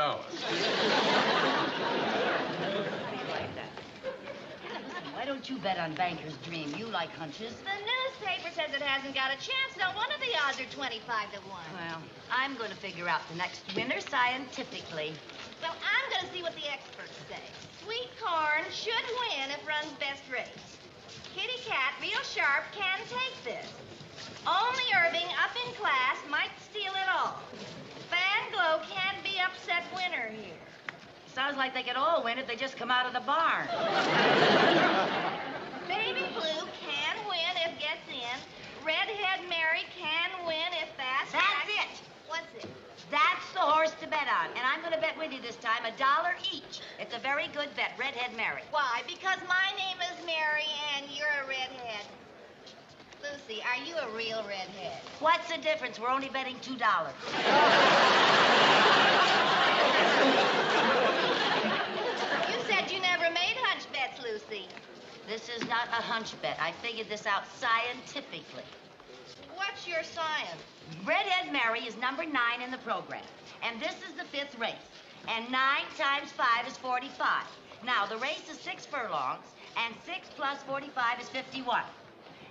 S1: Why don't you bet on Banker's Dream? You like hunches.
S2: The newspaper says it hasn't got a chance. No wonder the odds are 25 to 1.
S1: Well, I'm going to figure out the next winner scientifically.
S2: Well, I'm going to see what the experts say. Sweet Corn should win if runs best race. Kitty Cat, real sharp, can take this. Only Irving, up in class, might steal it all. Fan Glow can't be upset winner here.
S1: Sounds like they could all win if they just come out of the barn.
S2: Baby Blue can win if gets in. Redhead Mary can win if fast.
S1: That's it.
S2: What's it?
S1: That's the horse to bet on. And I'm going to bet with you this time $1 each. It's a very good bet, Redhead Mary.
S2: Why? Because my name is Mary and you're a redhead. Lucy, are you a real redhead?
S1: What's the difference? We're only betting $2.
S2: You said you never made hunch bets, Lucy.
S1: This is not a hunch bet. I figured this out scientifically.
S2: What's your science?
S1: Redhead Mary is number 9 in the program. And this is the 5th race. And 9 times 5 is 45. Now, the race is 6 furlongs, and 6 plus 45 is 51.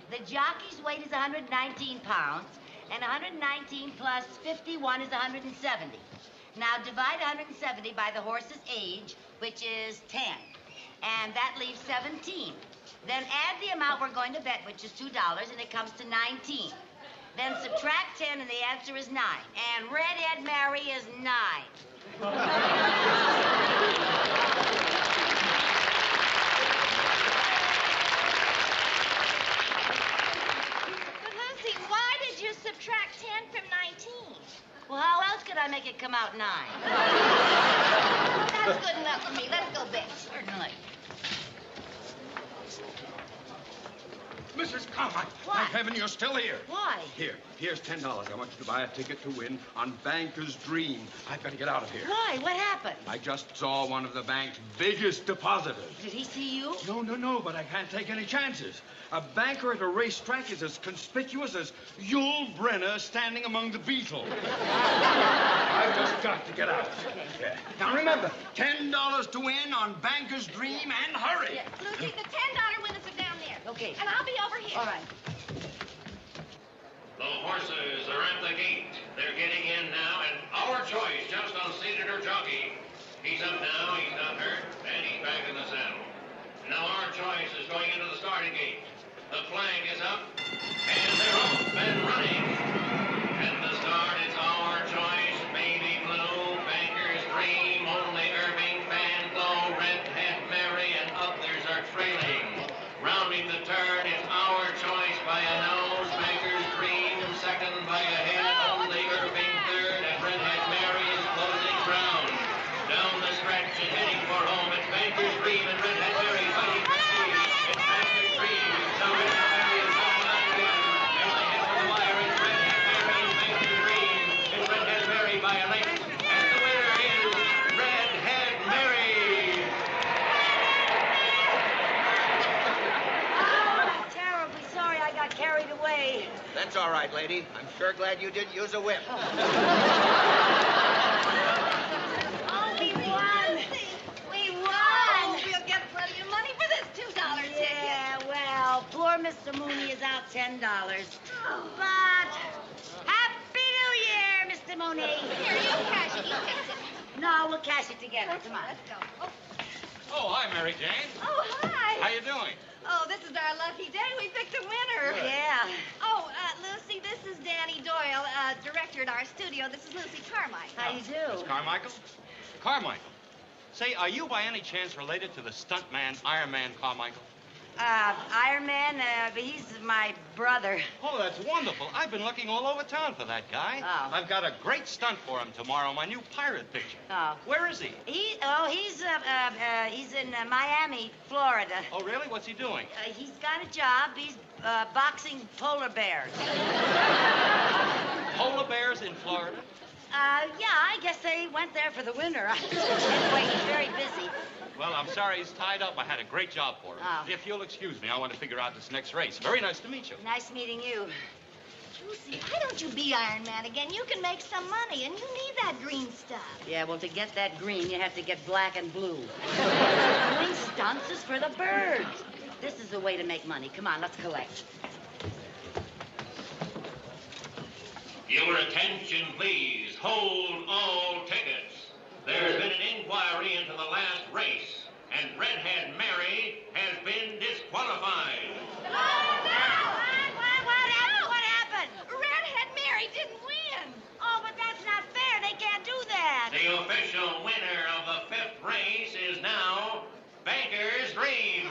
S1: The jockey's weight is 119 pounds, and 119 plus 51 is 170. Now, divide 170 by the horse's age, which is 10. And that leaves 17. Then add the amount we're going to bet, which is $2, and it comes to 19. Then subtract 10, and the answer is 9. And Redhead Mary is 9.
S2: But, Lucy, why did you subtract 10 from 19?
S1: Well, how else could I make it come out 9?
S2: Well, that's good enough for me. Let's go bet.
S1: Certainly.
S5: Mrs. Carmike,
S1: What?
S5: thank heaven you're still here.
S1: Why?
S5: Here's $10. I want you to buy a ticket to win on Banker's Dream. I've got to get out of here.
S1: Why? What happened?
S5: I just saw one of the bank's biggest depositors.
S1: Did he see you?
S5: No, but I can't take any chances. A banker at a racetrack is as conspicuous as Yul Brynner standing among the Beatles. I've just got to get out. Yeah. Now remember, $10 to win on Banker's Dream, and hurry.
S2: Yeah. Lucy, the $10 winners are down there.
S1: Okay.
S2: And I'll be over here.
S1: All right.
S17: The horses are at the gate. They're getting in now, and our choice just unseated her jockey. He's up now, he's not hurt, and he's back in the saddle. Now our choice is going into the starting gate. The flag is up, and they're off and running. And the start is our choice, Baby Blue, Banker's Dream, Only Irving, Fan Glow, Redhead Mary, and others are trailing. Rounding the turn is our choice by a nose, Banker's Dream, second by a head, Only Irving third, and Redhead Mary is closing ground. Down the stretch and heading for home, it's Banker's Dream and Redhead Mary fighting for speed. It's Banker's Dream. Now Redhead Mary is going on again. As they hit the wire, it's Redhead Mary and Banker's Dream. It's Redhead Mary by a length. And the winner is Redhead Mary.
S1: Terribly sorry I got carried away.
S7: That's all right, lady. I'm sure glad you didn't use a whip.
S1: Oh, we won. We won.
S2: Oh, we'll get plenty of money for this $2 ticket.
S1: Yeah, well, poor Mr. Mooney is out $10. But Happy New Year, Mr. Mooney.
S2: Here, you cash it. You fix it.
S1: No, we'll cash it together. Come on.
S2: Let's go. Oh,
S4: Oh, hi, Mary Jane.
S2: oh, hi.
S4: How you doing?
S2: Oh, this is our lucky day. We picked a winner.
S1: Yeah.
S2: Oh, Lucy, this is Danny Doyle, director at our studio. This is Lucy Carmike.
S1: How you do?
S4: Miss Carmichael? Carmichael. Say, are you by any chance related to the stuntman Iron Man Carmichael?
S1: Iron Man, he's my brother.
S4: Oh, that's wonderful. I've been looking all over town for that guy.
S1: Oh.
S4: I've got a great stunt for him tomorrow, my new pirate picture.
S1: Oh.
S4: Where is he?
S1: He's in Miami, Florida.
S4: Oh, really? What's he doing?
S1: He's got a job. He's boxing polar bears.
S4: Polar bears in Florida?
S1: Yeah, I guess they went there for the winter. Anyway, he's very busy.
S4: Well, I'm sorry he's tied up. I had a great job for him.
S1: Oh.
S4: If you'll excuse me, I want to figure out this next race. Very nice to meet you.
S1: Nice meeting you.
S2: Lucy, why don't you be Iron Man again? You can make some money, and you need that green stuff.
S1: Yeah, well, to get that green, you have to get black and blue. Doing stunts is for the birds. This is the way to make money. Come on, let's collect.
S17: Your attention, please. Hold all tickets. There's been an inquiry into the last race, and Redhead Mary has been disqualified.
S1: What happened?
S2: Redhead Mary didn't win.
S1: Oh, but that's not fair. They can't do that.
S17: The official winner of the 5th race is now Banker's Dream.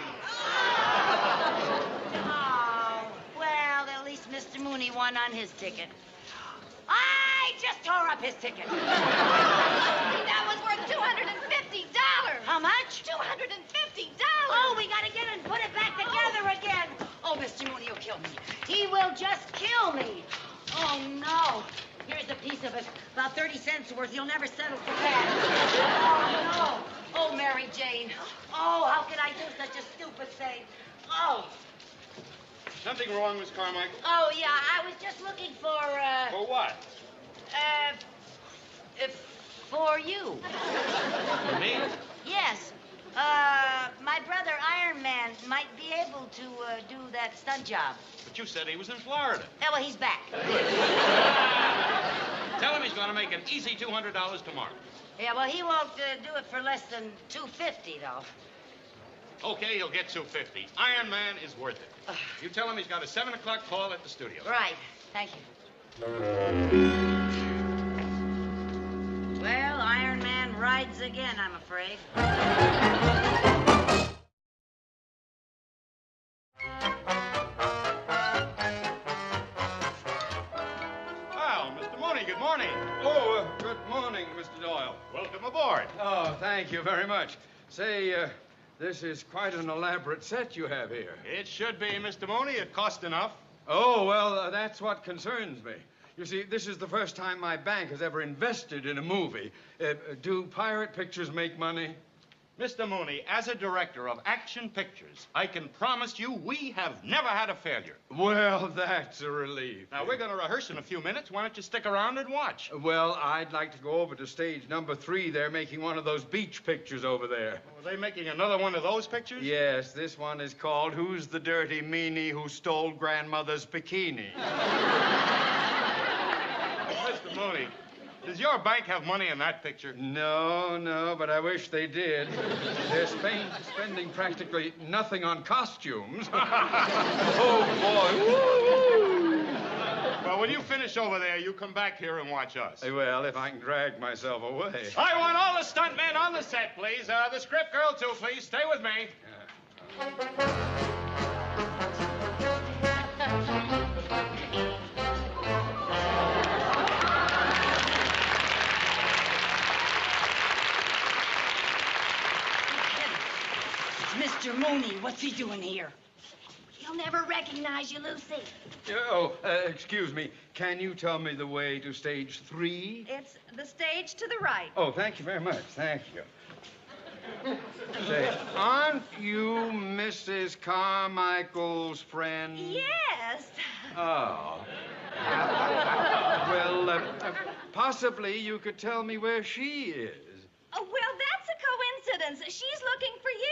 S1: Oh, well, at least Mr. Mooney won on his ticket. I just tore up his ticket.
S2: That was worth $250.
S1: How much?
S2: $250.
S1: Oh, we gotta get it and put it back together again. Oh, Mr. Mooney, you'll kill me. He will just kill me. Oh, no. Here's a piece of it. About 30 cents worth. You'll never settle for that. Oh, no. Oh, Mary Jane. Oh, how could I do such a stupid thing? Oh.
S3: Something wrong, Miss Carmichael?
S1: Oh, yeah, I was just looking for,
S3: For what?
S1: for you.
S4: For me?
S1: Yes. My brother Iron Man might be able to do that stunt job.
S4: But you said he was in Florida.
S1: Yeah, well, he's back.
S4: Tell him he's going to make an easy $200 tomorrow.
S1: Yeah, well, he won't do it for less than $250, though.
S6: Okay, he'll get $250. Iron Man is worth it. You tell him he's got a 7 o'clock call at the studio.
S1: Right. Thank you. Well, Iron Man rides again, I'm afraid.
S5: Well, Mr. Mooney, good morning. Oh, good morning, Mr. Doyle.
S6: Welcome aboard.
S5: Oh, thank you very much. Say, this is quite an elaborate set you have here.
S6: It should be, Mr. Mooney. It cost enough.
S5: Oh, well, that's what concerns me. You see, this is the first time my bank has ever invested in a movie. Do pirate pictures make money?
S6: Mr. Mooney, as a director of action pictures, I can promise you we have never had a failure.
S5: Well, that's a relief.
S6: Now, we're going to rehearse in a few minutes. Why don't you stick around and watch?
S5: Well, I'd like to go over to stage number 3. They're making one of those beach pictures over there.
S6: Are they making another one of those pictures?
S5: Yes, this one is called Who's the Dirty Meanie Who Stole Grandmother's Bikini?
S6: Mr. Mooney, does your bank have money in that picture?
S5: No, but I wish they did. They're spending practically nothing on costumes. Oh, boy.
S6: Well, when you finish over there, you come back here and watch us.
S5: Well, if I can drag myself away.
S6: I want all the stuntmen on the set, please. The script girl, too, please. Stay with me.
S12: Mr. Mooney, what's he doing here?
S2: He'll never recognize you, Lucy.
S5: Excuse me. Can you tell me the way to stage 3?
S9: It's the stage to the right.
S5: Oh, thank you very much. Thank you. Say, aren't you Mrs. Carmichael's friend?
S9: Yes.
S5: Oh. Well, possibly you could tell me where she is.
S9: Oh, well, that's a coincidence. She's looking for you.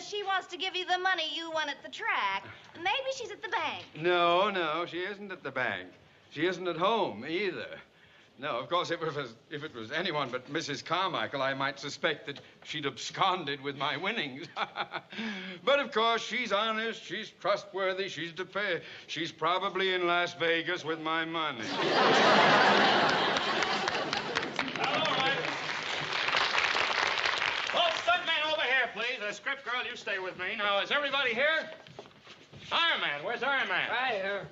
S9: She wants to give you the money you won at the track. Maybe she's at the bank.
S5: No, she isn't at the bank. She isn't at home either. No, of course, if it was anyone but Mrs. Carmichael, I might suspect that she'd absconded with my winnings. But, of course, she's honest, she's trustworthy, she's probably in Las Vegas with my money.
S6: Please, script girl, you stay with me. Now, is everybody here? Iron Man, where's Iron Man?
S10: Right here.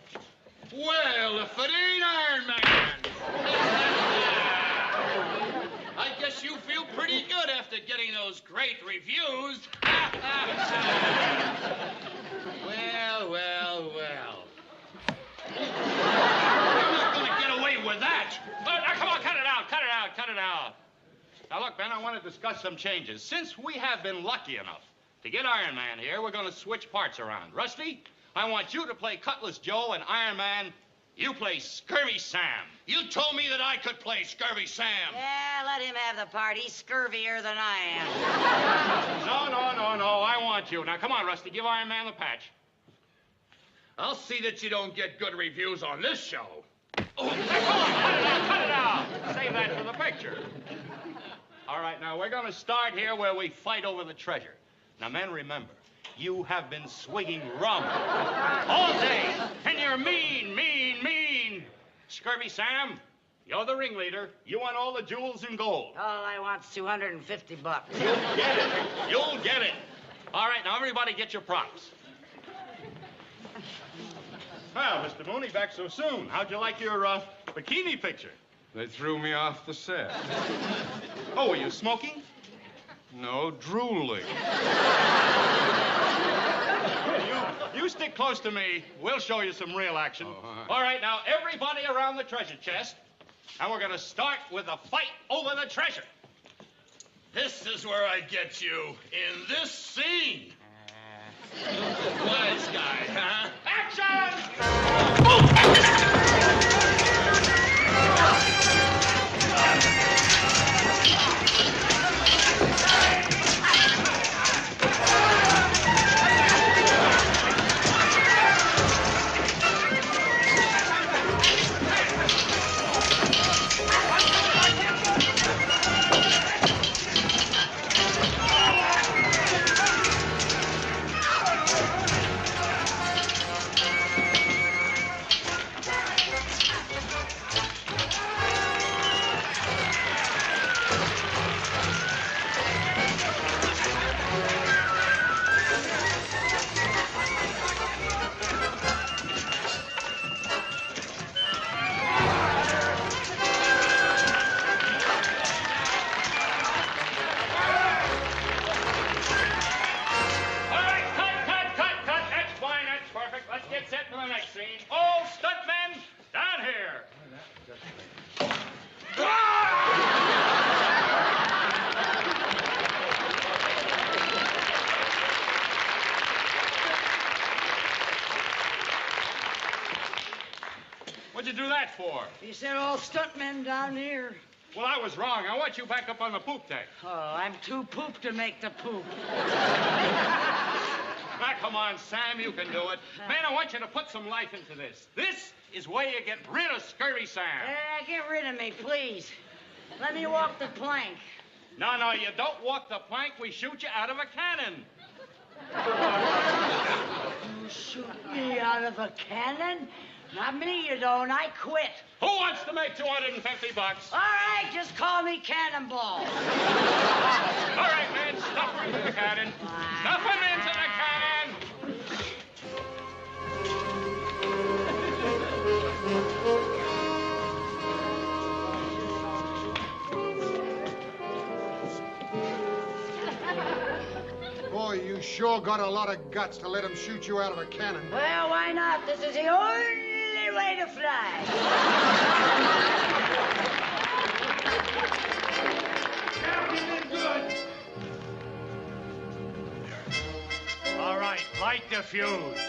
S18: Well, if it ain't Iron Man. I guess you feel pretty good after getting those great reviews. Well. You're not going to get away with that.
S6: Now, come on, cut it out. Now, look, Ben, I want to discuss some changes. Since we have been lucky enough to get Iron Man here, we're going to switch parts around. Rusty, I want you to play Cutlass Joe, and Iron Man, you play Scurvy Sam.
S18: You told me that I could play Scurvy Sam.
S1: Yeah, let him have the part. He's scurvier than I am.
S6: No, I want you. Now, come on, Rusty, give Iron Man the patch.
S18: I'll see that you don't get good reviews on this show.
S6: Oh, cut it out. Save that for the picture. All right, now, we're going to start here where we fight over the treasure. Now, men, remember, you have been swigging rum all day, and you're mean. Scurvy Sam, you're the ringleader. You want all the jewels and gold.
S1: All I want's $250.
S6: You'll get it. All right, now, everybody get your props. Well, Mr. Mooney, back so soon. How'd you like your bikini picture?
S5: They threw me off the set.
S6: Oh, were you smoking?
S5: No, drooling.
S6: You stick close to me. We'll show you some real action.
S5: Oh,
S6: all right, now, everybody around the treasure chest. And we're going to start with a fight over the treasure.
S18: This is where I get you, in this scene. Wise guy, huh?
S6: Action! for?
S12: He said all stuntmen down here.
S6: Well, I was wrong. I want you back up on the poop deck.
S12: Oh, I'm too poop to make the poop.
S6: Now, come on, Sam, you can do it. Man, I want you to put some life into this. This is where you get rid of Scurvy Sam.
S12: Get rid of me, please. Let me walk the plank.
S6: No, you don't walk the plank. We shoot you out of a cannon.
S12: You shoot me out of a cannon? Not me, you don't. I quit.
S6: Who wants to make $250?
S12: All right, just call me Cannonball.
S6: All right, man, stuff him into the cannon. Stuff him into the cannon.
S19: Boy, you sure got a lot of guts to let him shoot you out of a cannon.
S12: Well, why not? This is the only way to fly.
S18: All right, light the fuse.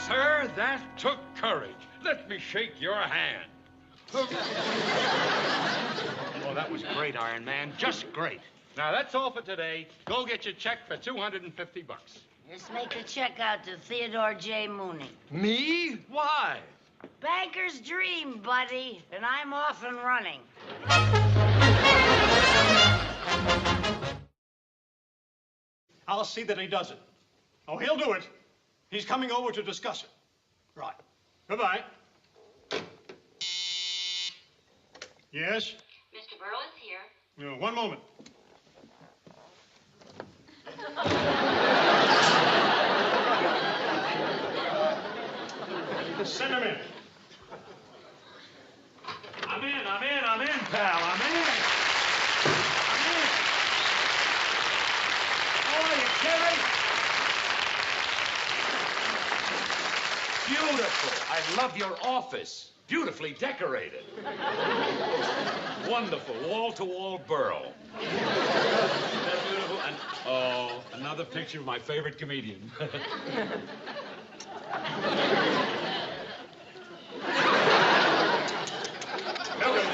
S6: Sir, that took courage. Let me shake your hand. Oh, that was great, Iron Man. Just great. Now, that's all for today. Go get your check for $250.
S1: Just make the check out to Theodore J. Mooney.
S6: Me? Why?
S1: Banker's dream, buddy. And I'm off and running.
S20: I'll see that he does it. Oh, he'll do it. He's coming over to discuss it. Right. Goodbye. Yes?
S21: Mr. Burl is here.
S20: One moment. Send him in. I'm in, pal. I'm in. How are you, Kerry?
S3: Beautiful. I love your office. Beautifully decorated. Wonderful. Wall-to-wall Burl. Isn't that beautiful? And, oh, another picture of my favorite comedian.
S20: Milton.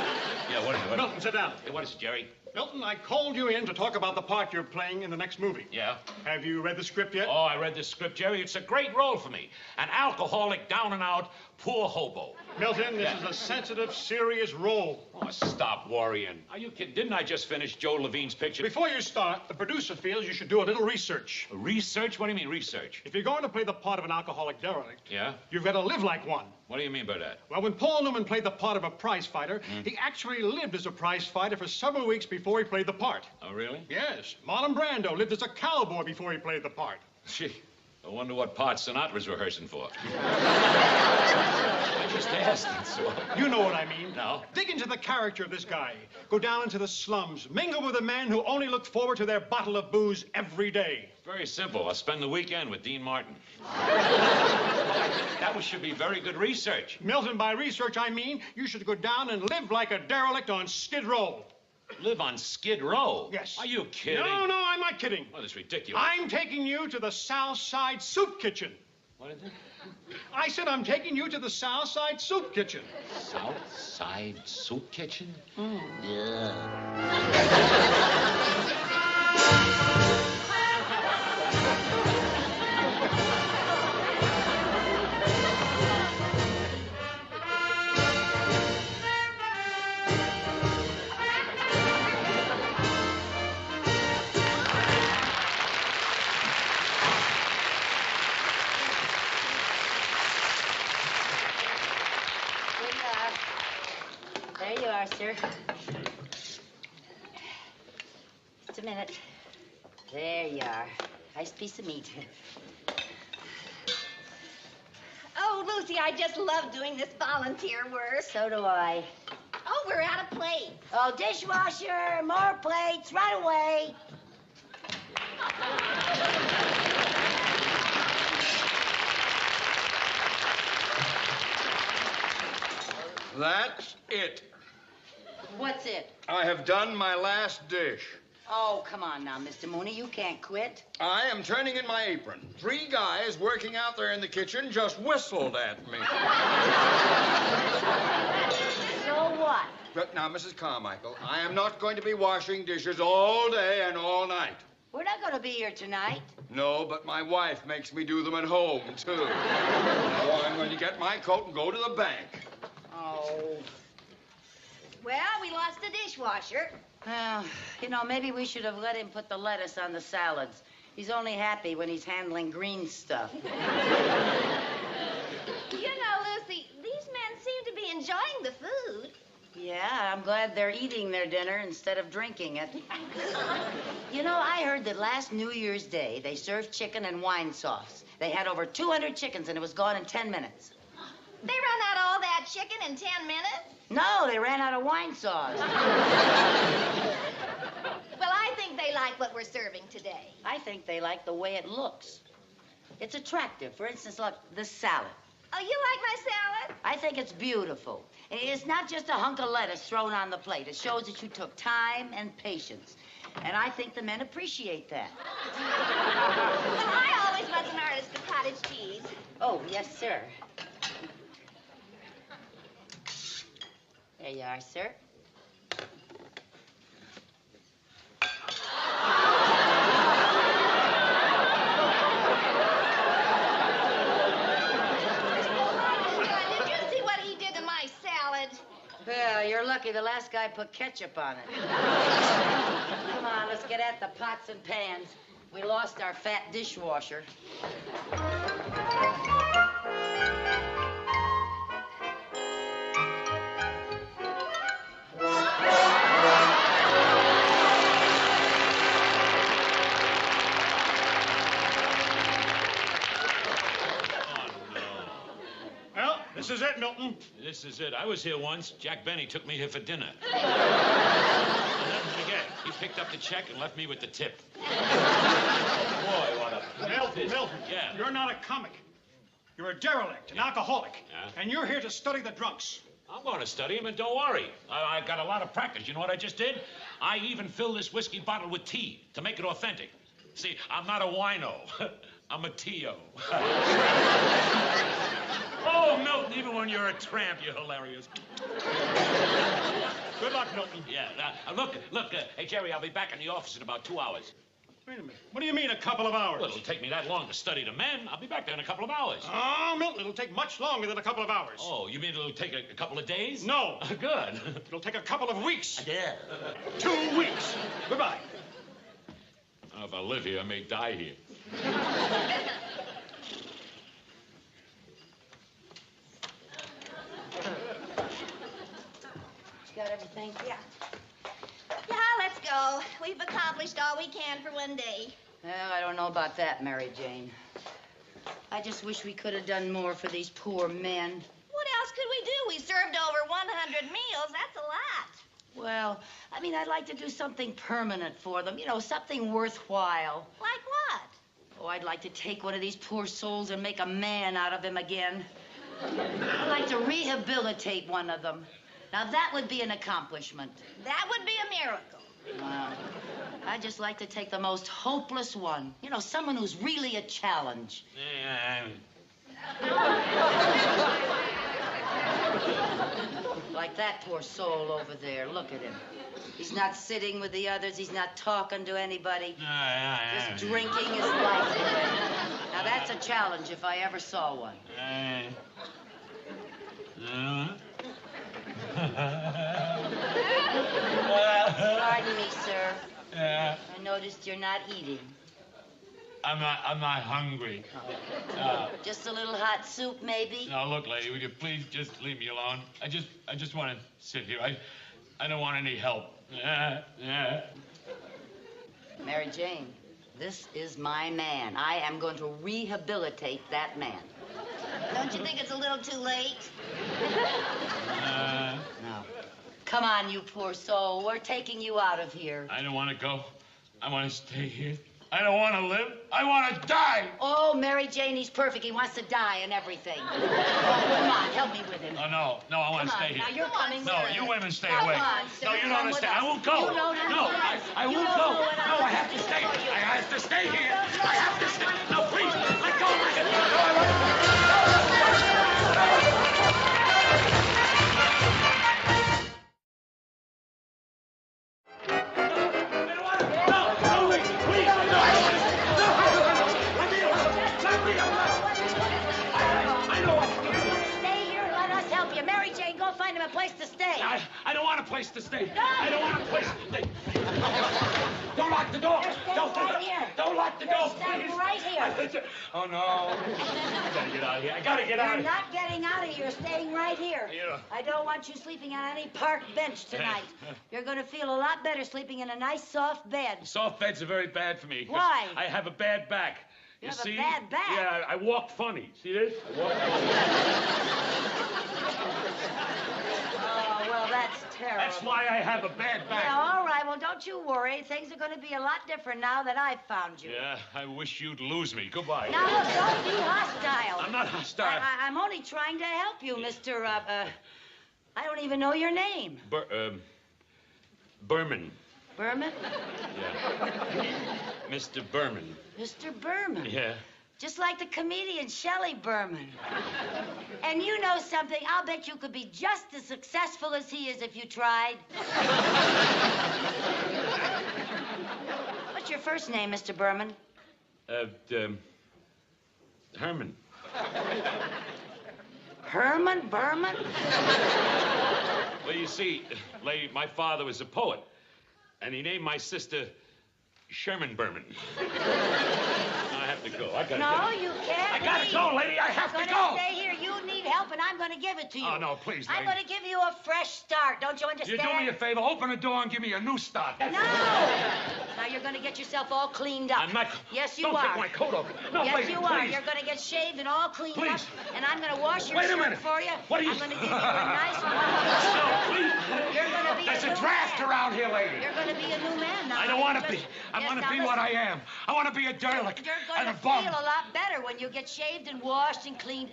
S3: Yeah, what is it?
S20: Milton, sit down.
S3: Hey, what is it, Jerry?
S20: Milton, I called you in to talk about the part you're playing in the next movie.
S3: Yeah?
S20: Have you read the script yet?
S3: Oh, I read the script, Jerry. It's a great role for me. An alcoholic, down and out, poor hobo.
S20: Milton, this is a sensitive, serious role.
S3: Oh, stop worrying. Are you kidding? Didn't I just finish Joe Levine's picture?
S20: Before you start, the producer feels you should do a little research.
S3: Research? What do you mean, research?
S20: If you're going to play the part of an alcoholic derelict,
S3: Yeah?
S20: you've got to live like one.
S3: What do you mean by that?
S20: Well, when Paul Newman played the part of a prize fighter, he actually lived as a prize fighter for several weeks before he played the part.
S3: Oh, really?
S20: Yes. Marlon Brando lived as a cowboy before he played the part.
S3: Gee, I wonder what part Sinatra's rehearsing for. I just asked, that's all.
S20: You know what I mean.
S3: No.
S20: Dig into the character of this guy. Go down into the slums. Mingle with a man who only looked forward to their bottle of booze every day.
S3: Very simple. I'll spend the weekend with Dean Martin. That should be very good research.
S20: Milton, by research, I mean you should go down and live like a derelict on Skid Row.
S3: Live on Skid Row?
S20: Yes.
S3: Are you kidding?
S20: No, I'm not kidding.
S3: Well, it's ridiculous.
S20: I'm taking you to the South Side Soup Kitchen.
S3: What is it?
S20: I said I'm taking you to the South Side Soup Kitchen.
S3: South Side Soup Kitchen?
S1: There you are, sir. Just a minute. There you are. Nice piece of meat.
S2: Oh, Lucy, I just love doing this volunteer work.
S1: So do I.
S9: Oh, we're out of plates.
S1: Oh, dishwasher, more plates, right away.
S5: That's it.
S1: What's it?
S5: I have done my last dish.
S1: Oh, come on now, Mr. Mooney. You can't quit.
S5: I am turning in my apron. 3 guys working out there in the kitchen just whistled at me.
S1: So what?
S5: But now, Mrs. Carmichael, I am not going to be washing dishes all day and all night.
S1: We're not going to be here tonight.
S5: No, but my wife makes me do them at home, too. So I'm going to get my coat and go to the bank.
S1: Oh.
S9: Well, we lost the dishwasher.
S1: Well, you know, maybe we should have let him put the lettuce on the salads. He's only happy when he's handling green stuff.
S9: You know, Lucy, these men seem to be enjoying the food.
S1: Yeah, I'm glad they're eating their dinner instead of drinking it. You know, I heard that last New Year's Day, they served chicken and wine sauce. They had over 200 chickens, and it was gone in 10 minutes.
S9: They run out all that chicken in 10 minutes?
S1: No, they ran out of wine sauce.
S9: Well, I think they like what we're serving today.
S1: I think they like the way it looks. It's attractive. For instance, look, this salad.
S9: Oh, you like my salad?
S1: I think it's beautiful. And it's not just a hunk of lettuce thrown on the plate. It shows that you took time and patience. And I think the men appreciate that.
S9: Well, I always was an artist of cottage cheese.
S1: Oh, yes, sir. There you are, sir.
S9: Did you see what he did to my salad?
S1: Well, you're lucky the last guy put ketchup on it. Come on, let's get at the pots and pans. We lost our fat dishwasher.
S20: This is it, Milton.
S4: This is it. I was here once. Jack Benny took me here for dinner. And never forget, he picked up the check and left me with the tip. Boy, what a...
S20: Milton,
S4: Yeah.
S20: You're not a comic. You're a derelict, an alcoholic.
S4: Yeah.
S20: And you're here to study the drunks.
S4: I'm going to study him, and don't worry. I got a lot of practice. You know what I just did? I even filled this whiskey bottle with tea to make it authentic. See, I'm not a wino. I'm a T.O. Oh, Milton, even when you're a tramp, you're hilarious.
S20: Good luck, Milton.
S4: Yeah. Look. Hey, Jerry, I'll be back in the office in about 2 hours.
S20: Wait a minute. What do you mean, a couple of hours?
S4: Well, it'll take me that long to study the men. I'll be back there in a couple of hours.
S20: Oh, Milton, it'll take much longer than a couple of hours.
S4: Oh, you mean it'll take a couple of days?
S20: No.
S4: Good.
S20: It'll take a couple of weeks.
S4: Yeah.
S20: 2 weeks. Goodbye.
S4: If I live here, I may die here.
S1: Got everything?
S9: Yeah. Yeah, let's go. We've accomplished all we can for one day.
S1: Well, I don't know about that, Mary Jane. I just wish we could have done more for these poor men.
S9: What else could we do? We served over 100 meals. That's a lot.
S1: Well, I mean, I'd like to do something permanent for them. You know, something worthwhile.
S9: Like what?
S1: Oh, I'd like to take one of these poor souls and make a man out of him again. I'd like to rehabilitate one of them. Now, that would be an accomplishment.
S9: That would be a miracle.
S1: I'd just like to take the most hopeless one. You know, someone who's really a challenge. Like that poor soul over there. Look at him. He's not sitting with the others. He's not talking to anybody. Just drinking his life away. Now, that's a challenge if I ever saw one. Pardon me, sir.
S4: Yeah.
S1: I noticed you're not eating.
S4: I'm not hungry.
S1: Just a little hot soup, maybe?
S4: Now, look, lady, would you please just leave me alone? I just want to sit here. I don't want any help.
S1: Mary Jane, this is my man. I am going to rehabilitate that man.
S9: Don't you think it's a little too late?
S1: No. Come on, you poor soul. We're taking you out of here.
S4: I don't want to go. I want to stay here. I don't want to live. I want to die.
S1: Oh, Mary Jane, he's perfect. He wants to die and everything. Oh, come on, help me with him.
S4: Oh, no. No, I want to stay here.
S1: Now, you're coming.
S4: No, you women stay
S1: Come
S4: away.
S1: on, sir,
S4: No, you don't
S1: come
S4: understand.
S1: with
S4: I won't
S1: us.
S4: go.
S1: You don't have
S4: No,
S1: to
S4: I
S1: You
S4: won't
S1: don't
S4: go.
S1: know what
S4: No, I
S1: I'm
S4: have to
S1: doing
S4: stay.
S1: for you.
S4: I have to stay here. I have to stay. No, please. Let go.
S1: Stay here and let us help you. Mary Jane, go find him a place to stay.
S4: I don't want a place to stay.
S1: No.
S4: I don't want a place to stay. Don't lock the door. Don't lock the door,
S1: Stand
S4: please.
S1: right here.
S4: Oh, no. I gotta get out of here. I gotta get out
S1: You're
S4: of here.
S1: not getting out of here. You're staying right here.
S4: Yeah.
S1: I don't want you sleeping on any park bench tonight. You're going to feel a lot better sleeping in a nice, soft bed.
S4: Soft beds are very bad for me. 'Cause
S1: Why?
S4: I have a bad back.
S1: You have a
S4: see?
S1: bad back?
S4: Yeah, I walk funny. See this? I walk
S1: Oh, well, that's terrible.
S4: That's why I have a bad back.
S1: Yeah, all right. Well, don't you worry. Things are going to be a lot different now that I've found you.
S4: Yeah, I wish you'd lose me. Goodbye.
S1: Now, look, don't be hostile.
S4: I'm not hostile.
S1: I'm only trying to help you, Mr. I don't even know your name.
S4: Berman.
S1: Berman?
S4: Yeah. Mr. Berman.
S1: Mr. Berman.
S4: Yeah.
S1: Just like the comedian Shelley Berman. And you know something? I'll bet you could be just as successful as he is if you tried. What's your first name, Mr. Berman?
S4: Herman.
S1: Herman Berman?
S4: Well, you see, lady, my father was a poet, and he named my sister Sherman Berman. I have to go. I gotta
S1: No,
S4: get...
S1: you can't.
S4: I gotta go, lady. I have to
S1: You're
S4: go.
S1: gonna stay here. You need help, and I'm gonna give it to you.
S4: Oh, no, please,
S1: I'm
S4: lady.
S1: gonna give you a fresh start. Don't you
S4: You
S1: understand?
S4: do me a favor. Open the door and give me a new start.
S1: No! Now you're gonna get yourself all cleaned up.
S4: I'm not...
S1: Yes, you
S4: Don't
S1: are.
S4: take my coat off. No,
S1: yes,
S4: lady,
S1: you are.
S4: please.
S1: You're gonna get shaved and all cleaned
S4: Please.
S1: up, and I'm gonna wash your
S4: Wait a
S1: shirt
S4: minute.
S1: for you.
S4: What are you...
S1: I'm gonna give you a nice
S4: No,
S1: warm
S4: please.
S1: You're gonna be
S4: There's
S1: a
S4: a
S1: new
S4: draft
S1: man.
S4: around here, lady.
S1: You're gonna be a new man now.
S4: I don't want to be. I
S1: Yes,
S4: want to
S1: now
S4: be
S1: listen.
S4: what I am. I want to be a derelict
S1: You're
S4: and
S1: gonna
S4: a bum.
S1: feel a lot better when you get shaved and washed and cleaned.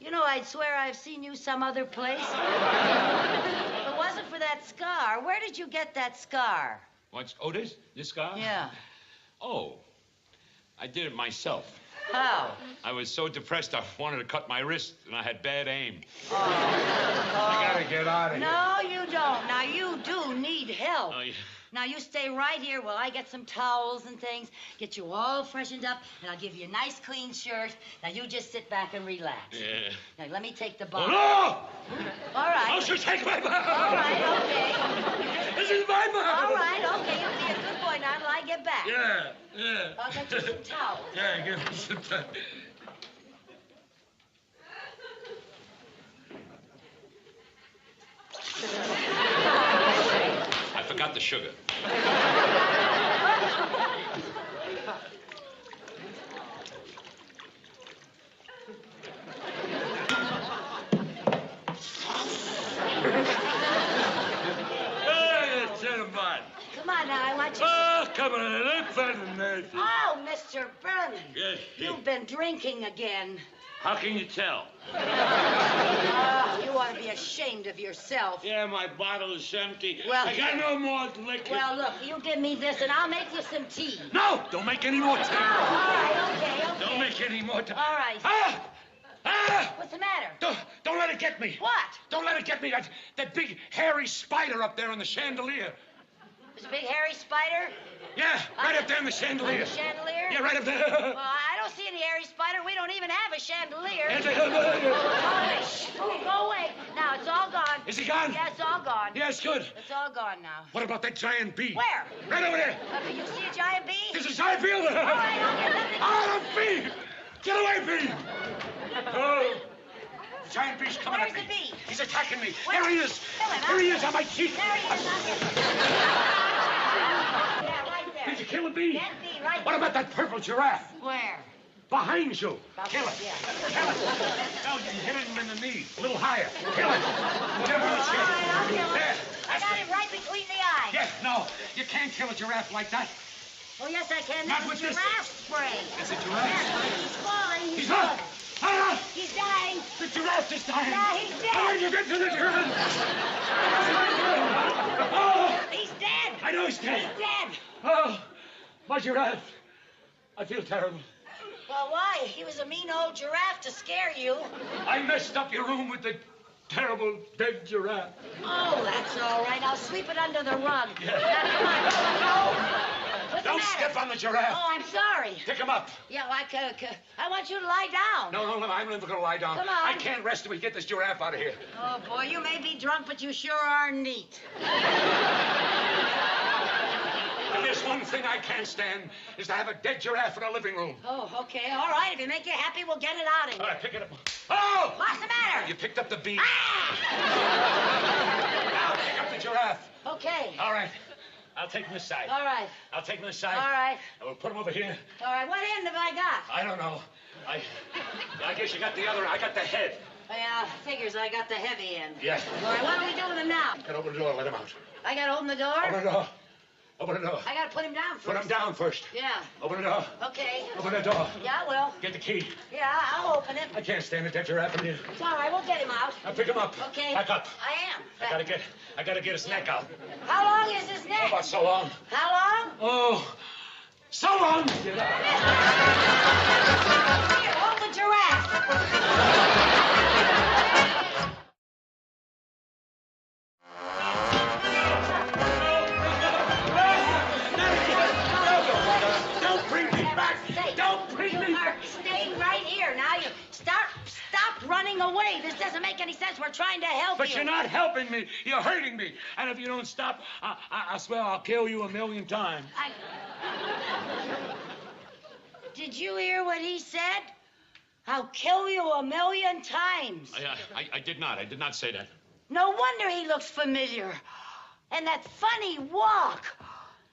S1: You know, I'd swear I've seen you some other place. If it wasn't for that scar, where did you get that scar?
S4: What's... Oh, this guy?
S1: Yeah.
S4: Oh, I did it myself.
S1: How?
S4: I was so depressed I wanted to cut my wrist, and I had bad aim.
S1: Oh.
S4: I gotta get out of here.
S1: No, you don't. Now, you do need help.
S4: Oh, yeah.
S1: Now, you stay right here while I get some towels and things, get you all freshened up, and I'll give you a nice, clean shirt. Now, you just sit back and relax.
S4: Yeah.
S1: Now, let me take the
S4: Oh,
S1: bottle.
S4: no!
S1: All right.
S4: Oh, she'll take my bottle.
S1: All right, okay.
S4: This is my bottle.
S1: All right, okay. You'll be a good boy now till I get back.
S4: Yeah.
S1: I'll get you some towels.
S4: Yeah, give me some time. I forgot the sugar. Hey, gentlemen.
S1: Come on now, I want you.
S4: Oh, come on, look better than that.
S1: Oh, Mr. Berman.
S4: Yes,
S1: You've been drinking again.
S4: How can you tell?
S1: Oh, you ought to be ashamed of yourself.
S4: Yeah, my bottle is empty.
S1: Well,
S4: I got no more liquor.
S1: Well, look, you give me this, and I'll make you some tea.
S4: No! Don't make any more tea.
S1: Oh, all right, okay.
S4: Don't make any more tea.
S1: All right.
S4: Ah! Ah!
S1: What's the matter?
S4: Don't let it get me.
S1: What?
S4: Don't let it get me. That big hairy spider up there in the chandelier.
S1: There's a big hairy spider?
S4: Yeah, right up there in the chandelier.
S1: The chandelier?
S4: Yeah, right up there.
S1: Well, I don't see any hairy spider. We don't even have a chandelier. Oh, go away. Now, it's all gone.
S4: Is it gone?
S1: Yeah, it's all gone.
S4: Yeah, it's good.
S1: It's all gone now.
S4: What about that giant bee?
S1: Where?
S4: Right over there.
S1: Okay, you see a giant bee?
S4: There's a giant bee over there.
S1: All right, I'll get nothing.
S4: Ah, the bee! Get away, bee! Oh. The giant bee's coming
S1: Where's
S4: at me.
S1: the bee?
S4: He's attacking me.
S1: Where?
S4: There he is.
S1: Kill him, huh?
S4: Here he is on my cheek.
S1: There he is. I'll get him. Yeah, right there.
S4: Did you kill a bee?
S1: That bee right
S4: What
S1: there.
S4: about that purple giraffe?
S1: Where?
S4: Behind you. Kill it.
S1: Yeah.
S4: Kill it. No, you hit him in the knee. A little higher. Kill it. Give him a
S1: All right, I'll kill him.
S4: There.
S1: I got him right between the eyes.
S4: Yes, no. You can't kill a giraffe like that.
S1: Oh, yes, I can.
S4: Not
S1: This
S4: with
S1: is
S4: this.
S1: giraffe spray.
S4: It's a giraffe.
S1: Yes, he's falling.
S4: He's up. Ah!
S1: He's dying.
S4: The giraffe is dying.
S1: Yeah, he's dead.
S4: How did you get to the giraffe? Oh!
S1: He's dead.
S4: I know he's dead.
S1: He's dead.
S4: Oh, my giraffe. I feel terrible.
S1: Well, why? He was a mean old giraffe to scare you.
S4: I messed up your room with the terrible dead giraffe.
S1: Oh, that's all right. I'll sweep it under the rug.
S4: Yeah.
S1: Now, come on. No. What's the
S4: Don't
S1: matter?
S4: step on the giraffe.
S1: Oh, I'm sorry.
S4: Pick him up.
S1: Yeah, well, I want you to lie down.
S4: No, I'm never going to lie down.
S1: Come on.
S4: I can't rest till we get this giraffe out of here.
S1: Oh, boy, you may be drunk, but you sure are neat.
S4: And there's one thing I can't stand, is to have a dead giraffe in a living room.
S1: Oh, okay. All right. If you make you happy, we'll get it out of here.
S4: All right, pick it up. Oh!
S1: What's the matter?
S4: You picked up the bean.
S1: Ah!
S4: Now pick up the giraffe.
S1: Okay.
S4: All right. I'll take him this side.
S1: All right.
S4: I'll take him this side.
S1: All right.
S4: And we'll put him over here.
S1: All right. What end have I got?
S4: I don't know. I guess you got the other. I got the head.
S1: Yeah, figures I got the heavy end.
S4: Yeah.
S1: All right. What do we do with him now?
S4: Get open the door. Let him out.
S1: I got to open the door?
S4: Open the door. Open the door.
S1: I got to put him down first.
S4: Put him down first.
S1: Yeah.
S4: Open the door.
S1: Okay.
S4: Open the door.
S1: Yeah, I will.
S4: Get the key.
S1: Yeah, I'll open it.
S4: I can't stand a dead giraffe in here.
S1: It's all right. We'll get him out.
S4: Now pick him up.
S1: Okay.
S4: Back up.
S1: I am.
S4: I gotta get his neck out.
S1: How long is his neck?
S4: About so long.
S1: How long?
S4: Oh, so long.
S1: Here, hold the giraffe.
S4: Don't bring me back. Don't bring me
S1: You are staying right here. Now you stop running away. This doesn't make any sense. We're trying to help
S4: But
S1: you.
S4: you're not helping me. You're hurting me. And if you don't stop, I swear I'll kill you 1,000,000 times.
S1: Did you hear what he said? I'll kill you 1,000,000 times.
S4: I did not. I did not say that.
S1: No wonder he looks familiar. And that funny walk.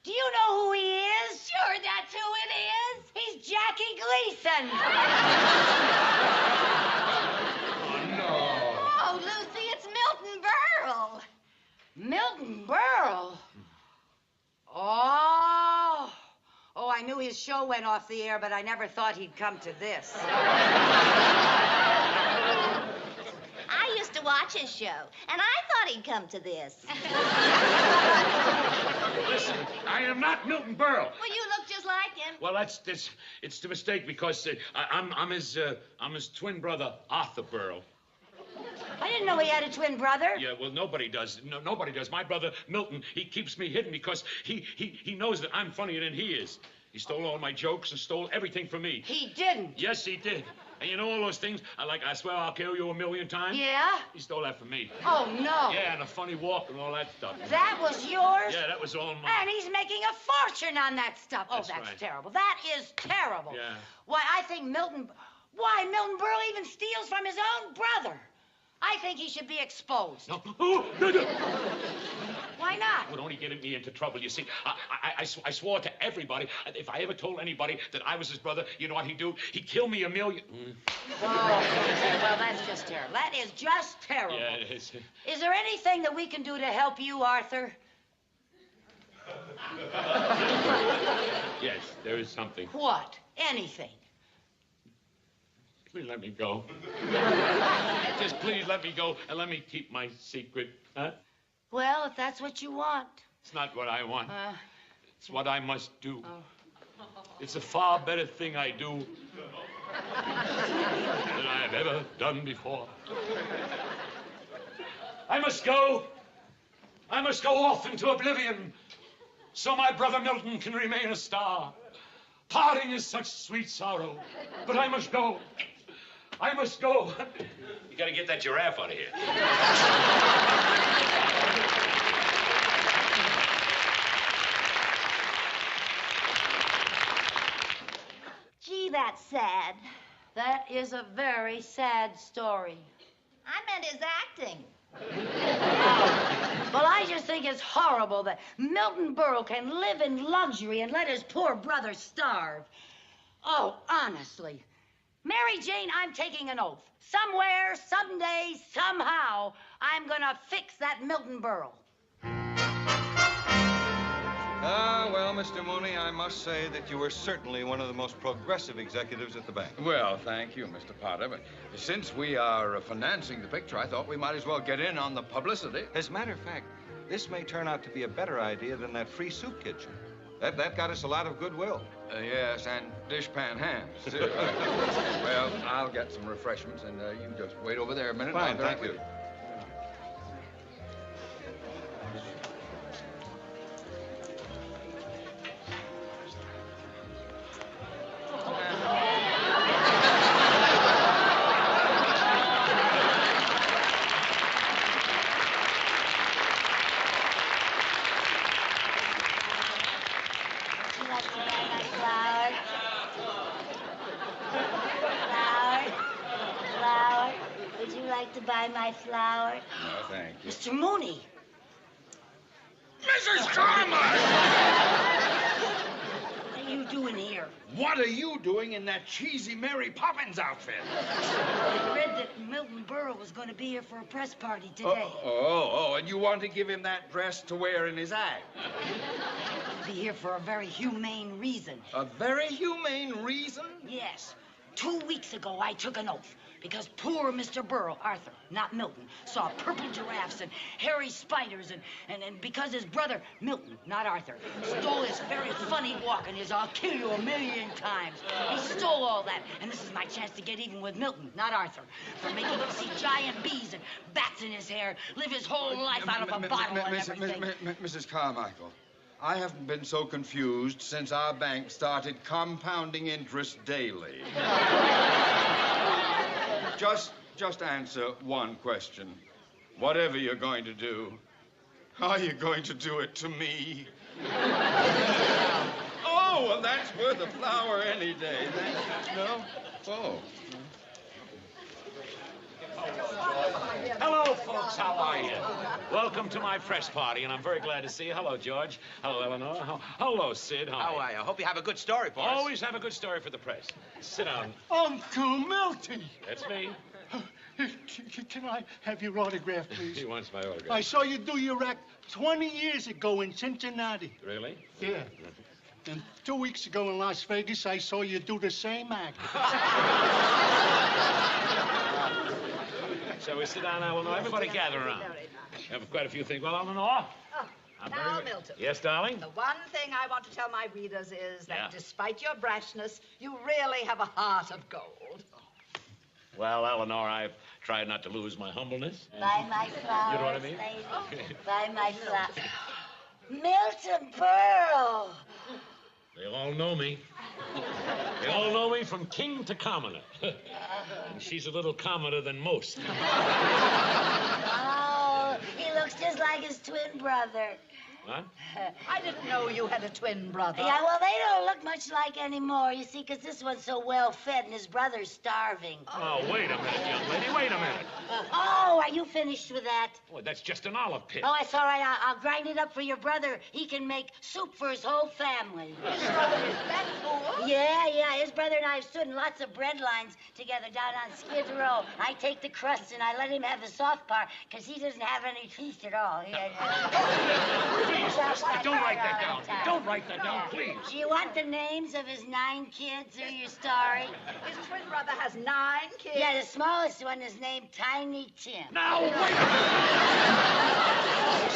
S1: Do you know who he is? Sure, that's who it is. He's Jackie Gleason.
S9: Oh, Lucy, it's Milton Berle.
S1: Milton Berle? Oh, I knew his show went off the air, but I never thought he'd come to this.
S8: I used to watch his show, and I thought he'd come to this.
S4: Listen, I am not Milton Berle.
S8: Well, you look just like him.
S4: Well, it's the mistake because I'm his twin brother, Arthur Berle.
S1: I didn't know he had a twin brother.
S4: Yeah, well, nobody does. No, nobody does. My brother, Milton, he keeps me hidden because he knows that I'm funnier than he is. He stole all my jokes and stole everything from me.
S1: He didn't.
S4: Yes, he did. And you know all those things? I swear I'll kill you 1,000,000 times?
S1: Yeah?
S4: He stole that from me.
S1: Oh, no.
S4: Yeah, and a funny walk and all that stuff.
S1: That was yours?
S4: Yeah, that was all mine.
S1: And he's making a fortune on that stuff.
S4: That's
S1: that's
S4: right.
S1: terrible. That is terrible.
S4: Yeah.
S1: Why, I think Milton Berle even steals from his own brother. I think he should be exposed.
S4: No. Oh, no.
S1: Why not?
S4: It would only get me into trouble. You see, I swore to everybody, if I ever told anybody that I was his brother, you know what he'd do? He'd kill me 1,000,000.
S1: Well, that's just terrible. That is just terrible.
S4: Yeah, it is.
S1: Is there anything that we can do to help you, Arthur?
S4: Yes, there is something.
S1: What? Anything?
S4: Please let me go. Just please let me go and let me keep my secret. Huh?
S1: Well, if that's what you want.
S4: It's not what I want. It's what I must do. It's a far better thing I do than I have ever done before. I must go. I must go off into oblivion so my brother Milton can remain a star. Parting is such sweet sorrow, but I must go. I must go. You gotta get that giraffe out of here.
S8: Gee, that's sad.
S1: That is a very sad story.
S8: I meant his acting.
S1: Well, I just think it's horrible that Milton Berle can live in luxury and let his poor brother starve. Oh, honestly. Mary Jane, I'm taking an oath. Somewhere, someday, somehow, I'm gonna fix that Milton Berle.
S5: Well, Mr. Mooney, I must say that you were certainly one of the most progressive executives at the bank.
S11: Well, thank you, Mr. Potter. But since we are financing the picture, I thought we might as well get in on the publicity.
S3: As a matter of fact, this may turn out to be a better idea than that free soup kitchen. That got us a lot of goodwill.
S11: Yes, and dishpan hands, too. Well, I'll get some refreshments, and you just wait over there a minute.
S3: Fine, thank you.
S1: Buy my flower?
S11: No, thank you.
S1: Mr. Mooney.
S11: Mrs. Carmine!
S1: What are you doing here?
S11: What are you doing in that cheesy Mary Poppins outfit?
S1: I read that Milton Berle was going to be here for a press party today.
S11: And you want to give him that dress to wear in his act?
S1: He'll be here for a very humane reason.
S11: A very humane reason?
S1: Yes. 2 weeks ago, I took an oath. Because poor Mr. Berle, Arthur, not Milton, saw purple giraffes and hairy spiders, and because his brother, Milton, not Arthur, stole his very funny walk and his "I'll kill you 1,000,000 times." He stole all that, and this is my chance to get even with Milton, not Arthur, for making him see giant bees and bats in his hair, live his whole life out of a bottle and everything.
S11: Mrs. Carmichael, I haven't been so confused since our bank started compounding interest daily. Just answer one question. Whatever you're going to do, are you going to do it to me? Oh, well, that's worth a flower any day. No? Oh.
S4: Hello, folks. How are you? Welcome to my press party, and I'm very glad to see you. Hello, George. Hello, Eleanor. Hello, Sid.
S7: How are you? Hope you have a good story for us.
S4: Always have a good story for the press. Sit down.
S20: Uncle Milty!
S4: That's me.
S20: Can I have your autograph, please?
S4: He wants my autograph.
S20: I saw you do your act 20 years ago in Cincinnati.
S4: Really?
S20: Yeah. And 2 weeks ago in Las Vegas, I saw you do the same act.
S4: Shall we sit down, Eleanor? Everybody gather around. I have quite a few things. Well, Eleanor?
S22: Now, Milton.
S4: Yes, darling?
S22: The one thing I want to tell my readers is that
S4: Yeah.
S22: despite your brashness, you really have a heart of gold.
S4: Well, Eleanor, I've tried not to lose my humbleness.
S1: Buy my flowers,
S4: You know what I mean?
S1: lady. Buy my flowers. Milton Berle.
S4: They all know me. They all know me from king to commoner. And she's a little commoner than most.
S1: Oh, he looks just like his twin brother.
S4: What?
S22: I didn't know you had a twin brother.
S1: Yeah, well, they don't look much like anymore, you see, because this one's so well-fed and his brother's starving.
S4: Oh, wait a minute, young lady. Wait a minute.
S1: Oh, are you finished with that?
S4: Boy, that's just an olive pit.
S1: Oh, it's all right. I'll grind it up for your brother. He can make soup for his whole family.
S22: That fool?
S1: Yeah. His brother and I have stood in lots of bread lines together down on Skid Row. I take the crust and I let him have the soft part because he doesn't have any teeth at all.
S4: Please, don't write that down. Don't write that down, please.
S1: Do you want the names of his 9 kids or your story?
S22: His twin brother has 9 kids.
S1: Yeah, the smallest one is named Tiny Tim.
S4: Now, wait a minute.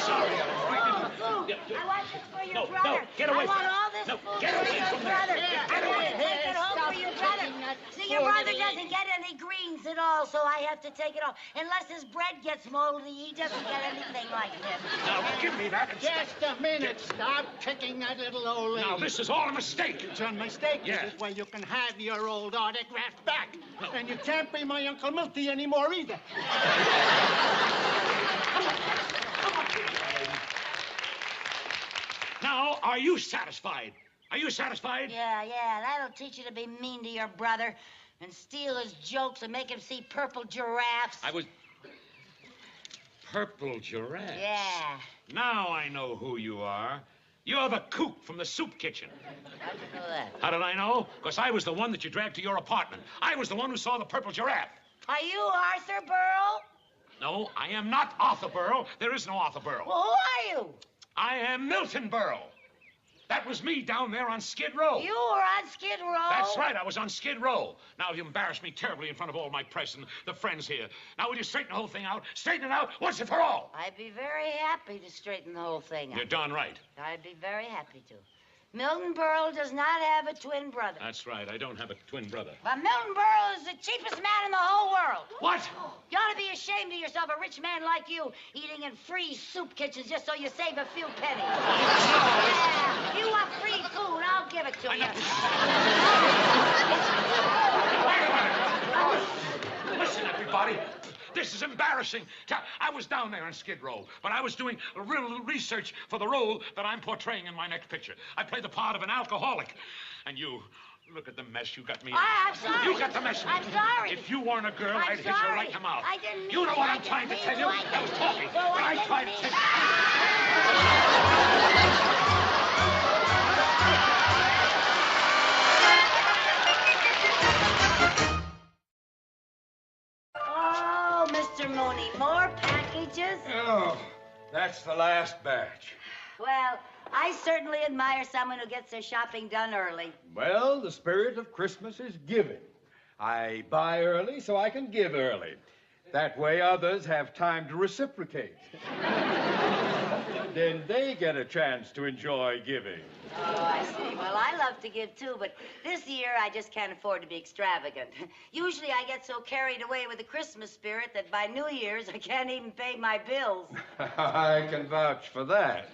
S4: Sorry, Eleanor.
S1: I want this for your brother.
S4: No, get away
S1: I want all this
S4: No,
S1: food
S4: get
S1: for
S4: away
S1: your
S4: from
S1: brother.
S4: there.
S1: I'm going to take it home for your brother. See, your brother doesn't get any greens at all, so I have to take it home. Unless his bread gets moldy, he doesn't get anything like this.
S4: Now, give me that.
S20: Just a minute. Stop kicking that little old lady.
S4: Now, this is all a mistake.
S20: It's a mistake.
S4: Yeah.
S20: This is where you can have your old autograph back. No. And you can't be my Uncle Milty anymore either.
S4: Now, are you satisfied? Are you satisfied?
S1: Yeah. That'll teach you to be mean to your brother and steal his jokes and make him see purple giraffes.
S4: I was... Purple giraffes?
S1: Yeah.
S4: Now I know who you are. You're the kook from the soup kitchen.
S1: How'd you know that?
S4: How did I know? Because I was the one that you dragged to your apartment. I was the one who saw the purple giraffe.
S1: Are you Arthur Burl?
S4: No, I am not Arthur Burl. There is no Arthur Burl.
S1: Well, who are you?
S4: I am Milton Burl. That was me down there on Skid Row.
S1: You were on Skid Row?
S4: That's right, I was on Skid Row. Now, you embarrassed me terribly in front of all my press and the friends here. Now, will you straighten the whole thing out? Straighten it out once and for all.
S1: I'd be very happy to straighten the whole thing out.
S4: You're darn right.
S1: I'd be very happy to. Milton Burl does not have a twin brother.
S4: That's right, I don't have a twin brother.
S1: But Milton Burl is the cheapest man in the whole world.
S4: What?
S1: You ought to be ashamed of yourself, a rich man like you, eating in free soup kitchens just so you save a few pennies. Yeah, you want free food, I'll give it to you.
S4: Listen, everybody. This is embarrassing. I was down there on Skid Row, but I was doing a real research for the role that I'm portraying in my next picture. I play the part of an alcoholic. And you, look at the mess you got me in.
S1: I'm sorry.
S4: You got the mess.
S1: I'm sorry.
S4: If you weren't a girl, I'd hit you right in the mouth.
S1: I didn't mean
S4: You know
S1: it.
S4: what
S1: I
S4: I'm trying to
S1: didn't
S4: tell
S1: mean
S4: you?
S1: to.
S4: I was talking,
S1: Well,
S4: but
S1: I
S4: I
S1: didn't
S4: tried
S1: mean Oh, Mr. Mooney, more packages?
S5: Oh, that's the last batch.
S1: Well, I certainly admire someone who gets their shopping done early.
S5: Well, the spirit of Christmas is giving. I buy early so I can give early. That way others have time to reciprocate. Then they get a chance to enjoy giving.
S1: Oh, I see. Well, I love to give, too, but this year I just can't afford to be extravagant. Usually I get so carried away with the Christmas spirit that by New Year's I can't even pay my bills.
S5: I can vouch for that.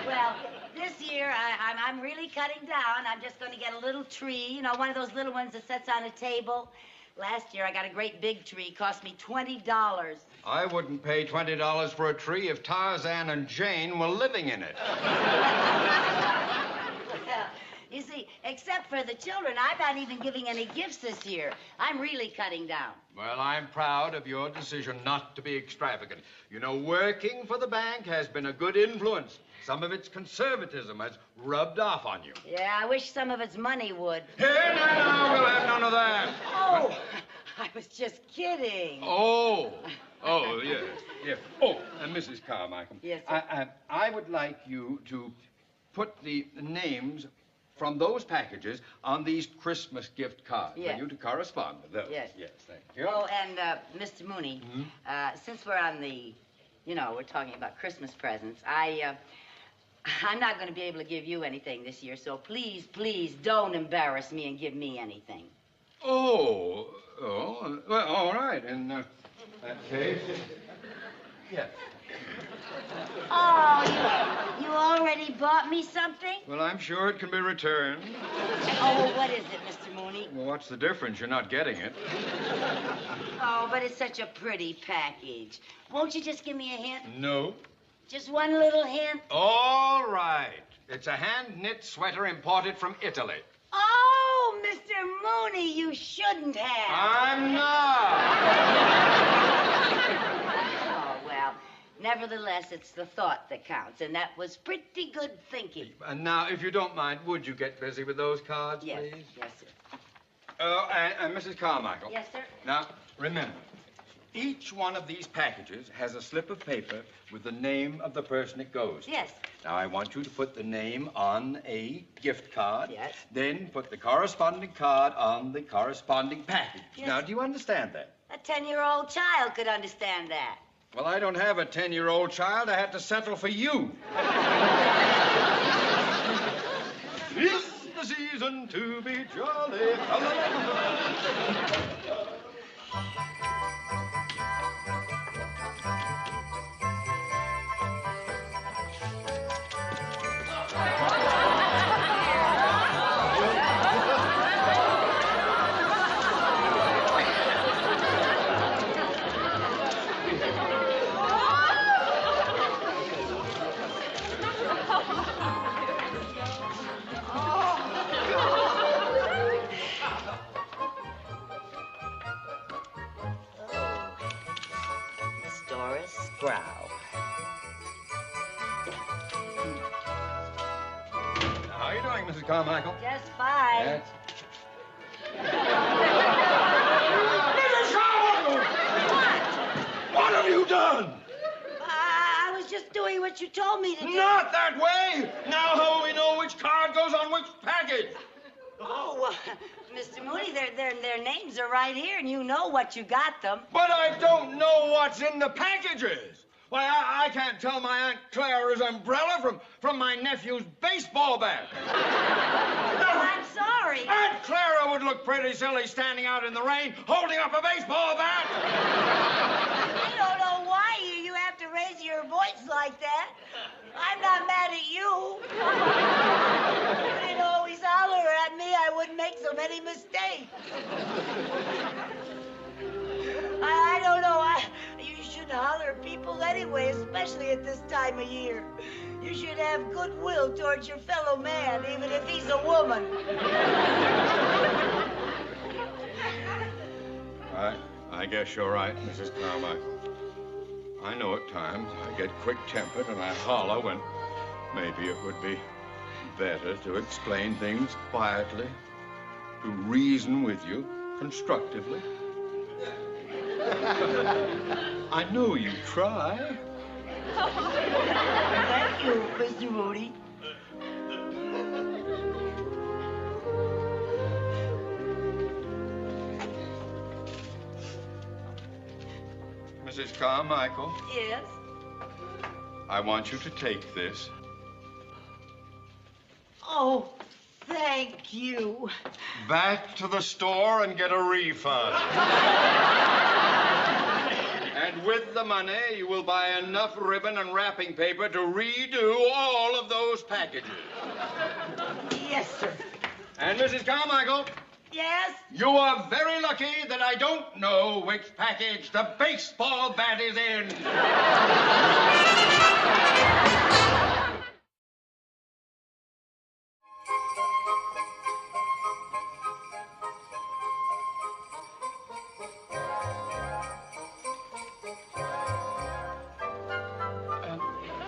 S1: Well, this year I'm really cutting down. I'm just going to get a little tree, you know, one of those little ones that sits on a table. Last year I got a great big tree. It cost me $20.
S5: I wouldn't pay $20 for a tree if Tarzan and Jane were living in it.
S1: Well, you see, except for the children, I'm not even giving any gifts this year. I'm really cutting down.
S5: Well, I'm proud of your decision not to be extravagant. You know, working for the bank has been a good influence. Some of its conservatism has rubbed off on you.
S1: Yeah, I wish some of its money would.
S5: Here, now, we'll have none of that.
S1: Oh, I was just kidding.
S5: Oh, yes, yes. Oh, Mrs. Carmichael.
S1: Yes, sir.
S5: I would like you to put the names from those packages on these Christmas gift cards.
S1: Yes.
S5: For you to correspond with those.
S1: Yes.
S5: Yes, thank you.
S1: Oh, and, Mr. Mooney, since we're on the, you know, we're talking about Christmas presents, I'm not going to be able to give you anything this year, so please, please don't embarrass me and give me anything.
S5: Oh, well, all right. In that case, yes.
S1: Oh, you already bought me something?
S5: Well, I'm sure it can be returned.
S1: Oh, what is it, Mr. Mooney?
S5: Well, what's the difference? You're not getting it.
S1: Oh, but it's such a pretty package. Won't you just give me a hint?
S5: No.
S1: Just one little hint?
S5: All right. It's a hand-knit sweater imported from Italy.
S1: Oh, Mr. Mooney, you shouldn't have.
S5: I'm not.
S1: Oh, well, nevertheless, it's the thought that counts, and that was pretty good thinking.
S5: And now, if you don't mind, would you get busy with those cards,
S1: Yes,
S5: please?
S1: yes, sir.
S5: Oh, and Mrs. Carmichael.
S1: Yes, sir.
S5: Now, remember, each one of these packages has a slip of paper with the name of the person it goes to.
S1: Yes.
S5: Now, I want you to put the name on a gift card.
S1: Yes.
S5: Then put the corresponding card on the corresponding package.
S1: Yes.
S5: Now, do you understand that?
S1: A 10-year-old child could understand that.
S5: Well, I don't have a 10-year-old child. I had to settle for you. It's the season to be jolly. Carmichael?
S1: Just fine.
S5: That's...
S1: Mrs. Carmichael!
S5: What have you done?
S1: I was just doing what you told me to do.
S5: Not that way! Now how will we know which card goes on which package?
S1: Oh, Mr. Mooney, their names are right here, and you know what you got them.
S5: But I don't know what's in the packages. Why, I can't tell my Aunt Clara's umbrella from my nephew's baseball bat.
S1: Oh, I'm sorry.
S5: Aunt Clara would look pretty silly standing out in the rain holding up a baseball bat.
S1: I don't know why you have to raise your voice like that. I'm not mad at you. If you'd always holler at me, I wouldn't make so many mistakes. I don't know. You shouldn't holler at people anyway, especially at this time of year. You should have goodwill towards your fellow man, even if he's a woman.
S11: I guess you're right, Mrs. Carmichael. I know at times I get quick-tempered and I holler when maybe it would be better to explain things quietly, to reason with you constructively. I know you try.
S1: Thank you, Mr. Mooney.
S11: Mrs. Carmichael,
S1: Yes?
S11: I want you to take this.
S1: Oh, thank you.
S11: Back to the store and get a refund. And with the money, you will buy enough ribbon and wrapping paper to redo all of those packages.
S1: Yes, sir.
S5: And Mrs. Carmichael,
S1: Yes?
S5: you are very lucky that I don't know which package the baseball bat is in.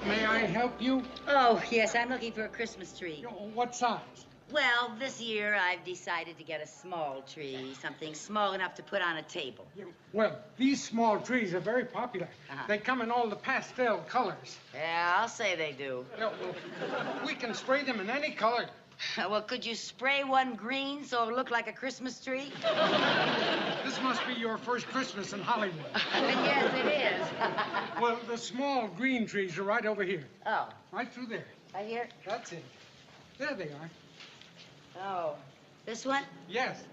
S19: May I help you?
S1: Oh, yes, I'm looking for a Christmas tree.
S19: What size?
S1: Well, this year I've decided to get a small tree, something small enough to put on a table.
S19: Well, these small trees are very popular. They come in all the pastel colors.
S1: Yeah, I'll say they do.
S19: We can spray them in any color.
S1: Well, could you spray one green so it'll look like a Christmas tree?
S19: This must be your first Christmas in Hollywood.
S1: Yes, it is.
S19: Well, the small green trees are right over here.
S1: Oh.
S19: Right through there.
S1: Right here?
S19: That's it. There they are.
S1: Oh. This one?
S19: Yes.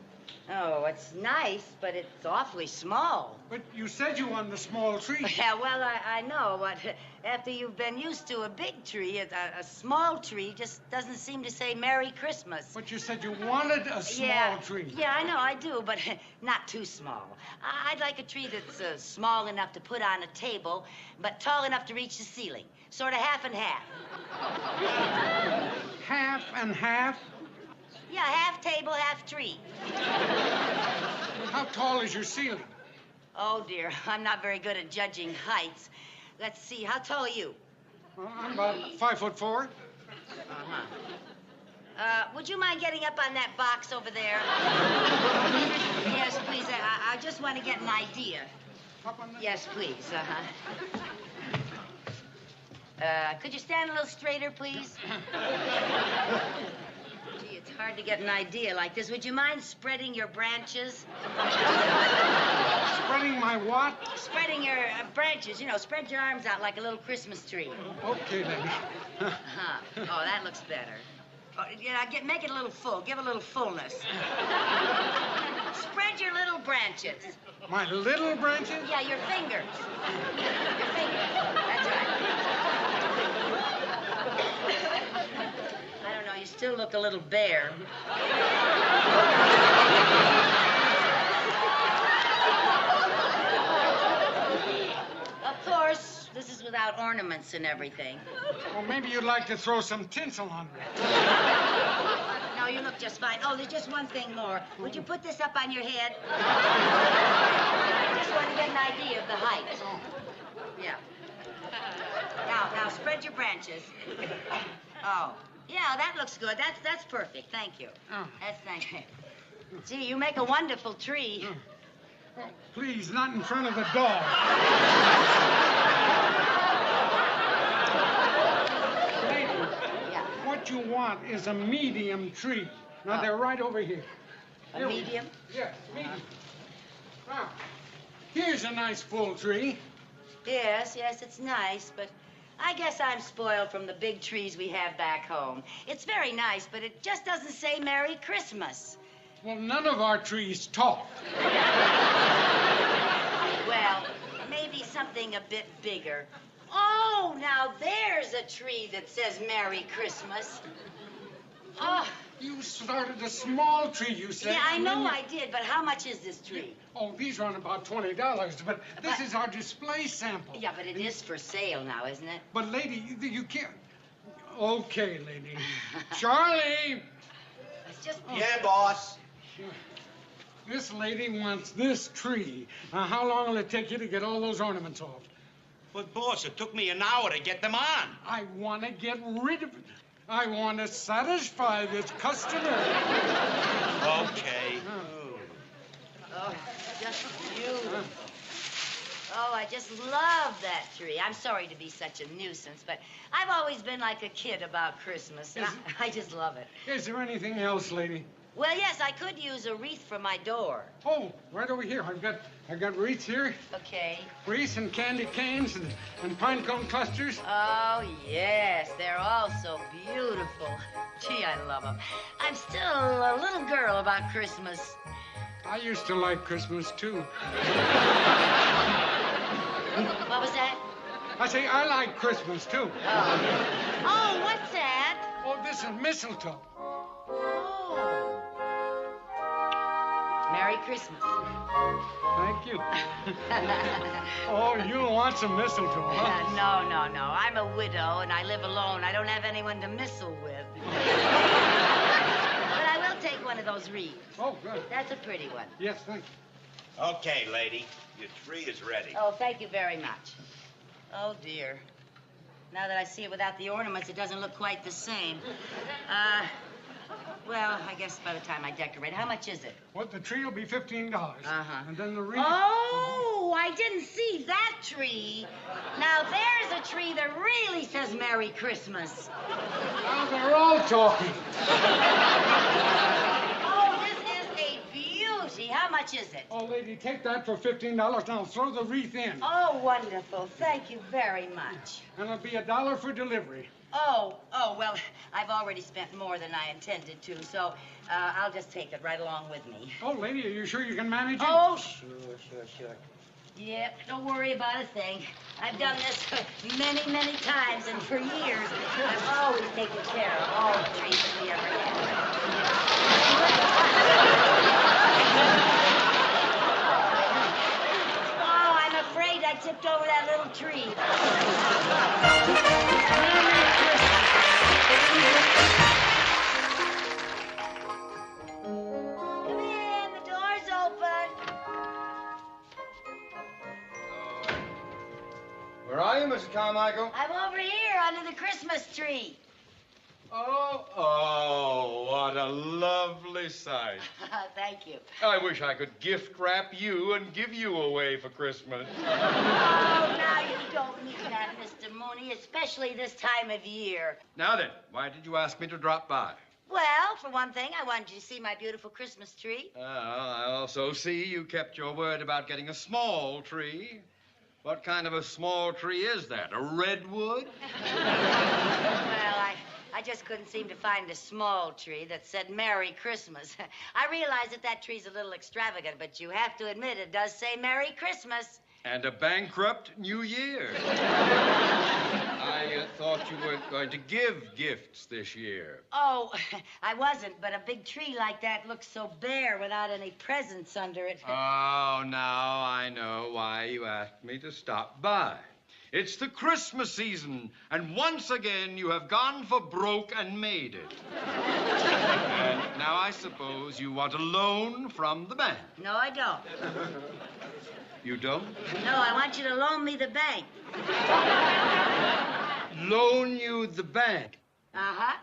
S1: Oh, it's nice, but it's awfully small.
S19: But you said you wanted a small tree.
S1: Yeah, well, I know, but after you've been used to a big tree, a small tree just doesn't seem to say Merry Christmas.
S19: But you said you wanted a small tree.
S1: Yeah, I know, I do, but not too small. I'd like a tree that's small enough to put on a table, but tall enough to reach the ceiling. Sort of half and half.
S19: Half and half?
S1: Yeah, half table, half tree.
S19: How tall is your ceiling?
S1: Oh, dear, I'm not very good at judging heights. Let's see, how tall are you?
S19: Well, I'm about 5'4".
S1: Would you mind getting up on that box over there? Yes, please. I just want to get an idea.
S19: Up on the...
S1: Yes, please. Could you stand a little straighter, please? Gee, it's hard to get an idea like this. Would you mind spreading your branches?
S19: Spreading my what?
S1: Spreading your branches. You know, spread your arms out like a little Christmas tree.
S19: Okay, then.
S1: Oh, that looks better. Oh, yeah, make it a little full. Give it a little fullness. Spread your little branches.
S19: My little branches?
S1: Yeah, your fingers. Your fingers. That's right. I don't know. You still look a little bare. Of course, this is without ornaments and everything.
S19: Well, maybe you'd like to throw some tinsel on it.
S1: No, you look just fine. Oh, there's just one thing more. Would you put this up on your head? I just want to get an idea of the height. Yeah. Now, spread your branches. Oh, Yeah, that looks good. That's perfect. Thank you.
S19: Oh.
S1: Thank you. Gee, you make a wonderful tree.
S19: Please, not in front of the dog. Lady, what you want is a medium tree. Now, they're right over here.
S1: A medium?
S19: Yes, medium. Now, here's a nice full tree.
S1: Yes, it's nice, but I guess I'm spoiled from the big trees we have back home. It's very nice, but it just doesn't say Merry Christmas.
S19: Well, none of our trees talk.
S1: Well, maybe something a bit bigger. Oh, now there's a tree that says Merry Christmas. Oh.
S19: You started a small tree, you said.
S1: Yeah, I know I did, but how much is this tree?
S19: Oh, these run about $20, but this is our display sample.
S1: Yeah, but it is for sale now, isn't it?
S19: But, lady, you can't. Okay, lady. Charlie!
S1: It's just...
S7: Yeah, boss.
S19: This lady wants this tree. Now, how long will it take you to get all those ornaments off?
S16: But, boss, it took me an hour to get them on.
S19: I want to get rid of it. I want to satisfy this customer.
S16: Okay.
S1: Oh, just beautiful. Oh, I just love that tree. I'm sorry to be such a nuisance, but I've always been like a kid about Christmas. And I just love it.
S19: Is there anything else, lady?
S1: Well, yes, I could use a wreath for my door.
S19: Oh, right over here. I've got wreaths here.
S1: Okay.
S19: Wreaths and candy canes and pine cone clusters.
S1: Oh, yes. They're all so beautiful. Gee, I love them. I'm still a little girl about Christmas.
S19: I used to like Christmas, too.
S1: What was that?
S19: I say I like Christmas, too.
S1: Oh, what's that?
S19: Oh, this is mistletoe.
S1: Merry Christmas.
S19: Thank you. Oh, you want some mistletoe, huh?
S1: No. I'm a widow, and I live alone. I don't have anyone to mistle with. But I will take one of those wreaths.
S19: Oh, good.
S1: That's a pretty one.
S19: Yes, thank you.
S16: Okay, lady. Your tree is ready.
S1: Oh, thank you very much. Oh, dear. Now that I see it without the ornaments, it doesn't look quite the same. Well, I guess by the time I decorate, how much is it?
S19: Well, the tree will be $15.
S1: Uh-huh.
S19: And then the wreath...
S1: Oh, I didn't see that tree. Now, there's a tree that really says Merry Christmas.
S19: Now they're all talking.
S1: Oh, this is a beauty. How much is it?
S19: Oh, lady, take that for $15. Now throw the wreath in.
S1: Oh, wonderful. Thank you very much.
S19: And it'll be $1 for delivery.
S1: Oh, well, I've already spent more than I intended to, so I'll just take it right along with me.
S19: Oh, lady, are you sure you can manage it?
S1: Oh, sure. Yep, don't worry about a thing. I've done this many, many times, and for years, I've always taken care of all the trees that we ever had. Oh, I'm afraid I tipped over that little tree. Come in, the door's open.
S5: Where are you, Mrs. Carmichael?
S1: I'm over here under the Christmas tree.
S5: Oh, what a lovely sight.
S1: Thank you.
S5: I wish I could gift wrap you and give you away for Christmas.
S1: Oh, now you don't mean that, Mr. Mooney, especially this time of year.
S5: Now then, why did you ask me to drop by?
S1: Well, for one thing, I wanted you to see my beautiful Christmas tree.
S5: I also see you kept your word about getting a small tree. What kind of a small tree is that? A redwood?
S1: Well, I just couldn't seem to find a small tree that said Merry Christmas. I realize that tree's a little extravagant, but you have to admit it does say Merry Christmas.
S5: And a bankrupt New Year. I thought you weren't going to give gifts this year.
S1: Oh, I wasn't, but a big tree like that looks so bare without any presents under it.
S5: Oh, now I know why you asked me to stop by. It's the Christmas season, and once again you have gone for broke and made it. And now I suppose you want a loan from the bank.
S1: No, I don't.
S5: You don't?
S1: No, I want you to loan me the bank.
S5: Loan you the bank?
S1: Uh-huh.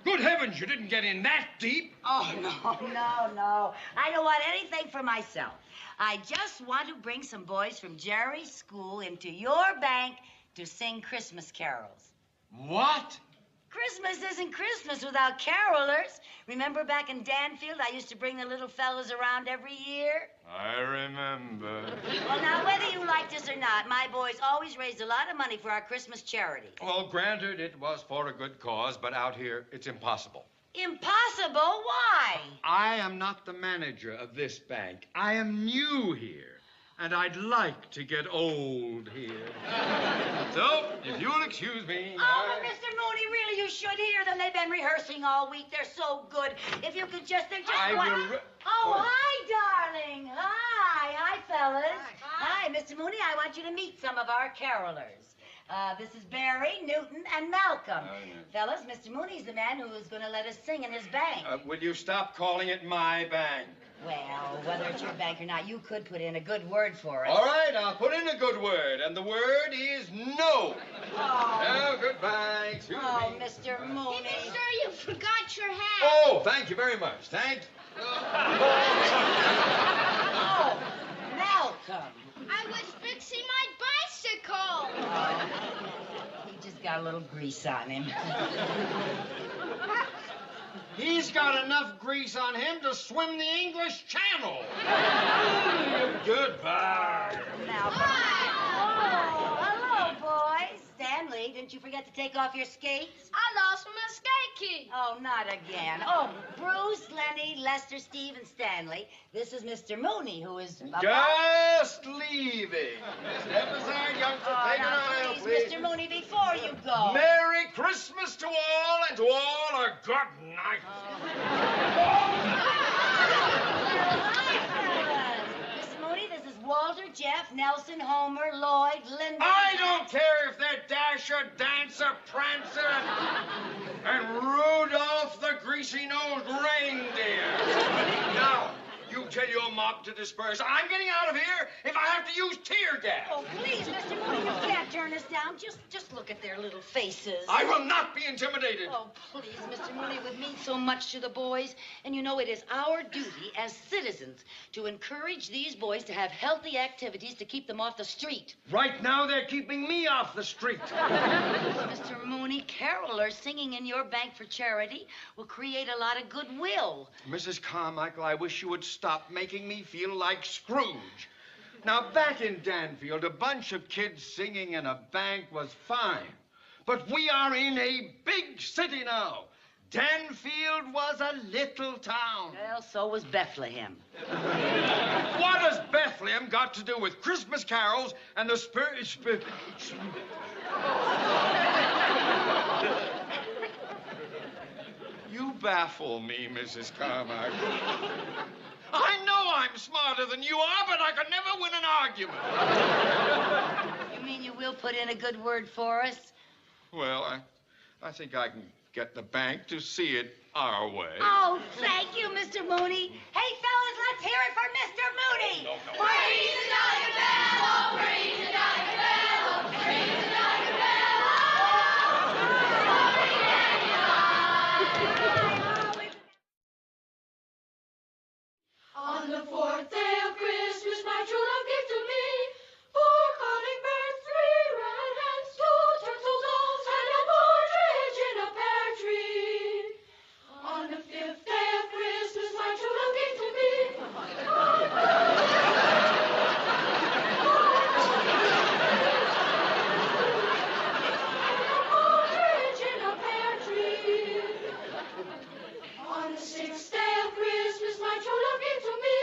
S5: Good heavens, you didn't get in that deep.
S1: Oh, no. I don't want anything for myself. I just want to bring some boys from Jerry's school into your bank to sing Christmas carols.
S5: What?
S1: Christmas isn't Christmas without carolers. Remember back in Danfield, I used to bring the little fellas around every year?
S11: I remember.
S1: Well, now, whether you like this or not, my boys always raised a lot of money for our Christmas charity.
S5: Well, granted, it was for a good cause, but out here, it's impossible.
S1: Impossible? Why?
S5: I am not the manager of this bank. I am new here. And I'd like to get old here. So, if you'll excuse me...
S1: Oh, but Mr. Mooney, really, you should hear them. They've been rehearsing all week. They're so good. If you could just... They're just... Hi, darling. Hi, fellas. Hi, Mr. Mooney. I want you to meet some of our carolers. This is Barry, Newton, and Malcolm. Fellas, Mr. Mooney's the man who is going to let us sing in his bank.
S5: Will you stop calling it my bank?
S1: Well, whether it's your bank or not, you could put in a good word for us.
S5: All right, I'll put in a good word, and the word is no. Oh, goodbye. Excuse me.
S1: Mr. Mooney.
S2: Sir, you forgot your hat.
S5: Oh, thank you very much. Thank you.
S1: Oh, Malcolm.
S2: I was fixing my bicycle.
S1: He just got a little grease on him.
S5: He's got enough grease on him to swim the English Channel. Goodbye.
S1: Malcolm. Oh, hello, boys. Stanley, didn't you forget to take off your skates?
S2: I lost my skate key.
S1: Oh, not again. Oh, Bruce, Lenny, Lester, Steve, and Stanley. This is Mr. Mooney, who is...
S5: Just leaving. Step aside, youngster. Take an aisle, please.
S1: Mr. Mooney, before you go...
S5: Merry Christmas to all, and to all a good night.
S1: Mr. Mooney, this is Walter, Jeff, Nelson, Homer, Lloyd, Linda...
S5: I don't care if they're Dasher, Dancer, Prancer, and Rudolph the greasy-nosed reindeer. Now, you tell your mob to disperse. I'm getting out of here if I have to use tear gas.
S1: Oh, please, Mr. Mooney, you can't turn us down. Just look at their little faces.
S5: I will not be intimidated.
S1: Oh, please, Mr. Mooney, it would mean so much to the boys. And you know, it is our duty as citizens to encourage these boys to have healthy activities to keep them off the street.
S5: Right now, they're keeping me off the street.
S1: Mr. Mooney, carolers singing in your bank for charity will create a lot of goodwill.
S5: Mrs. Carmichael, I wish you would stop making me feel like Scrooge. Now, back in Danfield, a bunch of kids singing in a bank was fine. But we are in a big city now. Danfield was a little town.
S1: Well, so was Bethlehem.
S5: What has Bethlehem got to do with Christmas carols and the You baffle me, Mrs. Carmichael. I know I'm smarter than you are, but I could never win an argument.
S1: You mean you will put in a good word for us?
S5: Well, I think I can get the bank to see it our way.
S1: Oh, thank you, Mr. Mooney. Hey, fellas, let's hear it for Mr. Mooney. Praise the Dollar Bell, oh, praise the Dollar Bell, oh, praise the Dollar Bell.
S13: On the fourth day of Christmas, my true love gave to me 4 calling birds, 3 red hens, 2 turtle doves, and a partridge in a pear tree. On the 5th day of Christmas, my true love gave to me partridge in a pear tree. On the 6th day of Christmas, my true love gave to me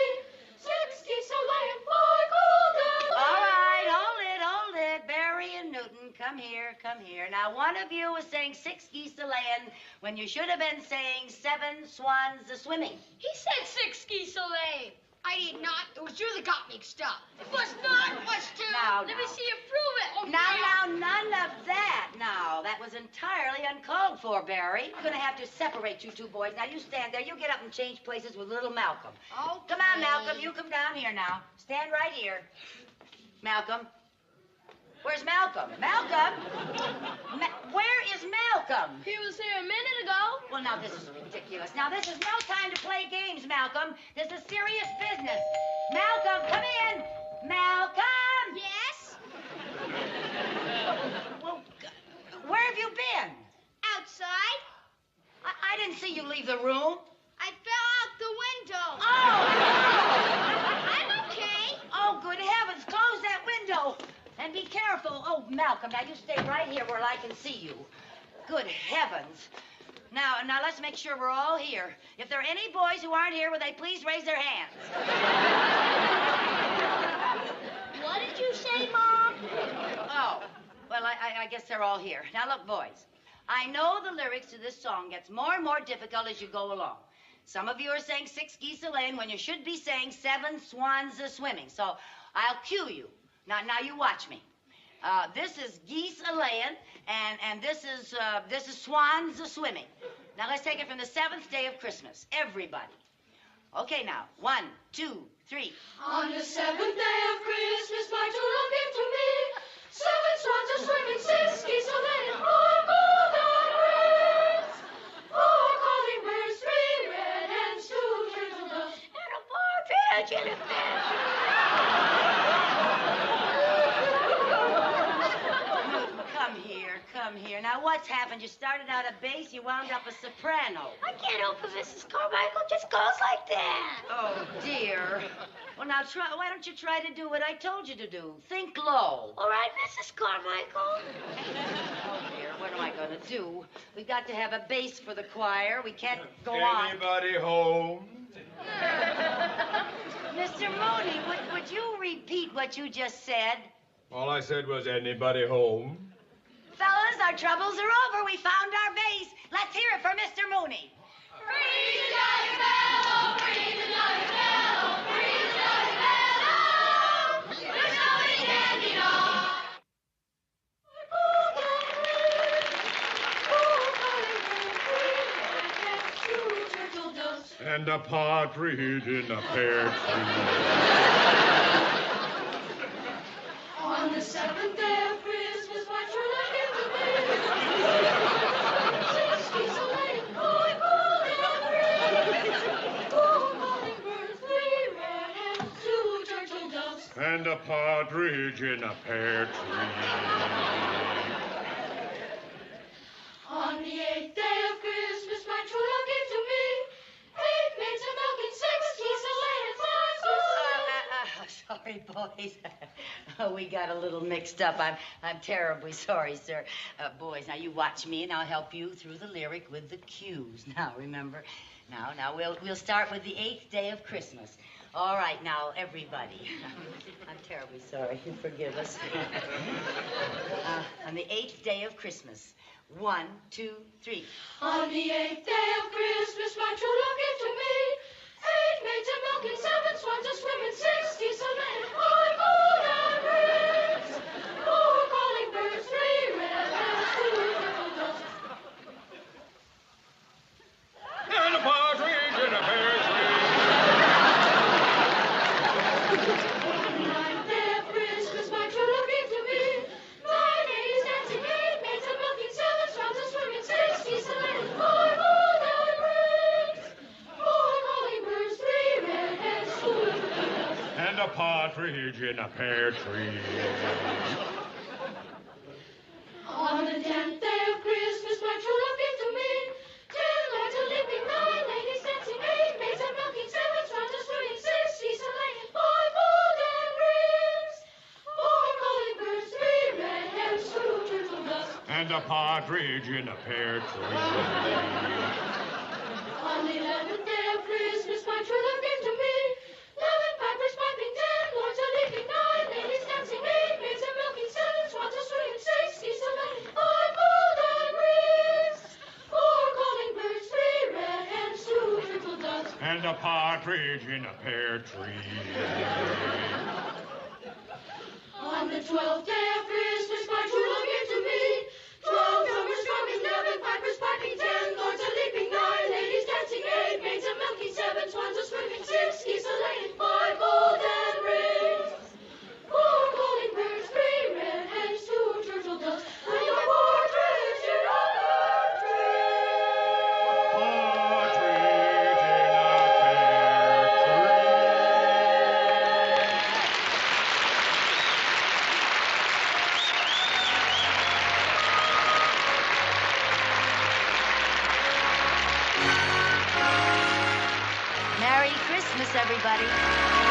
S13: 6 geese a laying, 5 golden.
S1: All right, hold it. Barry and Newton, come here. Now, one of you was saying 6 geese a laying when you should have been saying 7 swans a swimming.
S2: He said 6 geese a laying. I did not. It was you that got mixed up. It was not. It was 2.
S1: Now,
S2: Let me see you prove it. Oh,
S1: Now, none of that. Now, that was entirely uncalled for, Barry. We're going to have to separate you two boys. Now, you stand there. You get up and change places with little Malcolm.
S2: Oh,
S1: come on, Malcolm. You come down here now. Stand right here. Malcolm. Where's Malcolm? Malcolm? Where is Malcolm?
S13: He was here a minute ago.
S1: Well, now, this is ridiculous. Now, this is no time to play games, Malcolm. This is serious business. Malcolm, come in. Malcolm!
S2: Yes?
S1: Well, where have you been?
S2: Outside.
S1: I didn't see you leave the room.
S2: I fell out the window.
S1: Oh!
S2: I'm okay.
S1: Oh, good heavens. Close that window. And be careful. Oh, Malcolm, now you stay right here where I can see you. Good heavens. Now, let's make sure we're all here. If there are any boys who aren't here, will they please raise their hands?
S2: What did you say, Mom?
S1: Oh, well, I guess they're all here. Now, look, boys. I know the lyrics to this song gets more and more difficult as you go along. Some of you are saying 6 geese a-laying when you should be saying 7 swans a-swimming. So I'll cue you. Now you watch me. This is geese a-laying, and this is swans a-swimming. Now let's take it from the 7th day of Christmas. Everybody. Okay, now 1, 2, 3.
S13: On the 7th day of Christmas, my true love gave to me 7 swans are swimming, 6 geese are laying, 4 golden rings, 4 calling birds, 3 red hens, 2 turtle doves, and a partridge in a pear.
S1: Come here. Now, what's happened? You started out a bass, you wound up a soprano.
S2: I can't help it, Mrs. Carmichael. Just goes like that.
S1: Oh, dear. Well, now, why don't you try to do what I told you to do? Think low.
S2: All right, Mrs. Carmichael.
S1: Oh, dear, what am I going to do? We've got to have a bass for the choir. We can't go on.
S11: Anybody home?
S1: Mr. Mooney, would you repeat what you just said?
S11: All I said was, anybody home?
S1: Fellas, our troubles are over. We found our bass. Let's hear it for Mr. Mooney.
S13: Ring the jolly bell, ring the jolly bell, ring the jolly bell. There's nobody candy dog.
S11: And a partridge in a pear tree.
S13: On the 7th day of Christmas, my true love gave to me 6 geese a-laying, 4 golden rings, 4 calling birds, 3 red hens, 2 turtle doves,
S11: And a partridge in a pear tree.
S13: On the 8th day of Christmas, my true love gave to me 8 maids of milk and 6 geese a-laying, 5
S1: Sorry, boys. We got a little mixed up. I'm terribly sorry, sir. Boys, now you watch me, and I'll help you through the lyric with the cues. Now, remember? Now we'll start with the 8th day of Christmas. All right, now, everybody. I'm terribly sorry. Forgive us. On the 8th day of Christmas. 1, 2, 3.
S13: On the 8th day of Christmas, my true love gave to me 8 maids of milk and 7 swans a-swimming, 6 geese a-laying, 4 golden rings, 4 calling birds, 3 red hens, 2 turtle doves.
S11: And a partridge in a pear tree.
S13: On the 9th day of Christmas, my true love gave to me 9 ladies dancing, 8 maids of milk and 7 swans a-swimming, 6 geese a-laying, 4 golden rings, 4 calling birds, 3 red hens, 2 turtle doves.
S11: And a partridge in a pear tree.
S13: On the 10th day of Christmas, my true love gave to me 10 lords a-leaping, 9 ladies dancing, 8 maids a milking, 7 swans a-swimming, 6 geese a-laying, 5 golden rings, 4 calling birds, 3 red hens, 2 turtle doves.
S11: And a partridge in a pear tree.
S13: On the 11th day of Christmas, my true love gave to me 11 pipers piping, 10 lords a-leaping, 9 ladies dancing, 8 maids a milking, 7 swans a-swimming, 6 geese a-laying, 5 golden rings, 4 calling birds, 3 red hens, 2 turtle doves.
S11: And a partridge in a pear tree.
S13: On the 12th day of Christmas, my true love gave to me 12 drummers drumming, 11 pipers piping, 10 lords a-leaping, 9 ladies dancing, 8 maids a milking, 7 swans a-swimming, 6 geese a-laying, 5 golden rings, 4 calling birds, 3 red hens,
S1: Christmas, everybody.